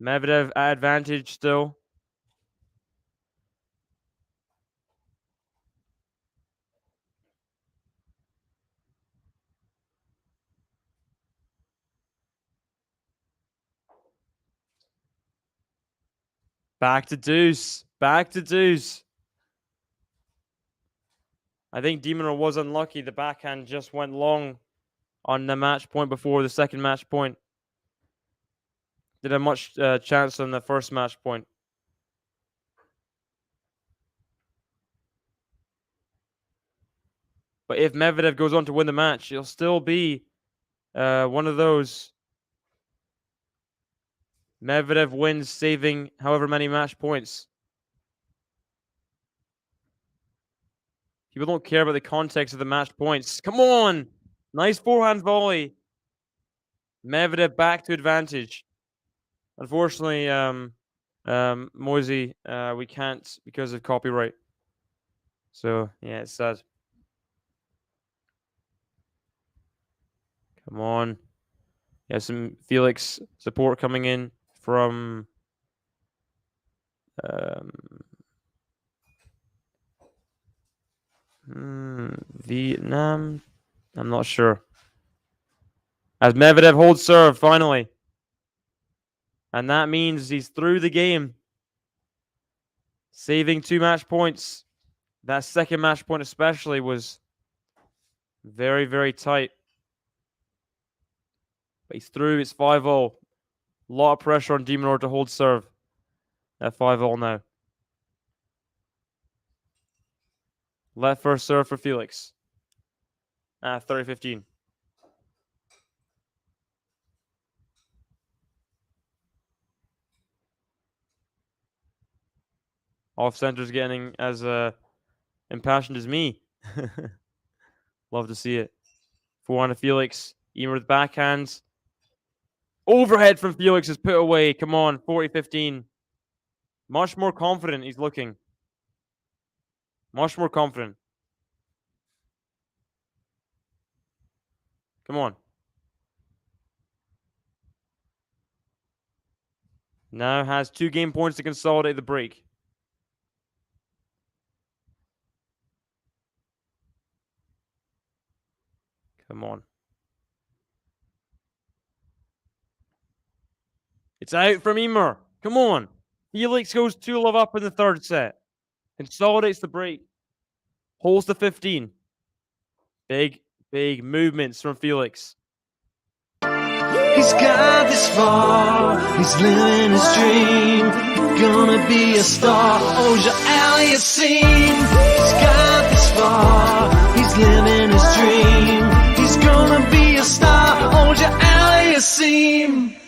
Medvedev at advantage still. Back to deuce. Back to deuce. I think de Minaur was unlucky. The backhand just went long on the match point before the second match point. Didn't have much chance on the first match point. But if Medvedev goes on to win the match, he'll still be one of those. Medvedev wins, saving however many match points. People don't care about the context of the match points. Come on! Nice forehand volley. Medvedev back to advantage. Unfortunately, Moisey, we can't because of copyright. So, yeah, it's sad. Come on. Yeah, some Felix support coming in from Vietnam. I'm not sure. As Medvedev holds serve, finally. And that means he's through the game. Saving 2 match points. That second match point especially was very, very tight. But he's through. It's 5-0. A lot of pressure on de Minaur to hold serve. At 5-0 now. Left first serve for Felix. 30-15. Off center's getting as impassioned as me. Love to see it. Forehand of Felix. YMER with backhands. Overhead from Felix is put away. Come on, 40-15. Much more confident he's looking. Much more confident. Come on. Now has 2 game points to consolidate the break. Come on. It's out from YMER. Come on. Felix goes 2-love up in the third set. Consolidates the break. Holds the 15. Big movements from Felix. He's got this far, he's living his dream. Gonna be a star, AUGER-ALIASSIME. He's got this far, he's living his dream. He's gonna be a star, AUGER-ALIASSIME.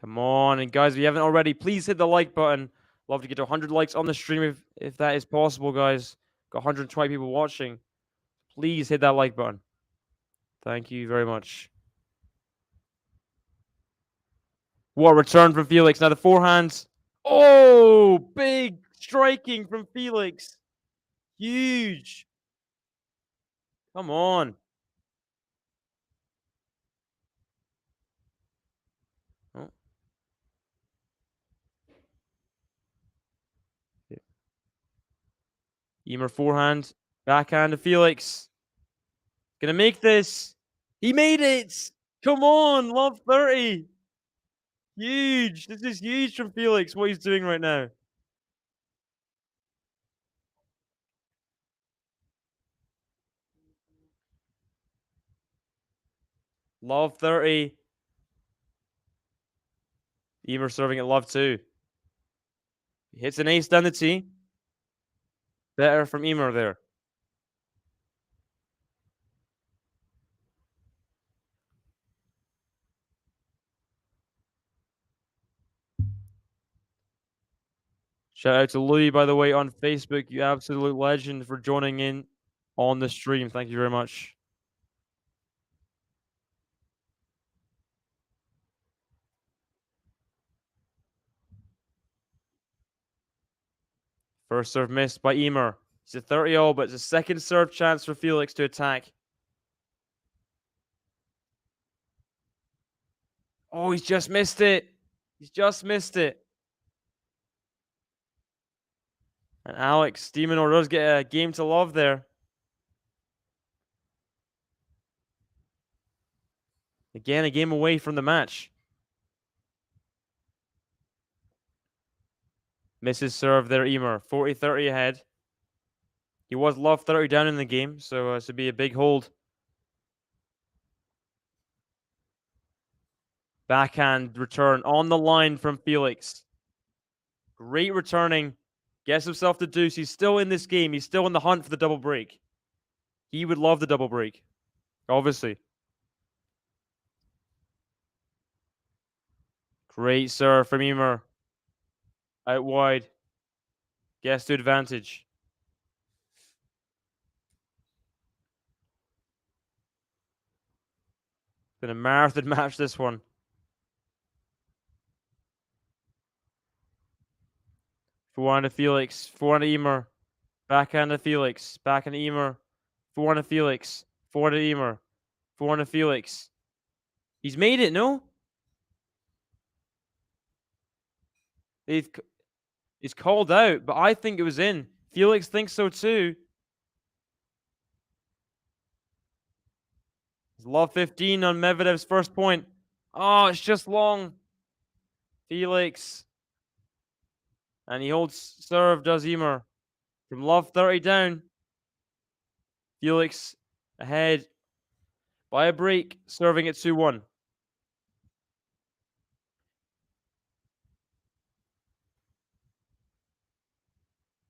Come Come on. And guys, if you haven't already, please hit the like button. Love to get to 100 likes on the stream if that is possible, guys. Got 120 people watching. Please hit that like button. Thank you very much. What a return from Felix. Now the forehand. Oh, big striking from Felix. Huge. Come on. Oh. YMER forehand. Backhand to Felix. Gonna make this. He made it. Come on. Love 30. Huge. This is huge from Felix, what he's doing right now. Love 30. YMER serving at love 2. He hits an ace down the tee. Better from YMER there. Shout out to Louis, by the way, on Facebook. You absolute legend for joining in on the stream. Thank you very much. First serve missed by YMER. It's a 30-all, but it's a second serve chance for Felix to attack. Oh, he's just missed it. He's just missed it. And Alex de Minaur does get a game to love there. Again, a game away from the match. Misses serve there, YMER. 40-30 ahead. He was love 30 down in the game, so this would be a big hold. Backhand return on the line from Felix. Great returning. Gets himself the deuce. He's still in this game. He's still in the hunt for the double break. He would love the double break, obviously. Great serve from YMER. Out wide. Gets to advantage. Been a marathon match, this one. Forehand to Felix. Forehand to YMER. Backhand to Felix. Backhand to YMER. Forehand to Felix. Forehand to YMER. Forehand to Felix. He's made it, no? He's called out, but I think it was in. Felix thinks so too. Love 15 on Medvedev's first point. Oh, it's just long. Felix. And he holds serve, does YMER. From love 30 down. Felix ahead by a break, serving at 2-1.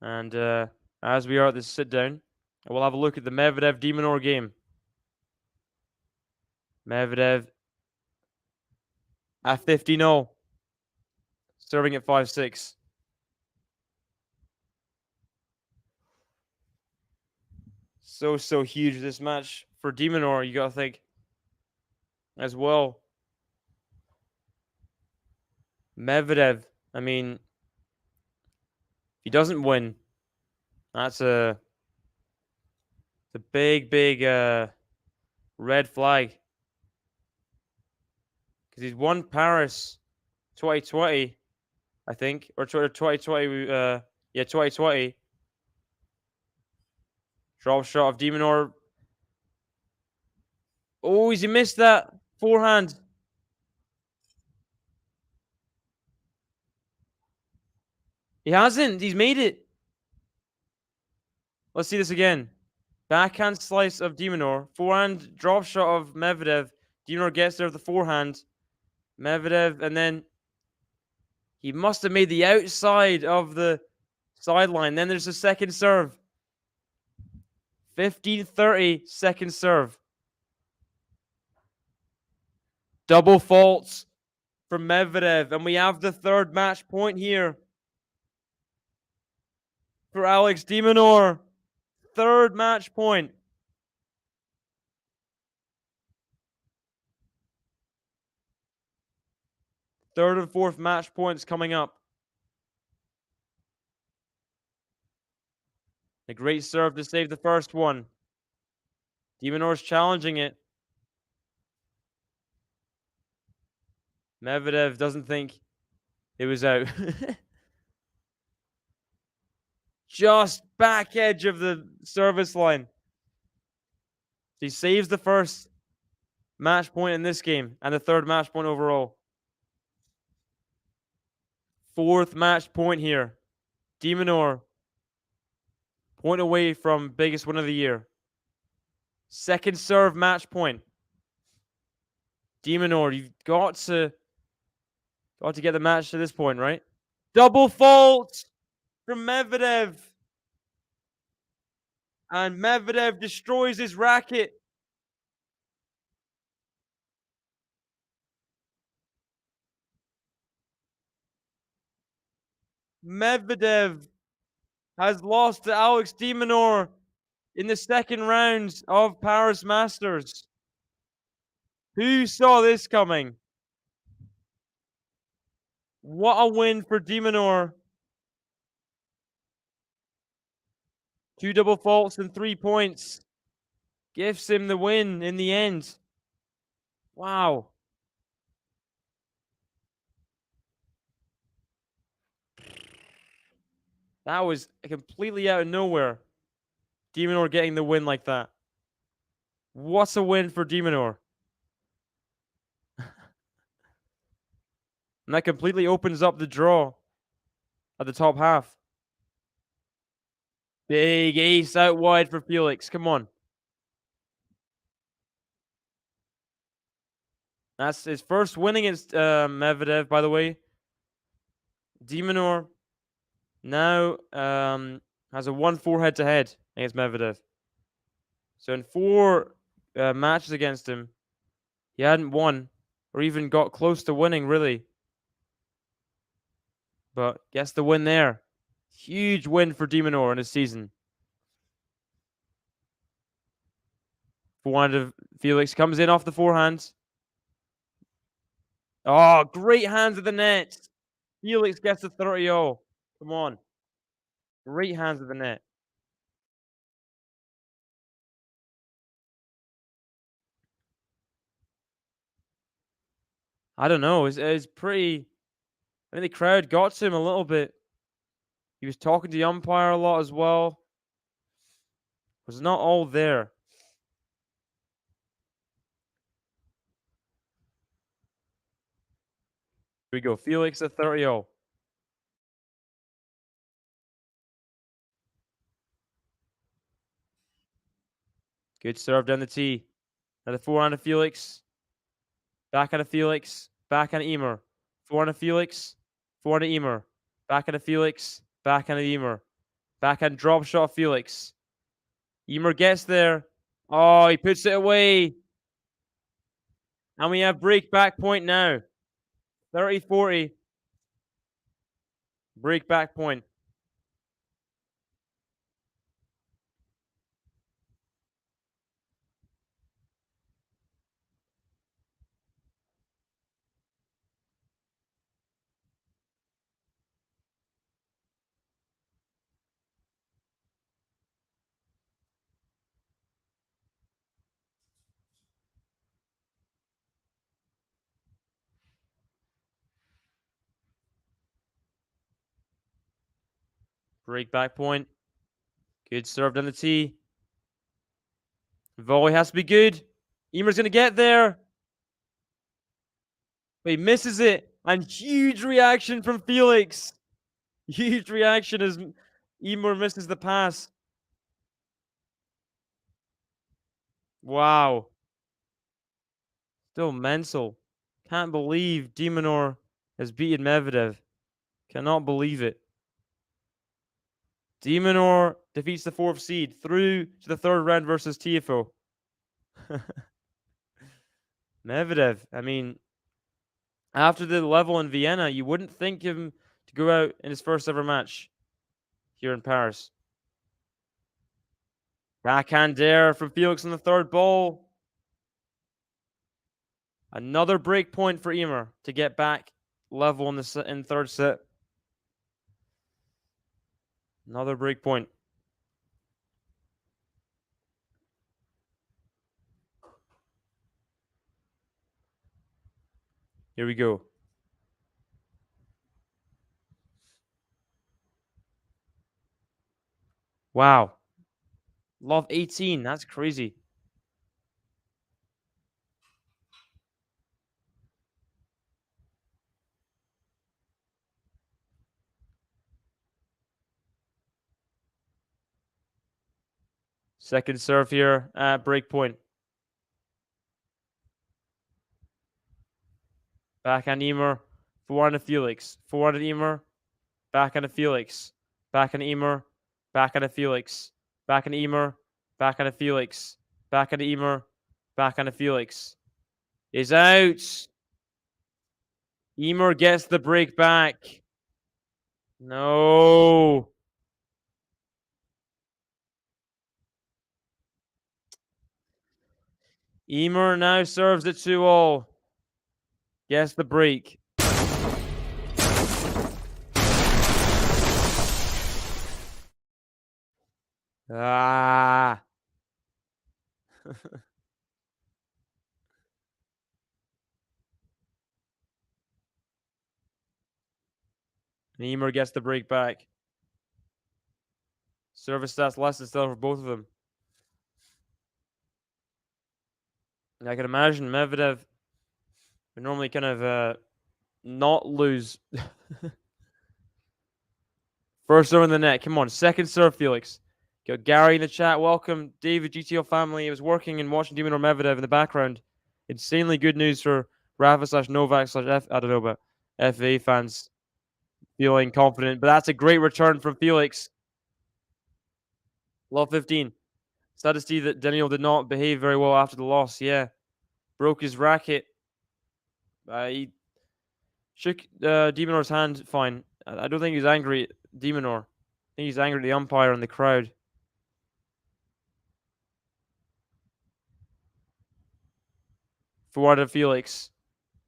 And as we are at this sit down, we'll have a look at the Medvedev de Minaur game. Medvedev at 50-0, serving at 5-6. So huge this match for de Minaur, you gotta think as well. Medvedev, I mean, if he doesn't win, that's a big red flag. Because he's won Paris 2020, I think, or 2020. 2020. Drop shot of de Minaur. Oh, he missed that forehand. He hasn't. He's made it. Let's see this again. Backhand slice of de Minaur. Forehand drop shot of Medvedev. De Minaur gets there with the forehand. Medvedev, and then he must have made the outside of the sideline. Then there's a second serve. 15-30, second serve. Double faults from Medvedev. And we have the third match point here for Alex de Minaur. Third match point. Third and fourth match points coming up. A great serve to save the first one. De Minaur's challenging it. Medvedev doesn't think it was out. Just back edge of the service line. He saves the first match point in this game and the third match point overall. Fourth match point here. De Minaur. Point away from biggest win of the year. Second serve match point. De Minaur, you've got to get the match to this point, right? Double fault from Medvedev. And Medvedev destroys his racket. Medvedev has lost to Alex de Minaur in the second round of Paris Masters. Who saw this coming? What a win for de Minaur. 2 double faults and 3 points. Gives him the win in the end. Wow. That was completely out of nowhere. De Minaur getting the win like that. What's a win for de Minaur? And that completely opens up the draw at the top half. Big ace out wide for Felix. Come on. That's his first win against Medvedev, by the way. De Minaur now has a 1-4 head-to-head against Medvedev. So in 4 matches against him, he hadn't won or even got close to winning, really. But gets the win there. Huge win for de Minaur in his season. Forehand of Felix comes in off the forehand. Oh, great hands at the net. Felix gets the 30-0. Come on. Great hands at the net. I don't know. It's pretty... I think the crowd got to him a little bit. He was talking to the umpire a lot as well. It was not all there. Here we go. Felix at 30-0. Good serve down the tee. Now the forehand of Felix. Backhand of Felix. Backhand of YMER. Forehand of Felix. Forehand of YMER. Backhand of Felix. Backhand of YMER. Backhand drop shot of Felix. YMER gets there. Oh, he puts it away. And we have break back point now. 30-40. Break back point. Break back point. Good serve down the tee. Volley has to be good. YMER's going to get there. But he misses it. And huge reaction from Felix. Huge reaction as YMER misses the pass. Wow. Still mental. Can't believe de Minaur has beaten Medvedev. Cannot believe it. De Minaur defeats the 4th seed through to the 3rd round versus Tiafoe. Medvedev, I mean, After the level in Vienna, you wouldn't think of him to go out in his first ever match here in Paris. Backhand there from Felix on the third ball. Another break point for YMER to get back level in the third set. Another break point. Here we go. Wow. Love 18. That's crazy. Second serve here at break point. Backhand YMER. Forehand to Felix. Forehand to YMER. Backhand to Felix. Backhand to YMER. Backhand to Felix. Backhand to YMER. Backhand to Felix. Backhand to YMER. Backhand to Felix. Is out. YMER gets the break back. No. YMER now serves it 2-all. Gets the break. Ah. YMER gets the break back. Service stats less than stellar for both of them. I can imagine Medvedev would normally kind of not lose. First serve in the net. Come on. Second serve, Felix. Got Gary in the chat. Welcome, David, GTO family. I was working and watching Demon or Medvedev in the background. Insanely good news for Rafa/Novak/F. I don't know, but FA fans feeling confident. But that's a great return from Felix. Love 15. Sad to see that Daniel did not behave very well after the loss. Yeah. Broke his racket. He shook Demonor's hand fine. I don't think he's angry at Demonor. I think he's angry at the umpire and the crowd. Forward to Felix.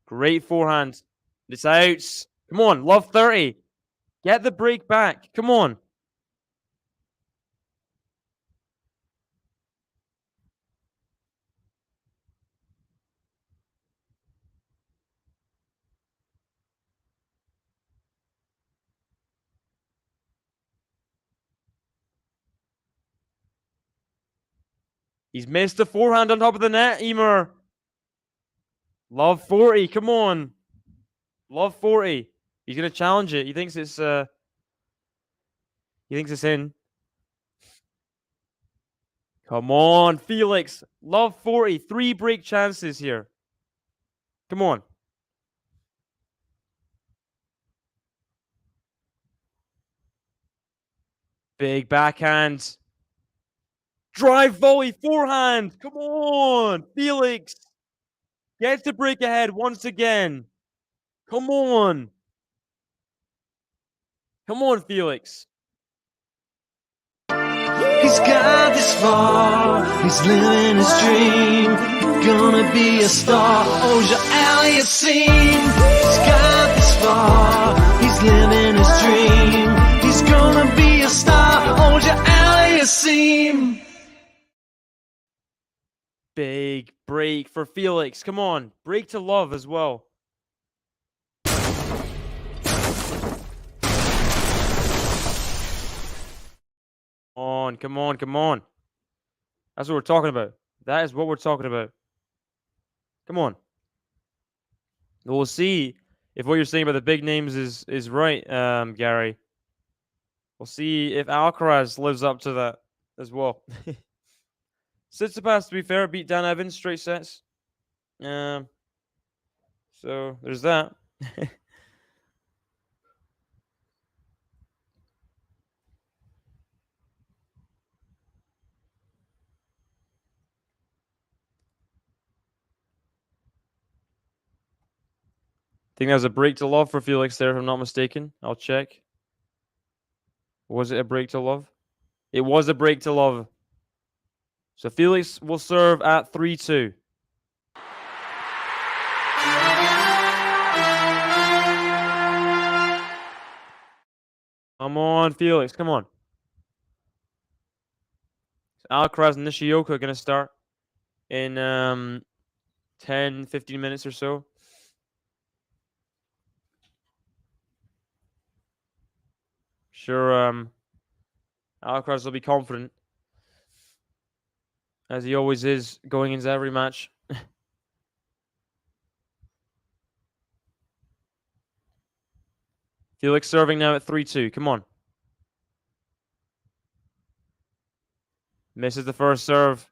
Great forehand. It's out. Come on, love 30. Get the break back. Come on. He's missed the forehand on top of the net, YMER. Love 40. Come on. Love 40. He's going to challenge it. He thinks it's in. Come on, Felix. Love 40. 3 break chances here. Come on. Big backhand. Drive volley forehand. Come on, Felix. Gets the break ahead once again. Come on. Come on, Felix. He's got this far, he's living his dream. Gonna be a star, Auger-ALIASSIME. He's got this far, he's living his dream. He's gonna be a star, Auger-ALIASSIME. Big break for Felix. Come on. Break to love as well. Come on. That's what we're talking about. That is what we're talking about. Come on. We'll see if what you're saying about the big names is right, Gary. We'll see if Alcaraz lives up to that as well. Tsitsipas, to be fair, beat Dan Evans straight sets. So there's that. think that was a break to love for Felix there, if I'm not mistaken. I'll check. Was it a break to love? It was a break to love. So Felix will serve at 3-2. Come on, Felix. Come on. Alcaraz and Nishioka are going to start in 10, 15 minutes or so. Sure, Alcaraz will be confident, as he always is going into every match. Felix serving now at 3-2. Come on. Misses the first serve.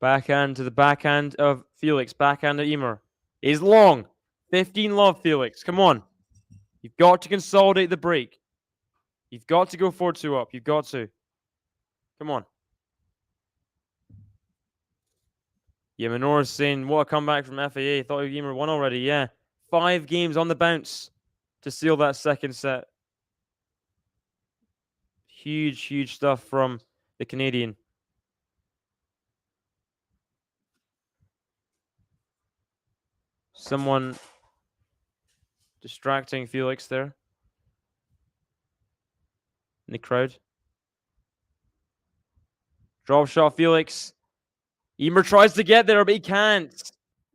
Backhand to the backhand of Felix. Backhand of YMER. Is long. 15 love, Felix. Come on. You've got to consolidate the break. You've got to go 4-2 up. You've got to. Come on. Yeah, Minora's saying, what a comeback from FAA. Thought YMER won already. Yeah. 5 games on the bounce to seal that second set. Huge, huge stuff from the Canadian. Someone distracting Felix there in the crowd. Drop shot, Felix. YMER tries to get there, but he can't.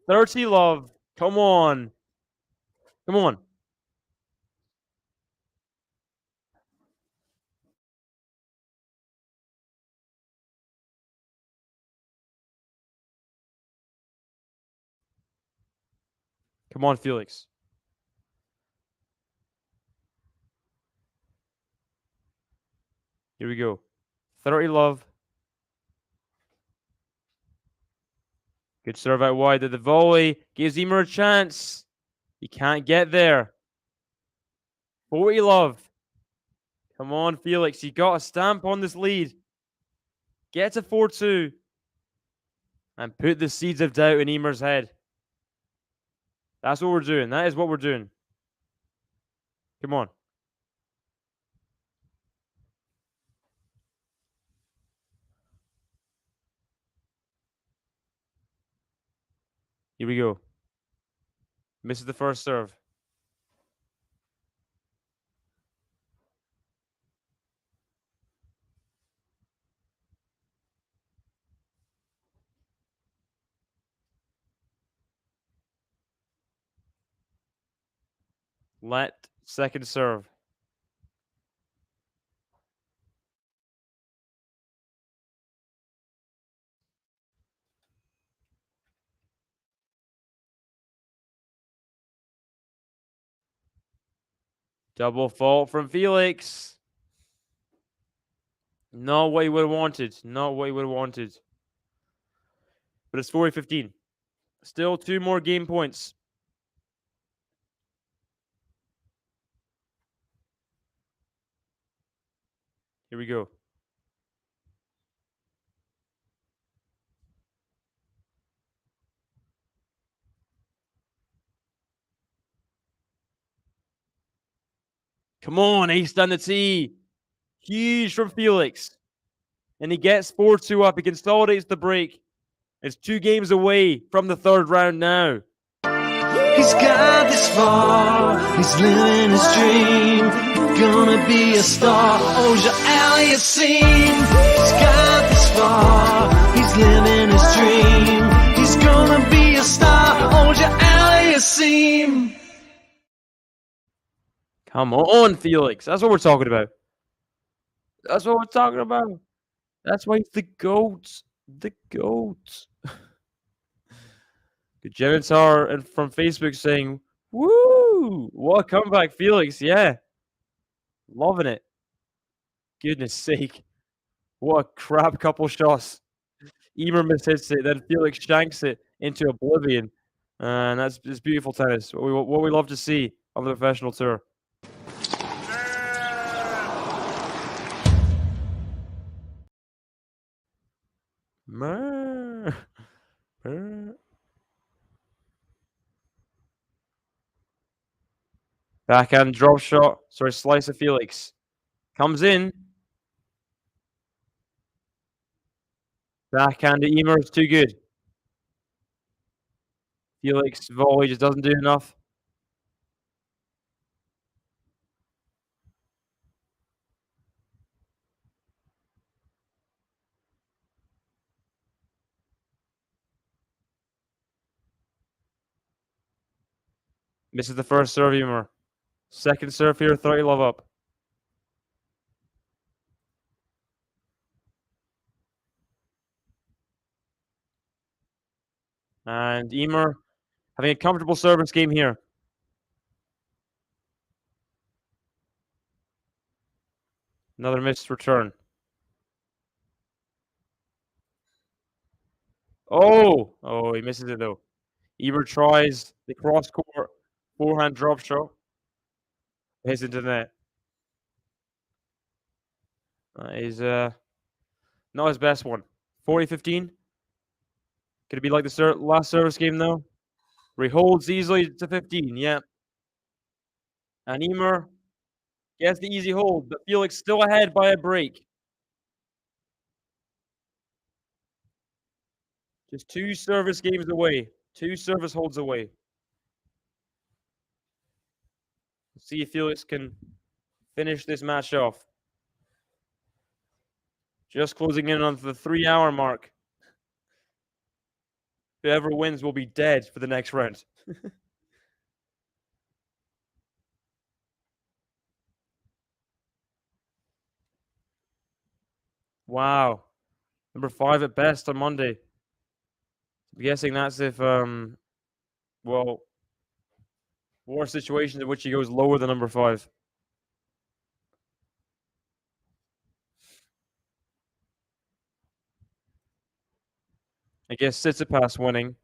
30 love. Come on. Come on. Come on, Felix. Here we go. 30 love. Good serve out wide. The volley gives YMER a chance. He can't get there. 40 love. Come on, Felix. You got to stamp on this lead. Get to 4-2. And put the seeds of doubt in YMER's head. That's what we're doing. That is what we're doing. Come on. Here we go. Misses the first serve. Let second serve. Double fault from Felix. Not what he would have wanted. Not what he would have wanted. But it's 40-15. Still 2 more game points. Here we go. Come on, ace down the tee. Huge from Felix. And he gets 4-2 up. He consolidates the break. It's 2 games away from the third round now. He's got this far, he's living his dream. Gonna be a star, Auger-ALIASSIME. He's got this far, he's living his dream. He's gonna be a star, Auger-ALIASSIME. Come on, Felix. That's what we're talking about. That's what we're talking about. That's why he's the GOAT. The GOAT. Good Genitar and from Facebook saying, woo! What a comeback, Felix. Yeah. Loving it. Goodness sake. What a crap couple shots. YMER mishits it, then Felix shanks it into oblivion. And that's just beautiful tennis. What we love to see on the professional tour. Backhand drop shot. Sorry, slice of Felix. Comes in. Backhand to YMER is too good. Felix volley just doesn't do enough. Misses the first serve, YMER. Second serve here, 30 love up. And YMER having a comfortable service game here. Another missed return. Oh, he misses it though. YMER tries the cross court forehand drop shot. Hits into the net. That is not his best one. 40-15. Could it be like the last service game though? Where he holds easily to 15. Yeah. And YMER gets the easy hold, but Felix still ahead by a break. Just 2 service games away. 2 service holds away. Let's see if Felix can finish this match off. Just closing in on the 3-hour mark. Whoever wins will be dead for the next round. Wow. Number 5 at best on Monday. I'm guessing that's if, well, worse situations in which he goes lower than number 5. I guess Tsitsipas winning.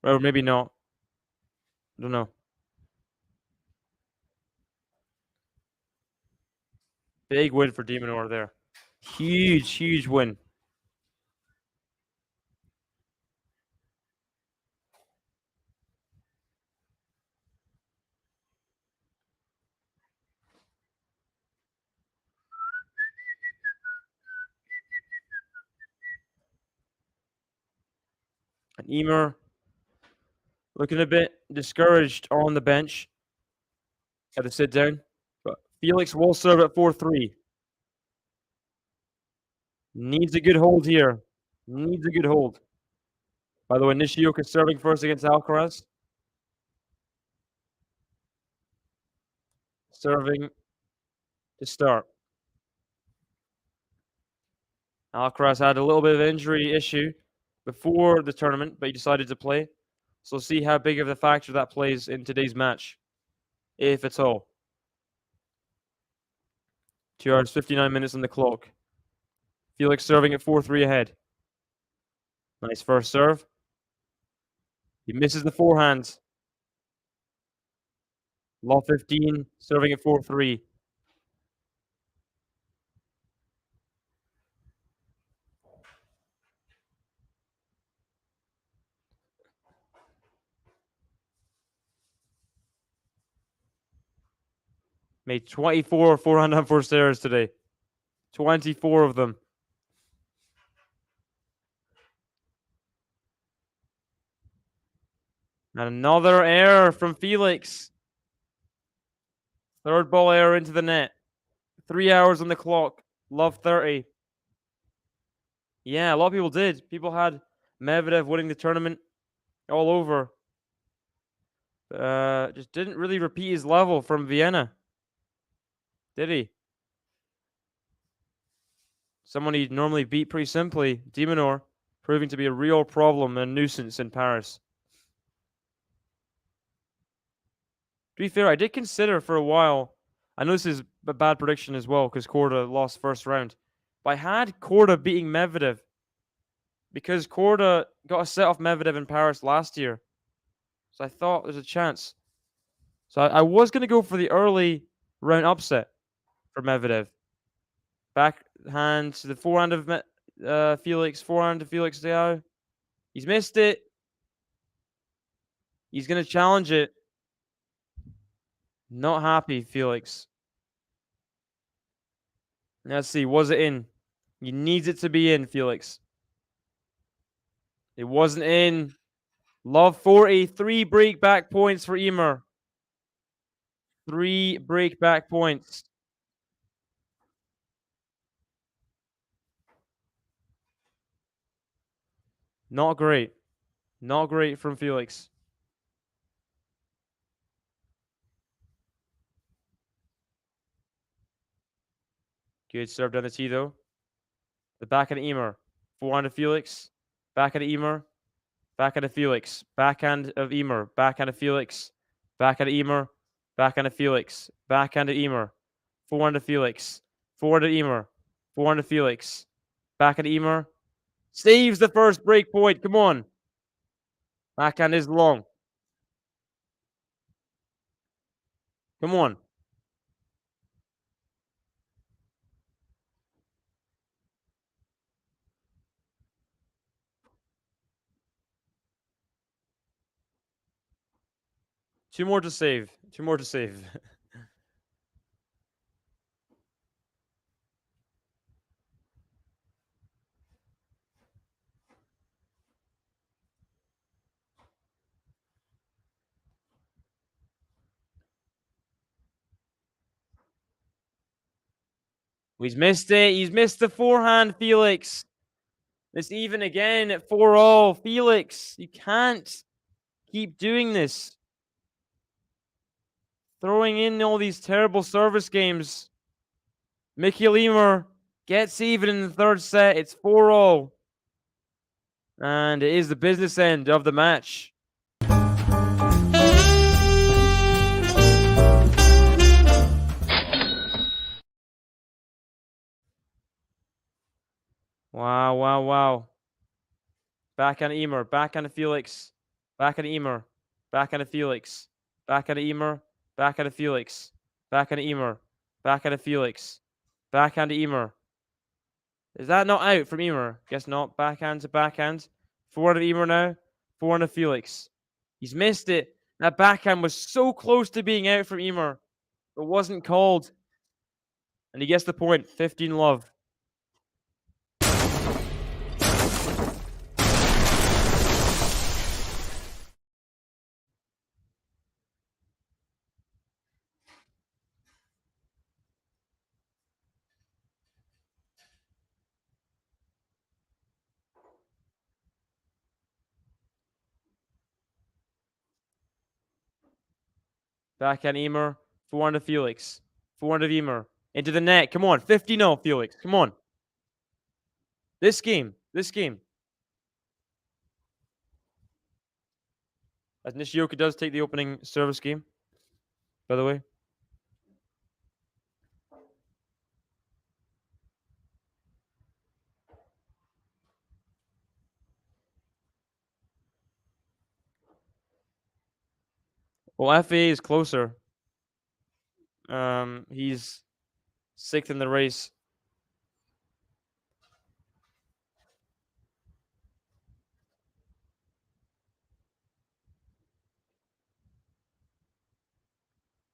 Or maybe not. I don't know. Big win for de Minaur there. Huge win. And YMER looking a bit discouraged on the bench at the sit down. But Felix will serve at 4-3. Needs a good hold here. Needs a good hold. By the way, Nishioka serving first against Alcaraz. Serving to start. Alcaraz had a little bit of an injury issue before the tournament, but he decided to play. So we'll see how big of a factor that plays in today's match, if at all. 2 hours, 59 minutes on the clock. Felix serving at 4-3 ahead. Nice first serve. He misses the forehand. Law 15, serving at 4-3. Made 24 forehand and forced errors today. 24 of them. And another error from Felix. Third ball error into the net. 3 hours on the clock. Love 30. Yeah, a lot of people did. People had Medvedev winning the tournament all over. Just didn't really repeat his level from Vienna. Did he? Someone he'd normally beat pretty simply, de Minaur, proving to be a real problem and nuisance in Paris. To be fair, I did consider for a while, I know this is a bad prediction as well because Korda lost first round, but I had Korda beating Medvedev because Korda got a set off Medvedev in Paris last year. So I thought there's a chance. So I was going to go for the early round upset for Medvedev. Backhand to the forehand of Felix. Forehand to Felix Leao. He's missed it. He's going to challenge it. Not happy, Felix. Let's see. Was it in? He needs it to be in, Felix. It wasn't in. Love 40. 3 break back points for YMER. 3 break back points. Not great. Not great from Felix. Good serve down the tee, though. The backhand of YMER. Forehand of Felix. Backhand of YMER. Backhand of Felix. Backhand of YMER. Backhand of Felix. Backhand of YMER. Backhand of Felix. Backhand of YMER. Forehand of Felix. Forward of YMER. Forehand of Felix. Backhand of YMER. Saves the first break point. Come on. Backhand is long. Come on. Two more to save. Two more to save. He's missed it. He's missed the forehand, Felix. It's even again at 4-all. Felix, you can't keep doing this. Throwing in all these terrible service games. Mikael YMER gets even in the third set. It's 4-all. And it is the business end of the match. Wow, wow, wow. Backhand of YMER. Backhand of Felix. Backhand of YMER. Backhand of Felix. Backhand of YMER. Backhand of Felix. Backhand of YMER. Backhand of Felix. Backhand of YMER. Is that not out from YMER? Guess not. Backhand to backhand. Forward of YMER now. Forward of Felix. He's missed it. That backhand was so close to being out from YMER. It wasn't called. And he gets the point. 15-love. Backhand YMER. Forehand of Felix. Forehand of YMER. Into the net. Come on. 50-0, Felix. Come on. This game. This game. As Nishioka does take the opening service game, by the way. Well, FA is closer. He's 6th in the race.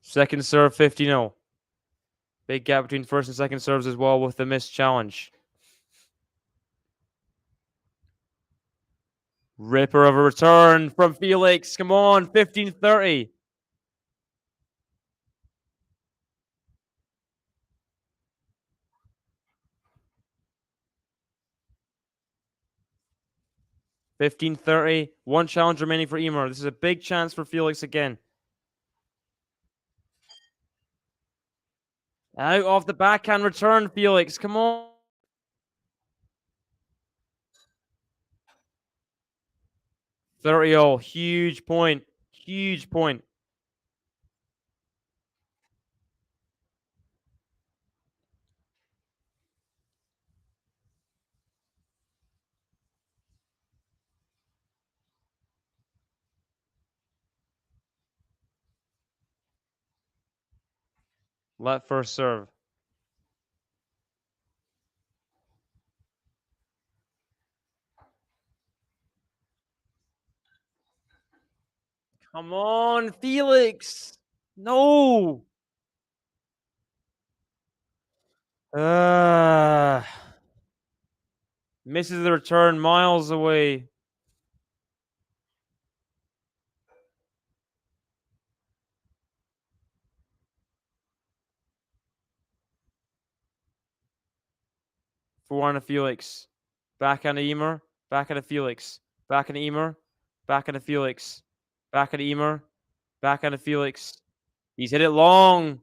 Second serve, 50-0. Big gap between first and second serves as well with the missed challenge. Ripper of a return from Felix. Come on, 15-30. One challenge remaining for YMER. This is a big chance for Felix again. Out of the backhand return, Felix. Come on. $30-all. Huge point. Huge point. Let first serve. Come on, Felix. No. Misses the return miles away. Forehand of Felix. Backhand of YMER. Backhand of Felix. Backhand of YMER. Backhand of Felix. Backhand of YMER. Backhand of Felix. He's hit it long.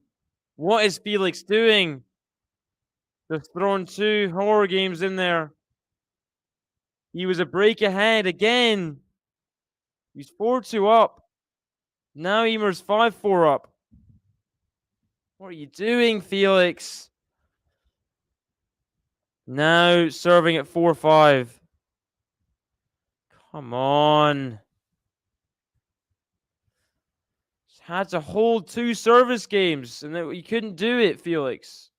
What is Felix doing? Just throwing 2 horror games in there. He was a break ahead again. He's 4-2 up. Now YMER's 5-4 up. What are you doing, Felix? Now serving at 4-5. Come on. Just had to hold 2 service games, and you couldn't do it, Felix.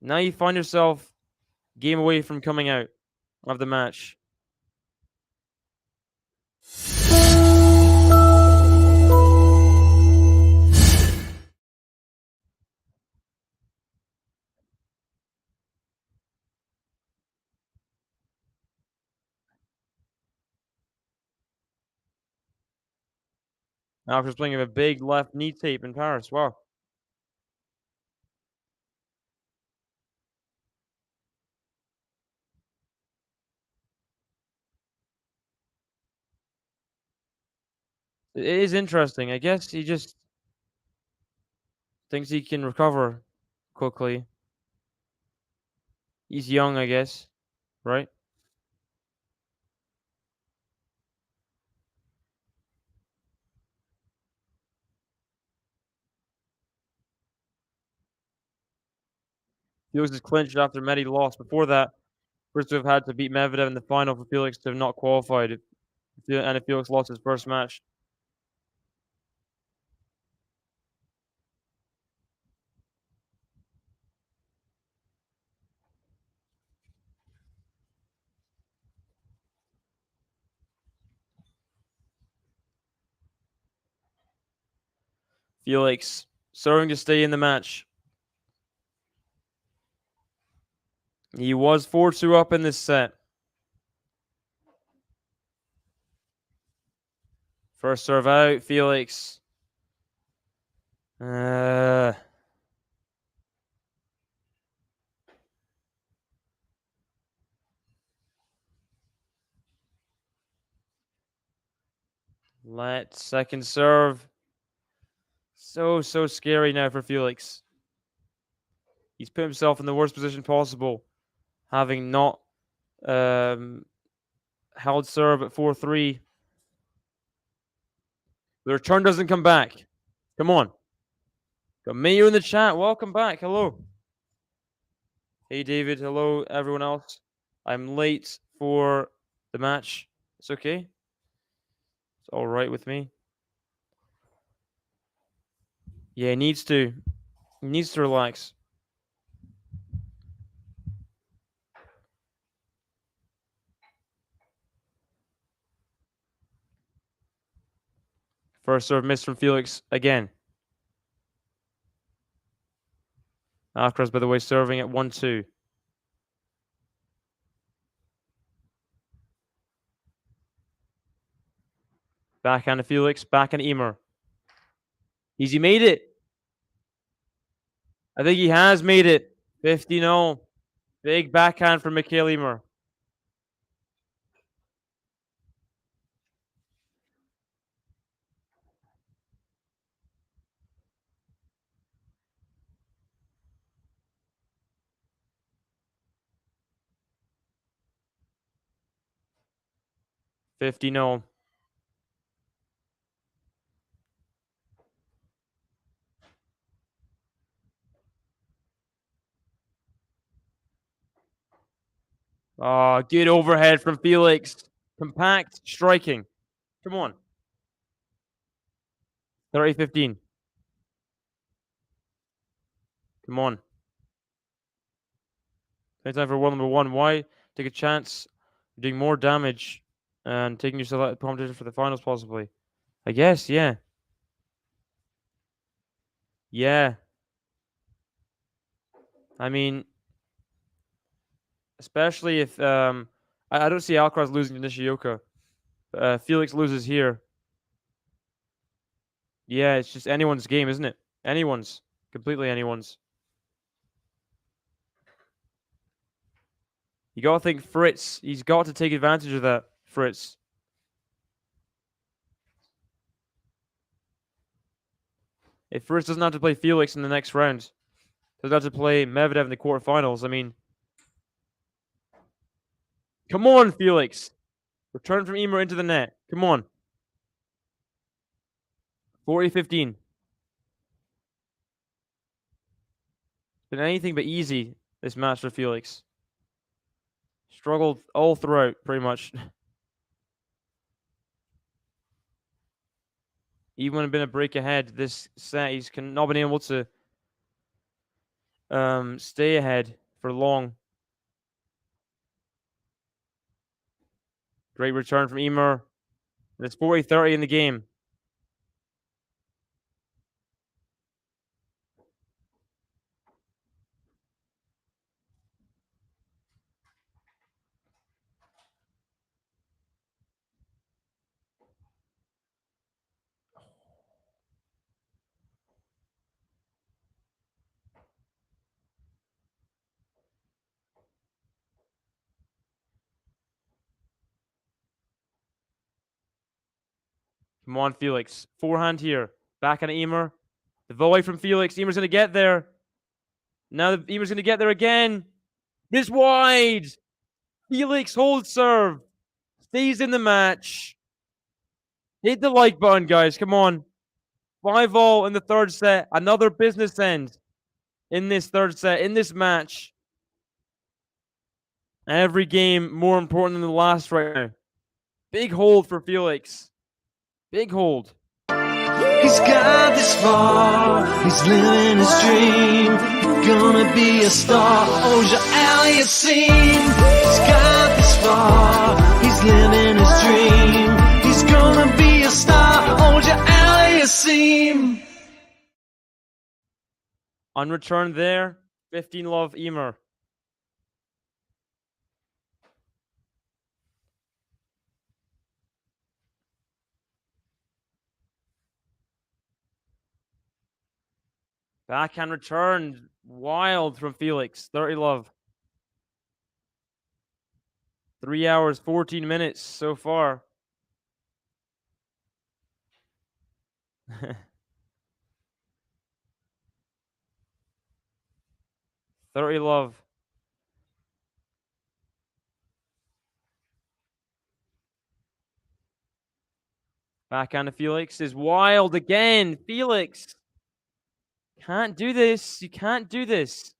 Now you find yourself game away from coming out of the match. After playing a big left knee tape in Paris. Wow. It is interesting. I guess he just thinks he can recover quickly. He's young, I guess. Right? Felix is clinched after Medi lost. Before that, first to have had to beat Medvedev in the final for Felix to have not qualified. And if Felix lost his first match. Felix serving to stay in the match. He was 4-2 up in this set. First serve out, Felix. Let second serve. So scary now for Felix. He's put himself in the worst position possible, having not held serve at 4-3. The return doesn't come back. Come on. Got Mayo in the chat. Welcome back. Hello. Hey, David. Hello, everyone else. I'm late for the match. It's okay. It's all right with me. Yeah, he needs to. He needs to relax. First serve miss from Felix again. Alcaraz, by the way, serving at 1-2. Backhand to Felix, backhand to YMER. He made it. I think he has made it. 50-0. Big backhand from Mikael YMER. Oh, good overhead from Felix. Compact striking. Come on. 30-15. Come on. Plenty time for world number 1. Why take a chance doing more damage and taking yourself out of the competition for the finals, possibly? I guess, yeah. Yeah. I mean, especially if I don't see Alcaraz losing to Nishioka. Felix loses here. Yeah, it's just anyone's game, isn't it? Anyone's. Completely anyone's. You got to think Fritz. He's got to take advantage of that, Fritz. If Fritz doesn't have to play Felix in the next round, doesn't have to play Medvedev in the quarterfinals, I mean... Come on, Felix! Return from YMER into the net. Come on. 40-15. Been anything but easy, this match for Felix. Struggled all throughout, pretty much. Even when been a break ahead, this set, he's not been able to stay ahead for long. Great return from YMER. And it's 40-30 in the game. Come on, Felix. Forehand here. Back on YMER. The volley from Felix. YMER's going to get there. Now YMER's going to get there again. It's wide. Felix holds serve. Stays in the match. Hit the like button, guys. Come on. 5-all in the third set. Another business end in this third set, in this match. Every game more important than the last right now. Big hold for Felix. Big hold. He's got this far, he's living his dream. Gonna be a star, Auger-ALIASSIME. He's got this far, he's living his dream. He's gonna be a star, Auger-ALIASSIME. On return there, 15-love YMER. Backhand return. Wild from Felix. 30-love. 3 hours, 14 minutes so far. $30-love. Backhand to Felix is wild again. Felix. Can't do this. You can't do this.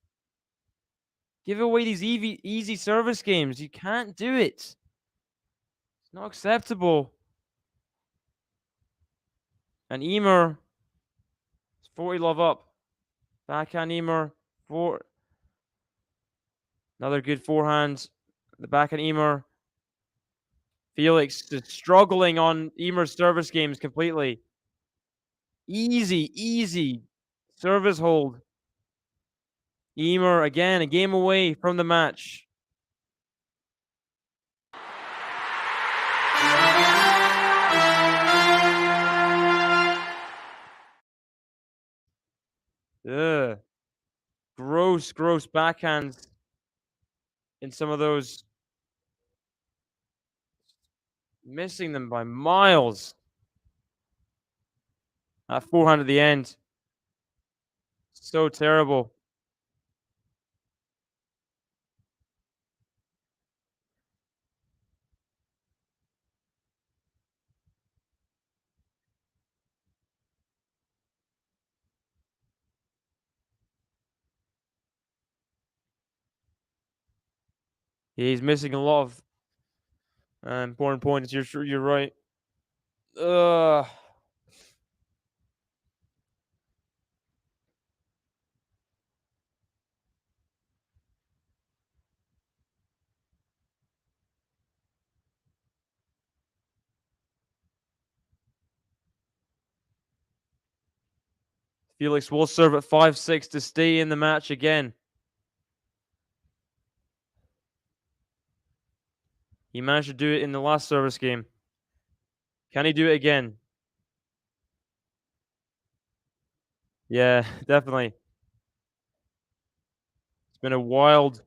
Give away these easy service games. You can't do it. It's not acceptable. And YMER is 40-love up. Backhand YMER. Another good forehand. The backhand YMER. Felix just struggling on YMER's service games completely. Easy service hold. YMER again, a game away from the match. Ugh. Gross backhands in some of those. Missing them by miles. That forehand at the end. So terrible. He's missing a lot of important points. You're right. Ugh. Felix will serve at 5-6 to stay in the match again. He managed to do it in the last service game. Can he do it again? Yeah, definitely. It's been a wild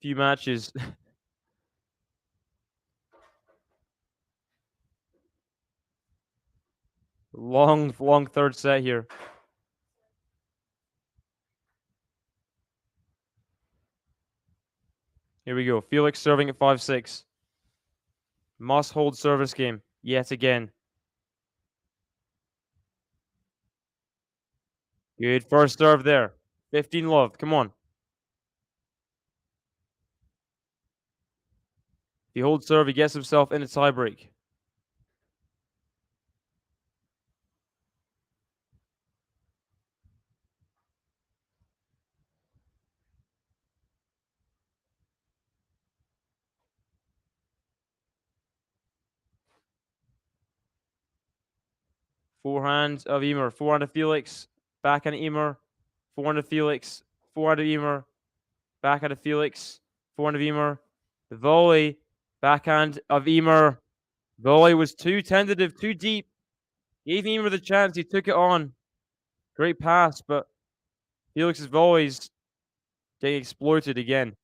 few matches. Long third set here. Here we go. Felix serving at 5-6. Must hold service game yet again. Good first serve there. 15 love. Come on. If he holds serve, he gets himself in a tiebreak. Forehand of YMER. Forehand of Felix. Backhand of YMER. Forehand of Felix. Forehand of YMER. Backhand of Felix. Forehand of YMER. The volley. Backhand of YMER. Volley was too tentative, too deep. Gave YMER the chance. He took it on. Great pass, but Felix's volleys getting exploited again.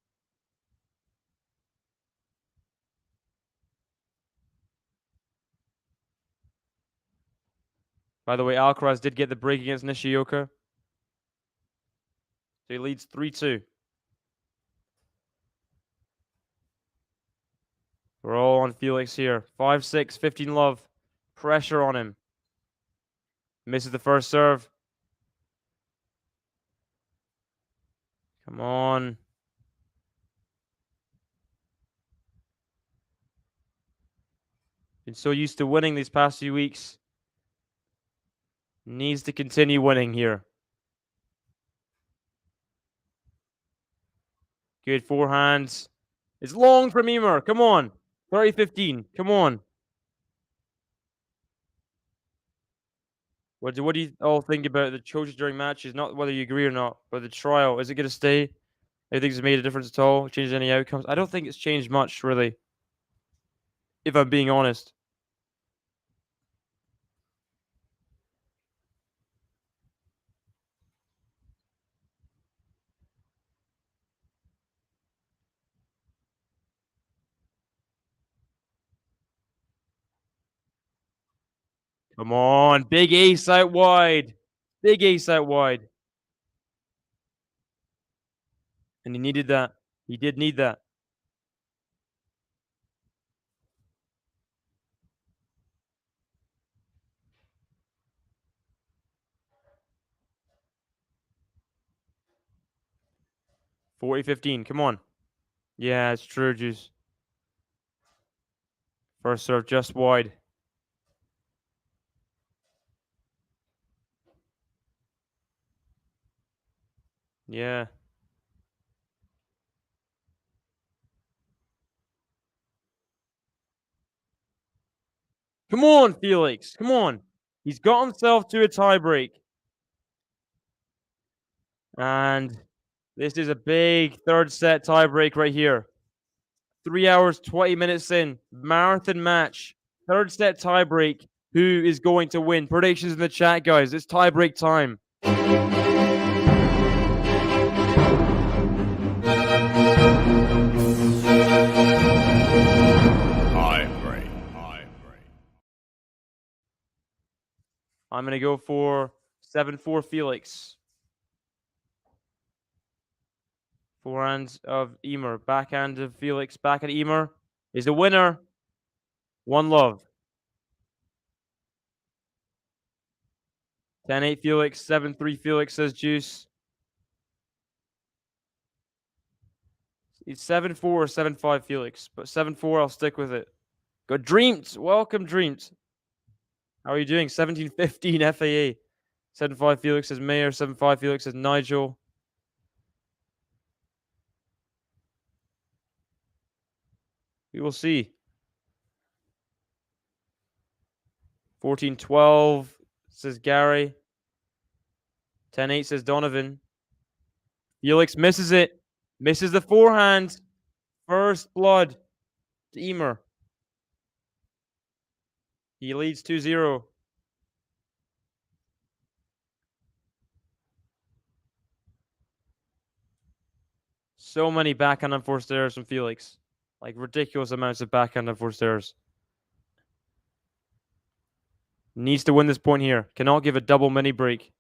By the way, Alcaraz did get the break against Nishioka. So he leads 3-2. We're all on Felix here. 5-6, 15 love. Pressure on him. Misses the first serve. Come on. Been so used to winning these past few weeks. Needs to continue winning here. Good forehands. It's long from YMER. Come on. 30-15. Come on. What do you all think about the choices during matches? Not whether you agree or not, but the trial. Is it going to stay? Do you think it's made a difference at all? Changed any outcomes? I don't think it's changed much, really. If I'm being honest. Come on. Big ace out wide. Big ace out wide. And he needed that. He did need that. $40-15. Come on. Yeah, it's true, Juice. First serve just wide. Yeah. Come on, Felix. Come on. He's got himself to a tiebreak. And this is a big third set tiebreak right here. 3 hours, 20 minutes in. Marathon match. Third set tiebreak. Who is going to win? Predictions in the chat, guys. It's tiebreak time. I'm going to go for 7-4 Felix. Forehand of YMER. Backhand of Felix. Backhand of YMER is the winner. One love. 10-8 Felix. 7-3 Felix, says Juice. It's 7-4 or 7-5 Felix. But 7-4, I'll stick with it. Got Dreamt. Welcome, Dreamt. How are you doing? 17-15 FAA. 7-5 Felix says Mayor. 7-5 Felix says Nigel. We will see. 14-12 says Gary. 10-8 says Donovan. Felix misses it. Misses the forehand. First blood to YMER. He leads 2-0. So many backhand unforced errors from Felix. Like ridiculous amounts of backhand unforced errors. Needs to win this point here. Cannot give a double mini break.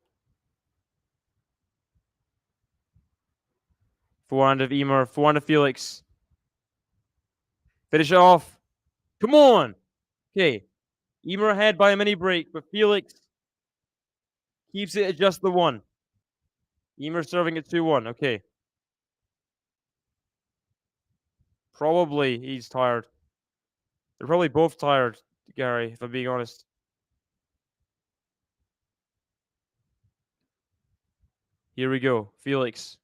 Forehand of YMER. Forehand of Felix. Finish it off. Come on. Okay. YMER ahead by a mini break, but Felix keeps it at just the one. YMER serving at 2-1. Okay. Probably he's tired. They're probably both tired, Gary, if I'm being honest. Here we go. Felix.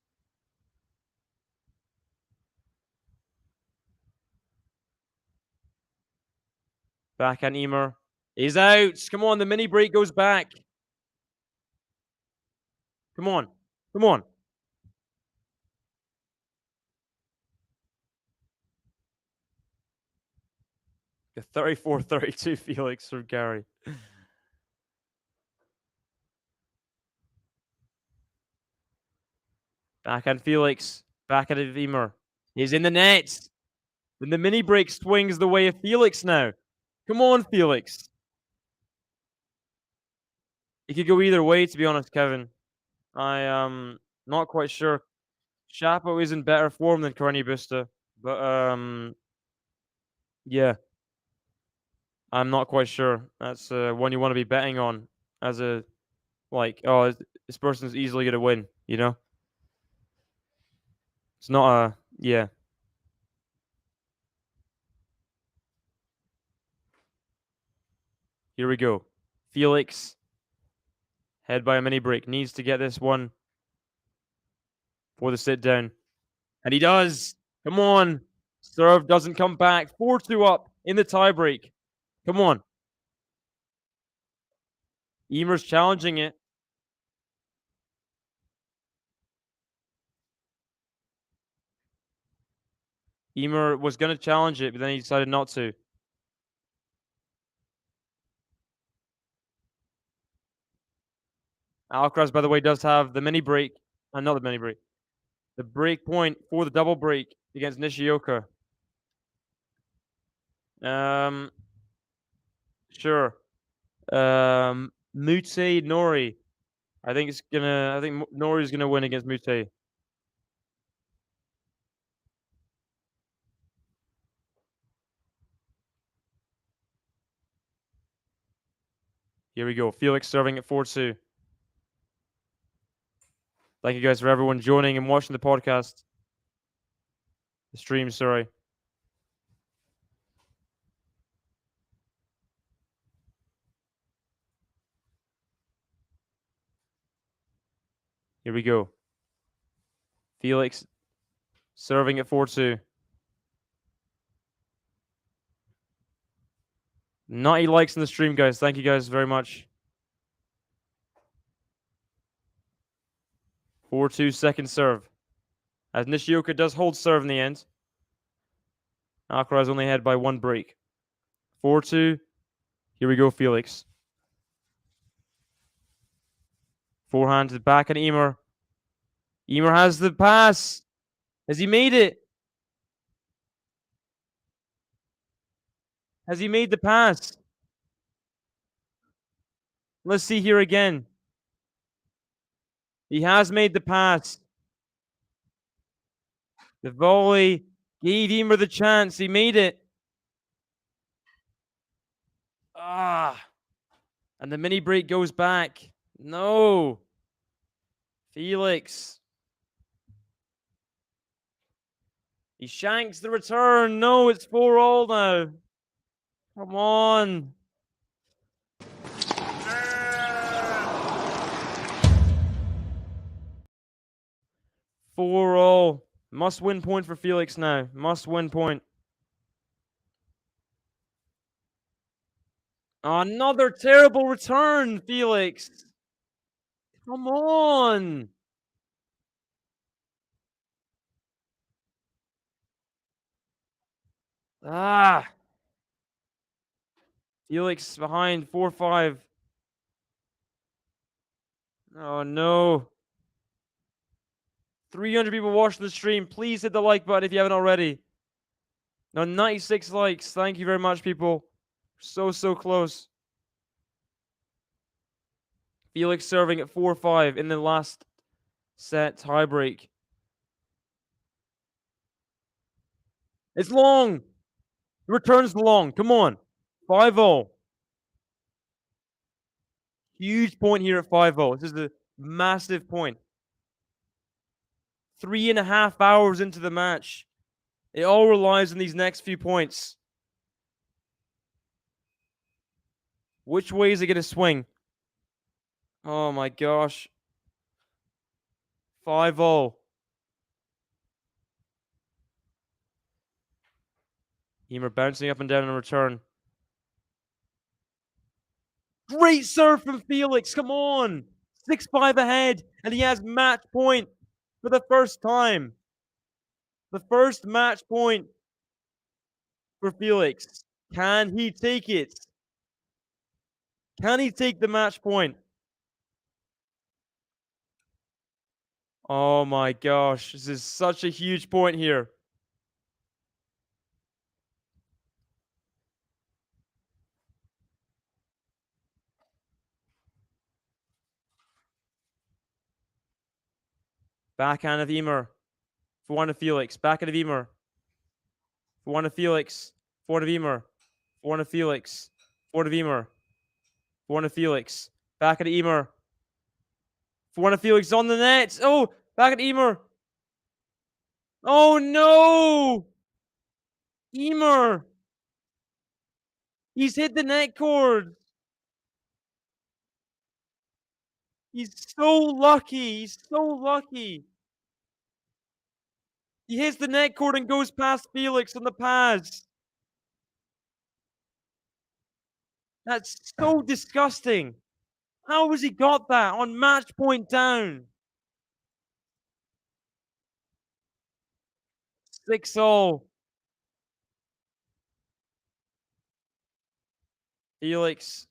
Backhand YMER. He's out. Come on, the mini break goes back. Come on. Come on. The 34-32 Felix from Gary. Backhand Felix. Backhand of YMER. He's in the net. Then the mini break swings the way of Felix now. Come on, Felix. It could go either way, to be honest, Kevin. I am not quite sure. Chapo is in better form than Carreño Busta, but yeah, I'm not quite sure. That's one you want to be betting on as a this person's easily going to win. You know, it's not a yeah. Here we go. Felix, head by a mini break, needs to get this one for the sit down. And he does. Come on. Serve doesn't come back. 4-2 up in the tiebreak. Come on. YMER's challenging it. YMER was going to challenge it, but then he decided not to. Alcaraz, by the way, does have the mini break. Not the mini break. The break point for the double break against Nishioka. Sure. Mute Nori. I think Nori's gonna win against Mute. Here we go. Felix serving at 4-2. Thank you guys for everyone joining and watching the podcast. The stream, sorry. Here we go. Felix serving at 4-2. 90 likes in the stream, guys. Thank you guys very much. 4-2 second serve. As Nishioka does hold serve in the end. Alcaraz only ahead by one break. 4-2. Here we go, Felix. Forehand to the back and YMER. YMER has the pass. Has he made it? Has he made the pass? Let's see here again. He has made the pass. The volley gave YMER the chance. He made it. And the mini break goes back. No. Felix. He shanks the return. No, it's 4-all now. Come on. Four all. Must win point for Felix now. Must win point. Another terrible return, Felix. Come on. Ah. Felix behind 4-5. Oh no. 300 people watching the stream. Please hit the like button if you haven't already. Now 96 likes. Thank you very much, people. So close. Felix serving at 4-5 in the last set tiebreak. It's long. The return's long. Come on. 5-0. Huge point here at 5-0. This is a massive point. 3.5 hours into the match. It all relies on these next few points. Which way is it going to swing? Oh my gosh. 5-0. YMER bouncing up and down in return. Great serve from Felix. Come on. 6-5 ahead. And he has match point for the first time. The first match point for Felix. Can he take it? Can he take the match point? Oh my gosh. This is such a huge point here. Backhand of YMER. For one of Felix. Backhand of YMER. For one of Felix. For one of YMER. For one of Felix. For one of YMER. For one of Felix. Backhand of YMER. For one of Felix on the net. Oh, backhand of YMER. Oh no! YMER. He's hit the net cord. He's so lucky. He's so lucky. He hits the net cord and goes past Felix on the pass. That's so disgusting. How has he got that on match point down? 6-0. Felix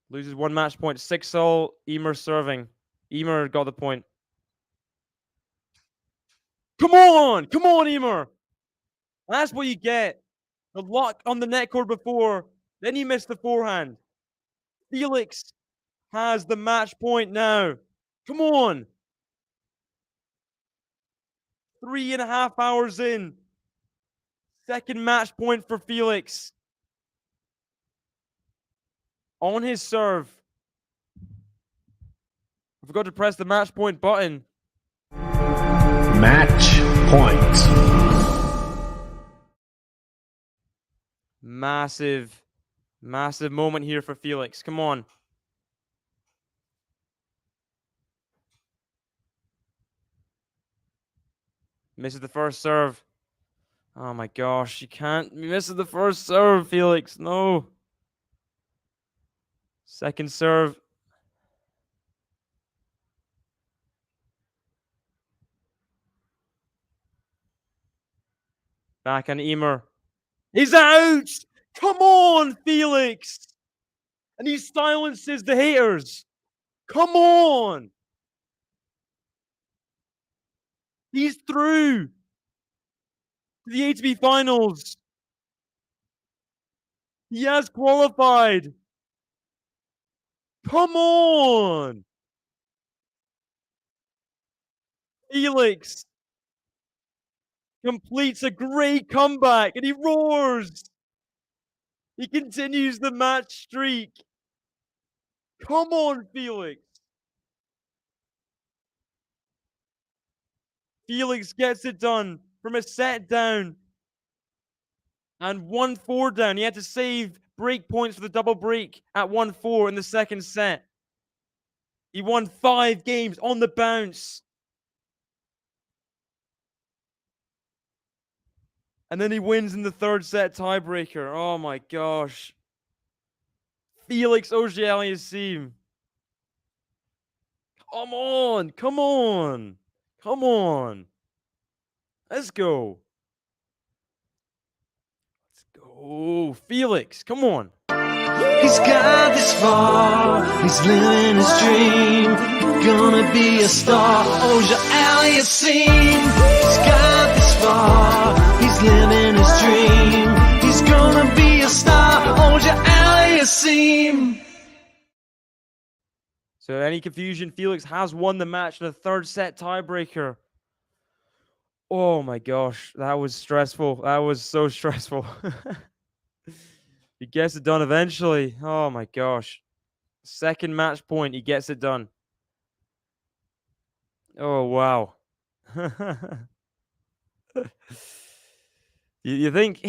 loses one match point. 6-0. YMER serving. YMER got the point. Come on! Come on, YMER! That's what you get. The luck on the net cord before. Then you miss the forehand. Felix has the match point now. Come on. 3.5 hours in. Second match point for Felix. On his serve. I forgot to press the match point button. Match point. Massive moment here for Felix. Come on. Misses the first serve. Oh my gosh, you can't miss the first serve, Felix. No. Second serve. Back on YMER. He's out! Come on, Felix! And he silences the haters. Come on! He's through to the ATP finals. He has qualified. Come on! Felix completes a great comeback and he roars. He continues the match streak. Come on, Felix. Felix gets it done from a set down and 1-4 down. He had to save break points for the double break at 1-4 in the second set. He won 5 games on the bounce. And then he wins in the third set tiebreaker. Oh my gosh. Felix AUGER-ALIASSIME. Come on. Come on. Come on. Let's go. Let's go. Felix, come on. He's got this far, he's living his dream. Gonna be a star, Auger-ALIASSIME. He's got this far, he's living his dream. He's gonna be a star, Auger-ALIASSIME. So any confusion, Felix has won the match in a third set tiebreaker. Oh my gosh, that was stressful. That was so stressful. He gets it done eventually. Oh my gosh. Second match point, he gets it done. Oh wow. you think?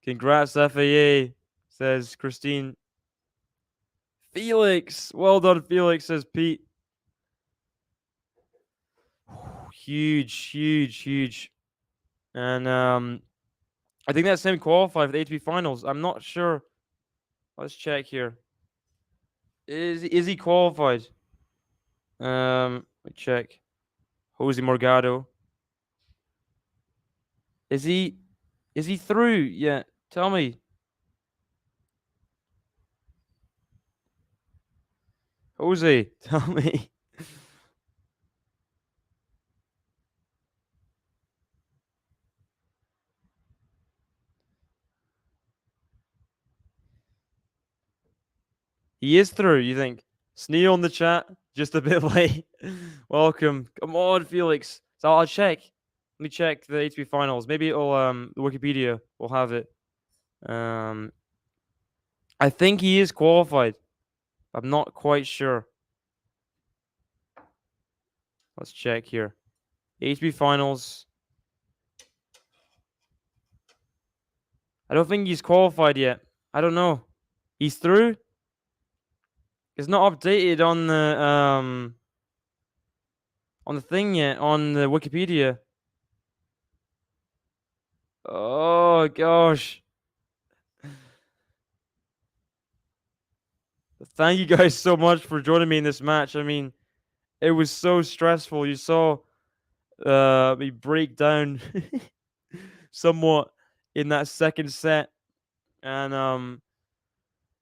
Congrats, FAA, says Christine. Felix, well done, Felix, says Pete. Huge. And I think that's him qualified for the ATP finals. I'm not sure. Let's check here. Is he qualified? Let me check. Jose Morgado. Is he through yet? Tell me. Jose, tell me. He is through, you think? Sneal in the chat, just a bit late. Welcome. Come on, Felix. So I'll check. Let me check the ATP finals. Maybe it'll the Wikipedia will have it. I think he is qualified. I'm not quite sure. Let's check here. ATP finals. I don't think he's qualified yet. I don't know. He's through? It's not updated on the thing yet, on the Wikipedia. Oh gosh. Thank you guys so much for joining me in this match. I mean, it was so stressful. You saw me break down somewhat in that second set. And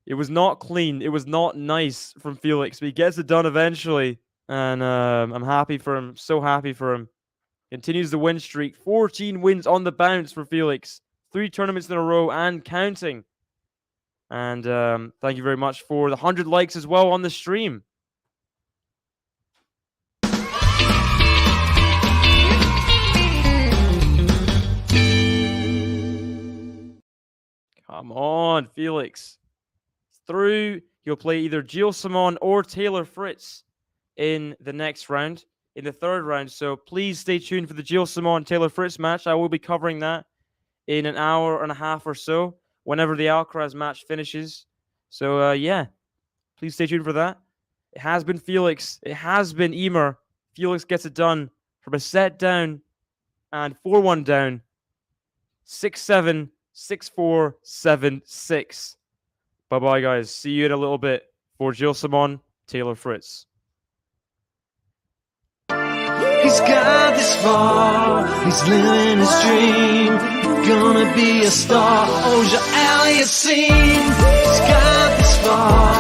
it was not clean. It was not nice from Felix, but he gets it done eventually. And I'm happy for him. So happy for him. Continues the win streak. 14 wins on the bounce for Felix. 3 tournaments in a row and counting. And thank you very much for the 100 likes as well on the stream. Come on, Felix. Through, he'll play either Gilles Simon or Taylor Fritz in the next round, in the third round. So please stay tuned for the Gilles Simon Taylor Fritz match. I will be covering that in an hour and a half or so, whenever the Alcaraz match finishes. So yeah, please stay tuned for that. It has been Felix. It has been YMER. Felix gets it done from a set down and 4-1 down. 6-7, 6-4, 7-6. Bye-bye, guys. See you in a little bit for Gilles Simon, Taylor Fritz. He's got this far, he's living his dream. Gonna be a star, Auger-ALIASSIME. He's got this far,